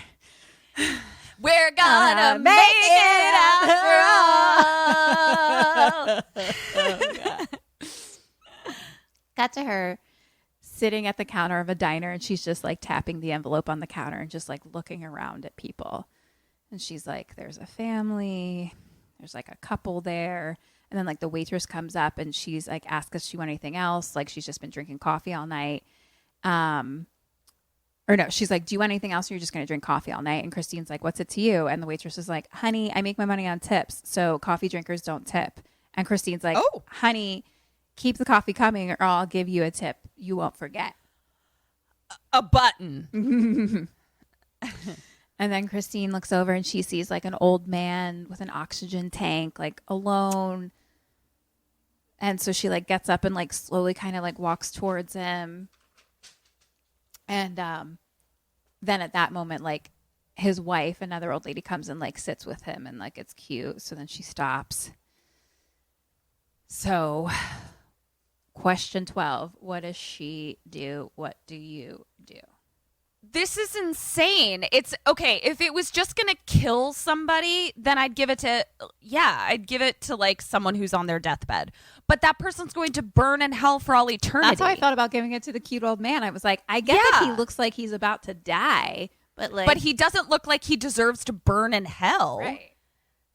We're gonna make it after all. Got to her sitting at the counter of a diner, and she's just like tapping the envelope on the counter and just like looking around at people. And she's like, there's a family, there's like a couple there. And then like the waitress comes up, and she's like, asks if she want anything else. Like she's just been drinking coffee all night. Or no, she's like, do you want anything else? Or you're just going to drink coffee all night? And Christine's like, what's it to you? And the waitress is like, honey, I make my money on tips, so coffee drinkers don't tip. And Christine's like, Oh. honey, keep the coffee coming or I'll give you a tip you won't forget. A button. And then Christine looks over and she sees like an old man with an oxygen tank, like alone. And so she like gets up and like slowly kind of like walks towards him. And then at that moment, like his wife, another old lady, comes and like sits with him and like it's cute. So then she stops. So question 12, what does she do? What do you do? This is insane. It's okay. If it was just going to kill somebody, then I'd give it to like someone who's on their deathbed. But that person's going to burn in hell for all eternity. That's how I thought about giving it to the cute old man. I was like, I get that he looks like he's about to die, but he doesn't look like he deserves to burn in hell. Right.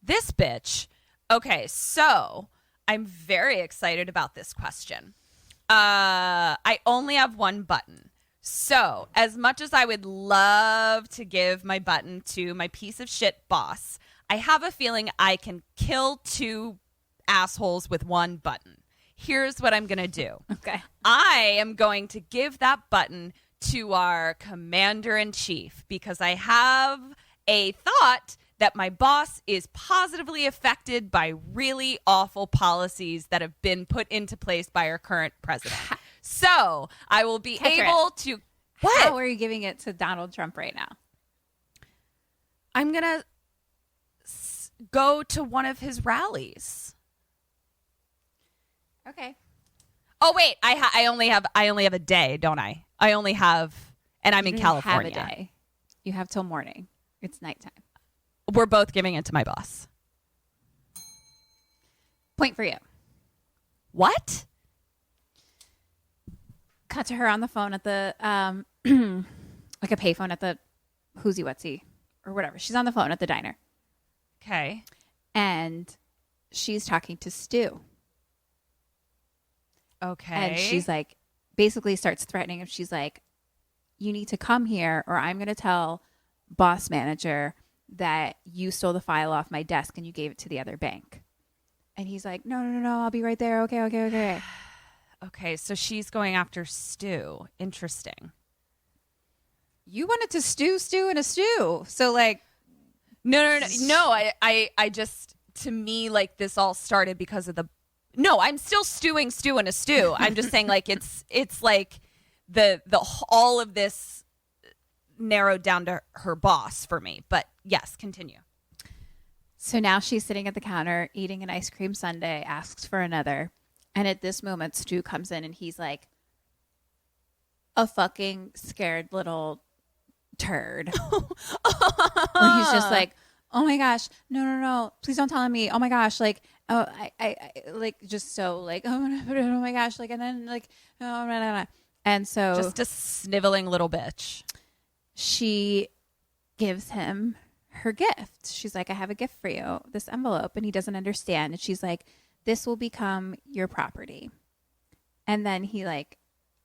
This bitch. Okay, so I'm very excited about this question. I only have one button. So, as much as I would love to give my button to my piece of shit boss, I have a feeling I can kill two assholes with one button. Here's what I'm going to do. Okay. I am going to give that button to our commander-in-chief because I have a thought that my boss is positively affected by really awful policies that have been put into place by our current president. So I will be able to. What? How are you giving it to Donald Trump right now? I'm going to go to one of his rallies. Okay. Oh, wait. I only have a day, don't I? I only have, and I'm in California. Have a day. You have till morning. It's nighttime. We're both giving it to my boss. Point for you. What? Cut to her on the phone at the like a payphone at the Whoosie Whatsy or whatever. She's on the phone at the diner. Okay. And she's talking to Stu. Okay. And she's like, basically starts threatening him. She's like, you need to come here or I'm going to tell boss manager that you stole the file off my desk and you gave it to the other bank. And he's like, no, I'll be right there. Okay. Okay, so she's going after Stu. Interesting. You wanted to stew in a stew. So like, No. I just, to me, like this all started because of the. No, I'm still stewing stew in a stew. I'm just saying, like it's like the all of this narrowed down to her boss for me. But yes, continue. So now she's sitting at the counter eating an ice cream sundae, asks for another. And at this moment, Stu comes in and he's like a fucking scared little turd. Where he's just like, oh my gosh, no, please don't tell on me. Oh my gosh, like, oh, I like just so like, oh my gosh, like, and then like, oh, and so just a sniveling little bitch. She gives him her gift. She's like, I have a gift for you, this envelope, and he doesn't understand. And she's like, this will become your property. And then he like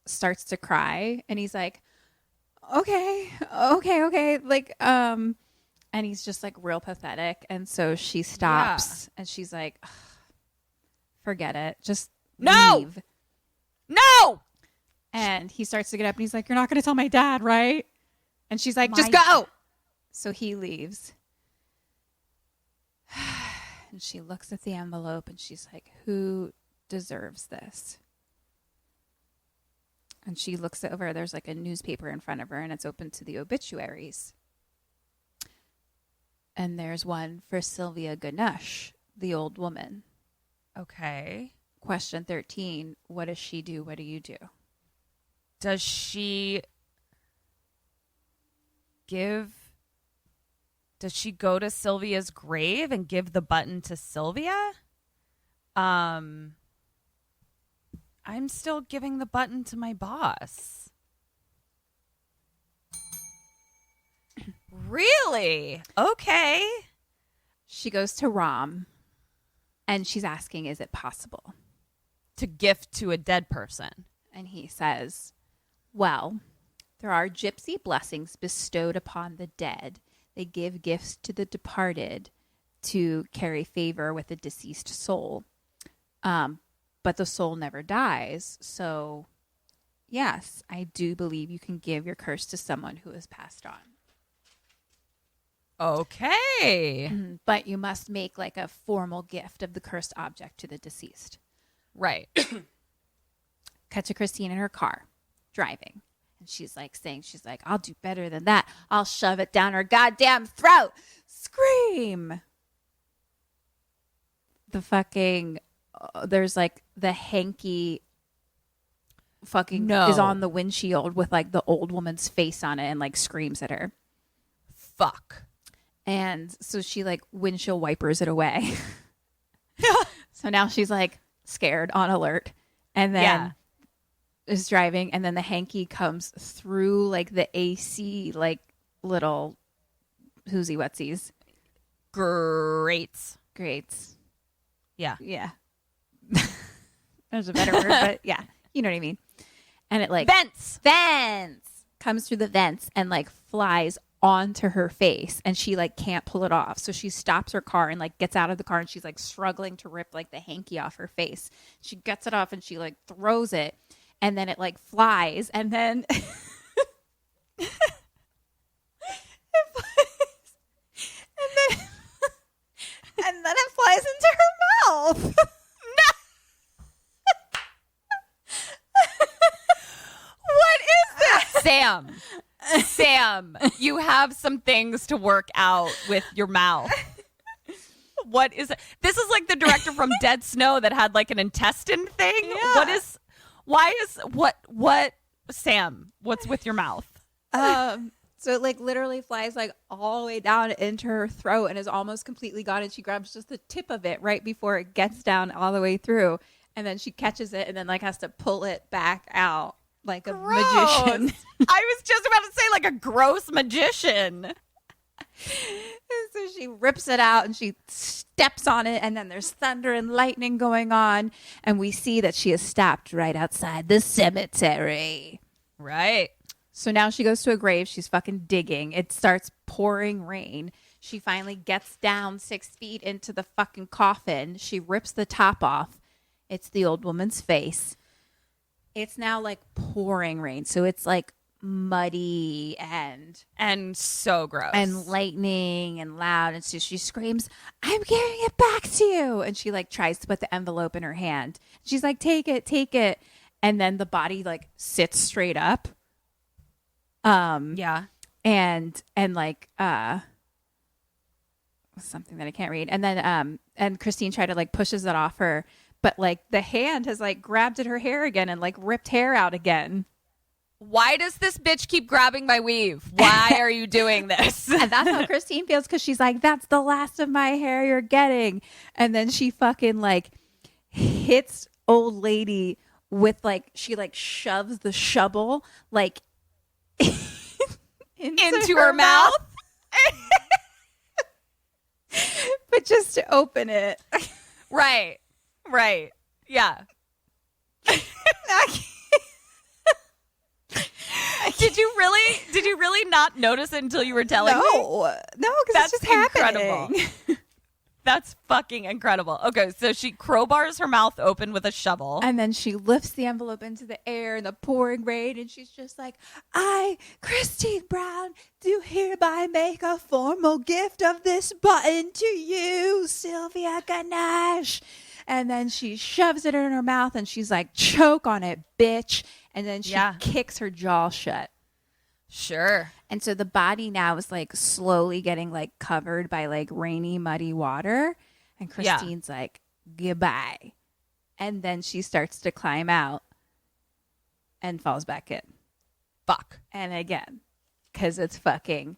starts to cry and he's like, okay. Like, and he's just like real pathetic. And so she stops and she's like, forget it. Just leave. No. And he starts to get up and he's like, you're not going to tell my dad, right? And she's like, just go. So he leaves. And she looks at the envelope and she's like, who deserves this? And she looks over. There's like a newspaper in front of her and it's open to the obituaries. And there's one for Sylvia Ganush, the old woman. Okay. Question 13. What does she do? What do you do? Does she go to Sylvia's grave and give the button to Sylvia? I'm still giving the button to my boss. Really? Okay. She goes to Ram and she's asking, is it possible to gift to a dead person? And he says, well, there are gypsy blessings bestowed upon the dead. They give gifts to the departed to carry favor with the deceased soul. but the soul never dies. So, yes, I do believe you can give your curse to someone who has passed on. Okay. But you must make like a formal gift of the cursed object to the deceased. Right. Cut to Christine in her car, driving. And she's like, I'll do better than that. I'll shove it down her goddamn throat. Scream. The fucking, there's like the hanky fucking is on the windshield with like the old woman's face on it and like screams at her. Fuck. And so she like windshield wipers it away. So now she's like scared, on alert. And then is driving. And then the hanky comes through like the AC, like little whoosie whatsies. Greats. Yeah. Yeah. There's a better word, but yeah. You know what I mean? And it like Vents comes through the vents and like flies onto her face, and she like can't pull it off. So she stops her car and like gets out of the car, and she's like struggling to rip like the hanky off her face. She gets it off and she like throws it, and then it like flies, and then it flies, and then it flies into her mouth. What is this? Sam, you have some things to work out with your mouth. What is it? This is like the director from Dead Snow that had like an intestine thing. Yeah. What, Sam, what's with your mouth? So it like literally flies like all the way down into her throat and is almost completely gone. And she grabs just the tip of it right before it gets down all the way through. And then she catches it and then like has to pull it back out like a magician. I was just about to say like a gross magician. And so she rips it out and she steps on it, and then there's thunder and lightning going on, and we see that she is stopped right outside the cemetery. Right. So now she goes to a grave. She's fucking digging. It starts pouring rain. She finally gets down 6 feet into the fucking coffin. She rips the top off. It's the old woman's face. It's now like pouring rain. So it's like muddy and so gross and lightning and loud. And so she screams, "I'm giving it back to you." And she like tries to put the envelope in her hand. She's like, take it. And then the body like sits straight up. Yeah. And like, something that I can't read. And then, and Christine tried to like pushes it off her, but like the hand has like grabbed at her hair again and like ripped hair out again. Why does this bitch keep grabbing my weave? Why are you doing this? And that's how Christine feels, because she's like, that's the last of my hair you're getting. And then she fucking like hits old lady with like, she like shoves the shovel like into her mouth. But just to open it. Right. Yeah. Did you really not notice it until you were telling me? No, because it's just incredible. happening. That's fucking incredible. Okay, so she crowbars her mouth open with a shovel. And then she lifts the envelope into the air in the pouring rain, and she's just like, "I, Christine Brown, do hereby make a formal gift of this button to you, Sylvia Ganesh." And then she shoves it in her mouth, and she's like, "Choke on it, bitch." And then she kicks her jaw shut. Sure. And so the body now is like slowly getting like covered by like rainy, muddy water. And Christine's like, "Goodbye." And then she starts to climb out and falls back in. Fuck. And again, because it's fucking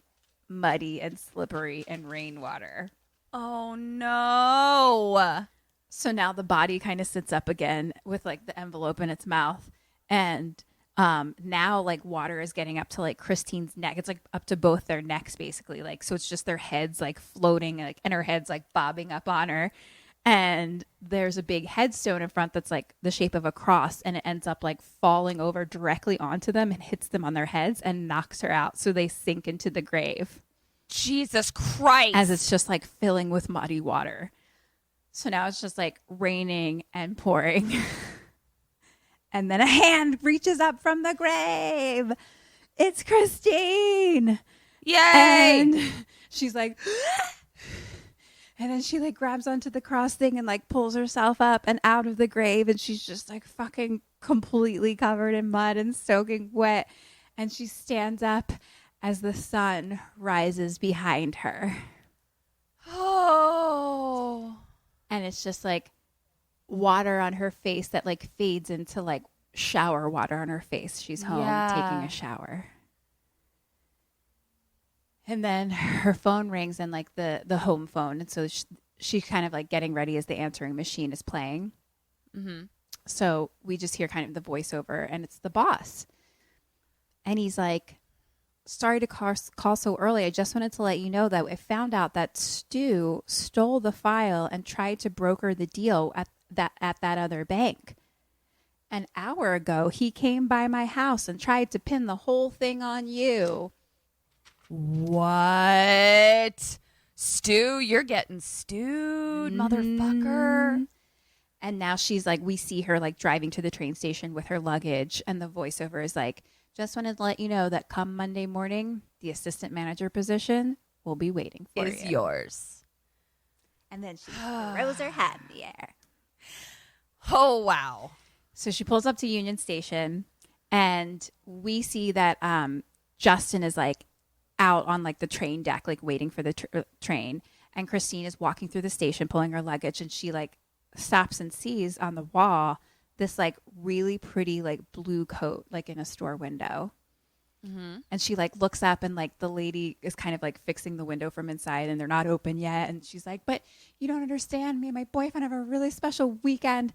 muddy and slippery and rainwater. Oh, no. So now the body kind of sits up again with like the envelope in its mouth. And now like water is getting up to like Christine's neck. It's like up to both their necks basically. Like, so it's just their heads like floating, like, and her head's like bobbing up on her. And there's a big headstone in front that's like the shape of a cross, and it ends up like falling over directly onto them and hits them on their heads and knocks her out. So they sink into the grave. Jesus Christ. As it's just like filling with muddy water. So now it's just like raining and pouring. And then a hand reaches up from the grave. It's Christine. Yay! And she's like, and then she like grabs onto the cross thing and like pulls herself up and out of the grave. And she's just like fucking completely covered in mud and soaking wet. And she stands up as the sun rises behind her. Oh. And it's just like water on her face that like fades into like shower water on her face. She's home taking a shower. And then her phone rings and like the home phone. And so she's kind of like getting ready as the answering machine is playing. Mm-hmm. So we just hear kind of the voiceover and it's the boss. And he's like, sorry to call so early. I just wanted to let you know that I found out that Stu stole the file and tried to broker the deal at that other bank. An hour ago, he came by my house and tried to pin the whole thing on you. What? Stu, you're getting stewed, motherfucker. And now she's like, we see her like driving to the train station with her luggage. And the voiceover is like, just wanted to let you know that come Monday morning, the assistant manager position will be waiting for you. Is yours. And then she throws her hat in the air. Oh, wow. So she pulls up to Union Station and we see that Justin is like out on like the train deck, like waiting for the train. And Christine is walking through the station, pulling her luggage. And she like stops and sees on the wall this like really pretty like blue coat, like in a store window. Mm-hmm. And she like looks up and like the lady is kind of like fixing the window from inside and they're not open yet. And she's like, but you don't understand, me and my boyfriend have a really special weekend.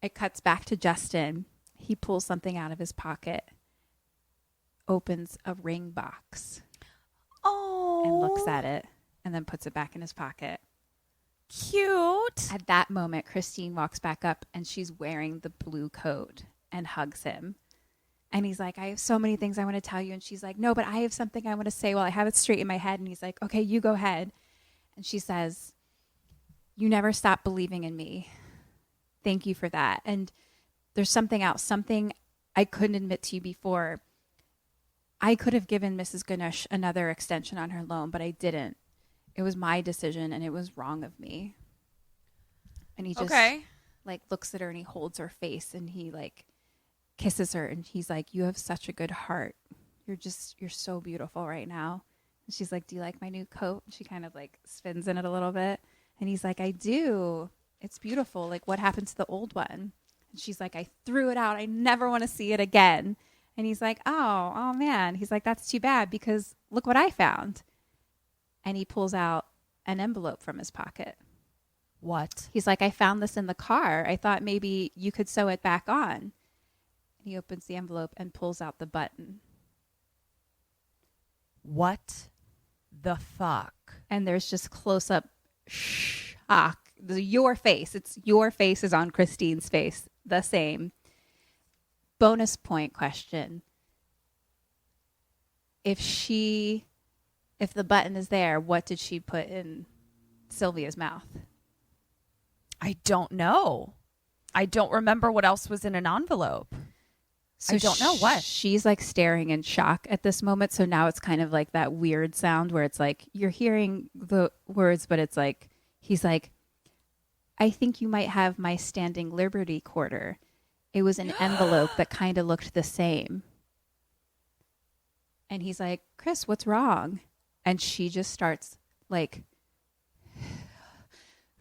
It cuts back to Justin. He pulls something out of his pocket, opens a ring box. Oh. And looks at it and then puts it back in his pocket. Cute. At that moment, Christine walks back up and she's wearing the blue coat and hugs him. And he's like, I have so many things I want to tell you. And she's like, no, but I have something I want to say while I have it straight in my head. And he's like, okay, you go ahead. And she says, you never stopped believing in me. Thank you for that. And there's something else, something I couldn't admit to you before. I could have given Mrs. Ganesh another extension on her loan, but I didn't. It was my decision and it was wrong of me. And he just like looks at her and he holds her face and he like kisses her and he's like, you have such a good heart. You're so beautiful right now. And she's like, do you like my new coat? And she kind of like spins in it a little bit. And he's like, I do. It's beautiful. Like, what happened to the old one? And she's like, I threw it out. I never want to see it again. And he's like, oh man. He's like, that's too bad because look what I found. And he pulls out an envelope from his pocket. What? He's like, I found this in the car. I thought maybe you could sew it back on. And he opens the envelope and pulls out the button. What the fuck? And there's just close-up shock. Your face. It's your face is on Christine's face. The same. Bonus point question. If the button is there, what did she put in Sylvia's mouth? I don't know. I don't remember what else was in an envelope. So I don't know what. She's like staring in shock at this moment. So now it's kind of like that weird sound where it's like you're hearing the words, but it's like he's like, I think you might have my standing Liberty quarter. It was an envelope that kind of looked the same. And he's like, Chris, what's wrong? And she just starts like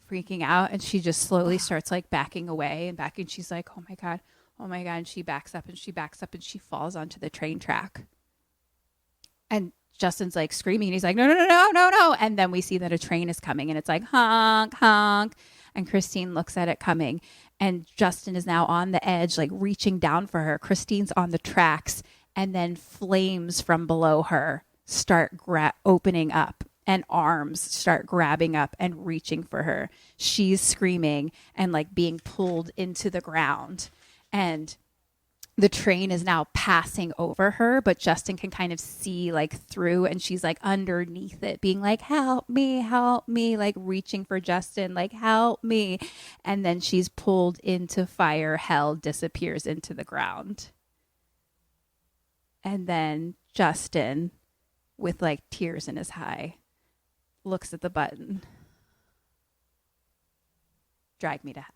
freaking out. And she just slowly starts like backing away and backing. She's like, oh my God. And she backs up and she falls onto the train track. And Justin's like screaming. And he's like, no. And then we see that a train is coming and it's like, honk, honk. And Christine looks at it coming. And Justin is now on the edge, like reaching down for her. Christine's on the tracks. And then flames from below her start opening up. And arms start grabbing up and reaching for her. She's screaming and like being pulled into the ground. And the train is now passing over her, but Justin can kind of see like through, and she's like underneath it being like, help me, like reaching for Justin, like help me. And then she's pulled into fire hell, disappears into the ground. And then Justin, with like tears in his eye, looks at the button. Drag me to hell.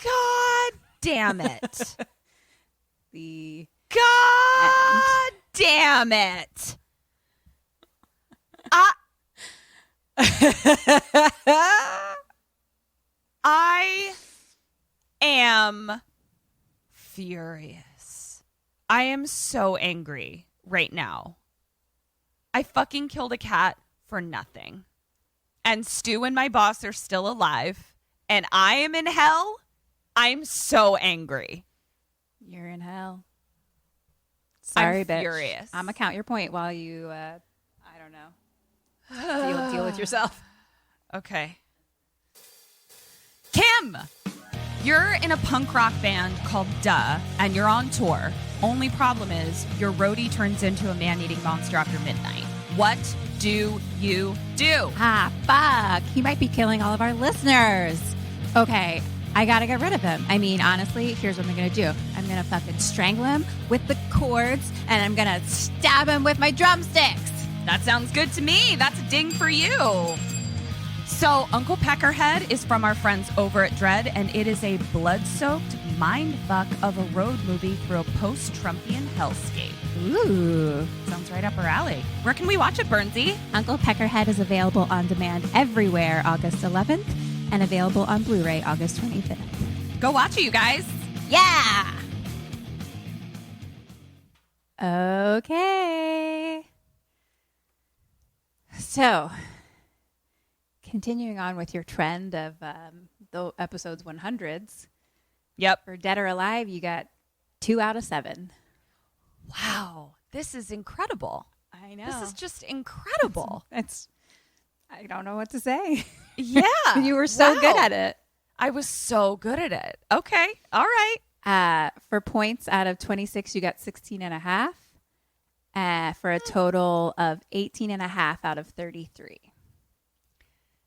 God damn it. God damn it. I am furious. I am so angry right now. I fucking killed a cat for nothing. And Stu and my boss are still alive. And I am in hell. I'm so angry. You're in hell. Sorry, I'm bitch. furious. I'm gonna count your point while you, I don't know, deal with yourself. Okay. Kim, you're in a punk rock band called Duh, and you're on tour. Only problem is your roadie turns into a man-eating monster after midnight. What do you do? Ah, fuck. He might be killing all of our listeners. Okay, I gotta get rid of him. I mean, honestly, here's what I'm gonna do. I'm gonna fucking strangle him with the cords, and I'm gonna stab him with my drumsticks. That sounds good to me. That's a ding for you. So, Uncle Peckerhead is from our friends over at Dread, and it is a blood-soaked mindfuck of a road movie through a post-Trumpian hellscape. Ooh. Sounds right up our alley. Where can we watch it, Bernsey? Uncle Peckerhead is available on demand everywhere August 11th and available on Blu-ray August 25th. Go watch it, you guys. Yeah! Okay. So, continuing on with your trend of the episodes 100s. Yep. For Dead or Alive, you got 2 out of 7. Wow. This is incredible. I know. This is just incredible. It's I don't know what to say. Yeah. You were so good at it. I was so good at it. Okay. All right. For points out of 26, you got 16 and a half. For a total of 18 and a half out of 33.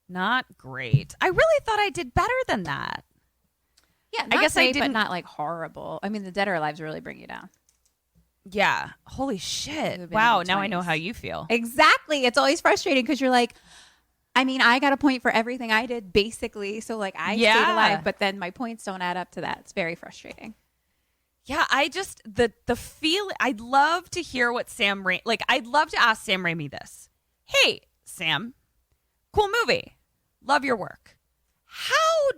Not great. I really thought I did better than that. Yeah, I guess I but didn't. not like horrible. I mean, the Dead or Alives really bring you down. Yeah. Holy shit. Would've been Wow. in the Now I know 20s. how you feel. Exactly. It's always frustrating because you're like, I mean, I got a point for everything I did, basically. So, like, I stayed alive, but then my points don't add up to that. It's very frustrating. Yeah, I just the feel. I'd love to hear what Sam Raimi. Like, I'd love to ask Sam Raimi this. Hey, Sam, cool movie. Love your work. How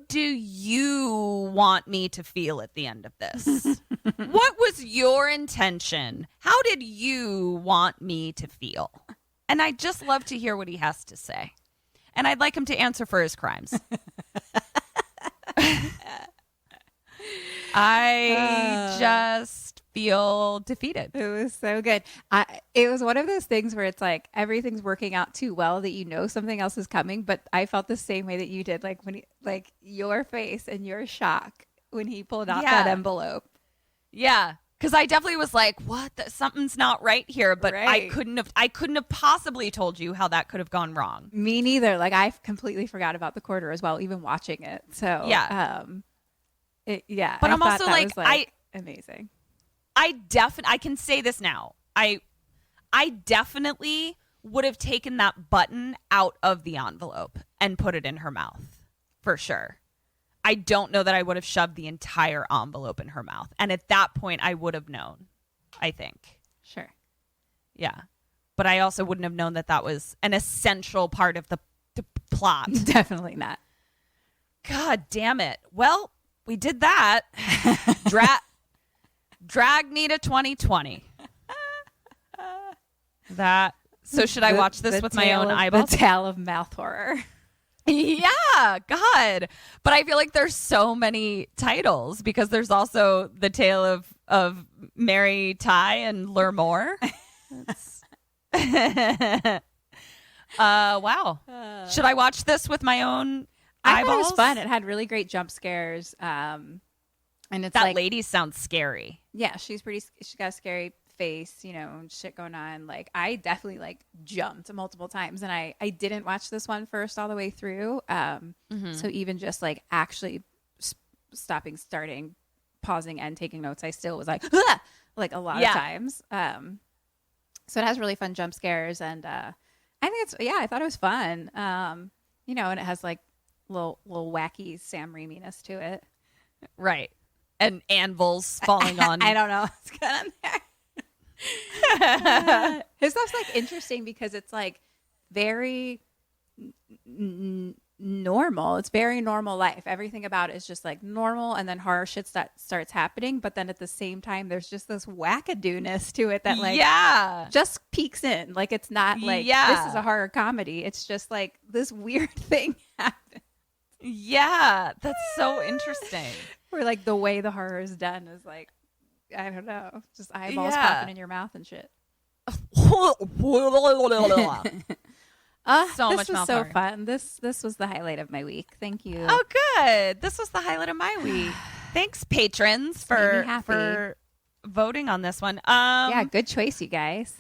do you want me to feel at the end of this? What was your intention? How did you want me to feel? And I'd just love to hear what he has to say. And I'd like him to answer for his crimes. I just feel defeated. It was so good. It was one of those things where it's like everything's working out too well that you know something else is coming. But I felt the same way that you did, like when like your face and your shock when he pulled out that envelope. Yeah, because I definitely was like, "What? Something's not right here." But Right. I couldn't have possibly told you how that could have gone wrong. Me neither. Like I completely forgot about the quarter as well, even watching it. So Yeah. But I'm also that like, was, amazing. I can say this now. I definitely would have taken that button out of the envelope and put it in her mouth for sure. I don't know that I would have shoved the entire envelope in her mouth. And at that point, I would have known, I think. Sure. Yeah. But I also wouldn't have known that that was an essential part of the plot. Definitely not. God damn it. Well, we did that. Drag me to 2020. That. So should I watch this with my own eyeballs? The tale of mouth horror. Yeah, God. But I feel like there's so many titles because there's also the tale of Mary Ty and LerMoore. Wow. Should I watch this with my own I eyeballs? thought it was fun. It had really great jump scares. And it's that like, lady sounds scary. yeah, she's got a scary face, you know, and shit going on. Like, I definitely like jumped multiple times, and I didn't watch this one first all the way through. So even just like actually stopping, starting, pausing, and taking notes, I still was like, ah! Like a lot of times. So it has really fun jump scares, and I think I thought it was fun. You know, and it has like little wacky Sam Raimi-ness to it. Right. And anvils falling on. I don't know what's going on there. His stuff's like interesting because it's like very normal. It's very normal life. Everything about it is just like normal, and then horror shit starts happening. But then at the same time, there's just this wackadoo-ness to it that like just peeks in. Like, it's not like this is a horror comedy. It's just like this weird thing happens. Yeah, that's so interesting. Where like the way the horror is done is like, I don't know, just eyeballs popping in your mouth and shit. So this much was so horror. fun. This was the highlight of my week. Thank you. Oh, good. This was the highlight of my week. Thanks, patrons, for voting on this one. Yeah, good choice, you guys.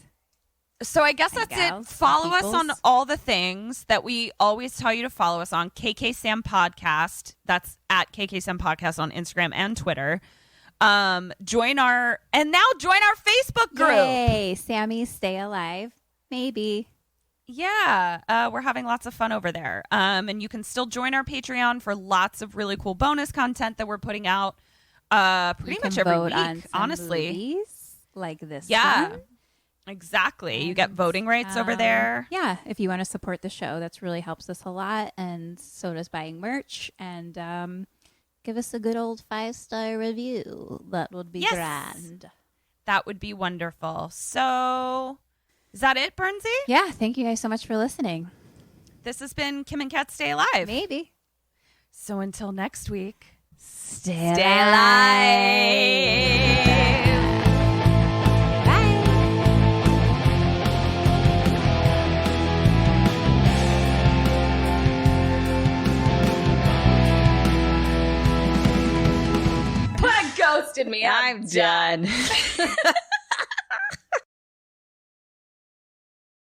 So I guess that's it. Follow us on all the things that we always tell you to follow us on. kksampodcast. That's at kksampodcast on Instagram and Twitter. Join our Facebook group. Yay, Sammies, stay alive. Maybe. Yeah, we're having lots of fun over there. And you can still join our Patreon for lots of really cool bonus content that we're putting out pretty much every week, on honestly. Movies like this one. Exactly. You get voting rights over there. Yeah, if you want to support the show, that really helps us a lot. And so does buying merch. And give us a good old 5-star review. That would be grand. That would be wonderful. So, is that it, Bernsey? Yeah, thank you guys so much for listening. This has been Kim and Ket Stay Alive. Maybe. So until next week, stay alive. Ghosted me. I'm done.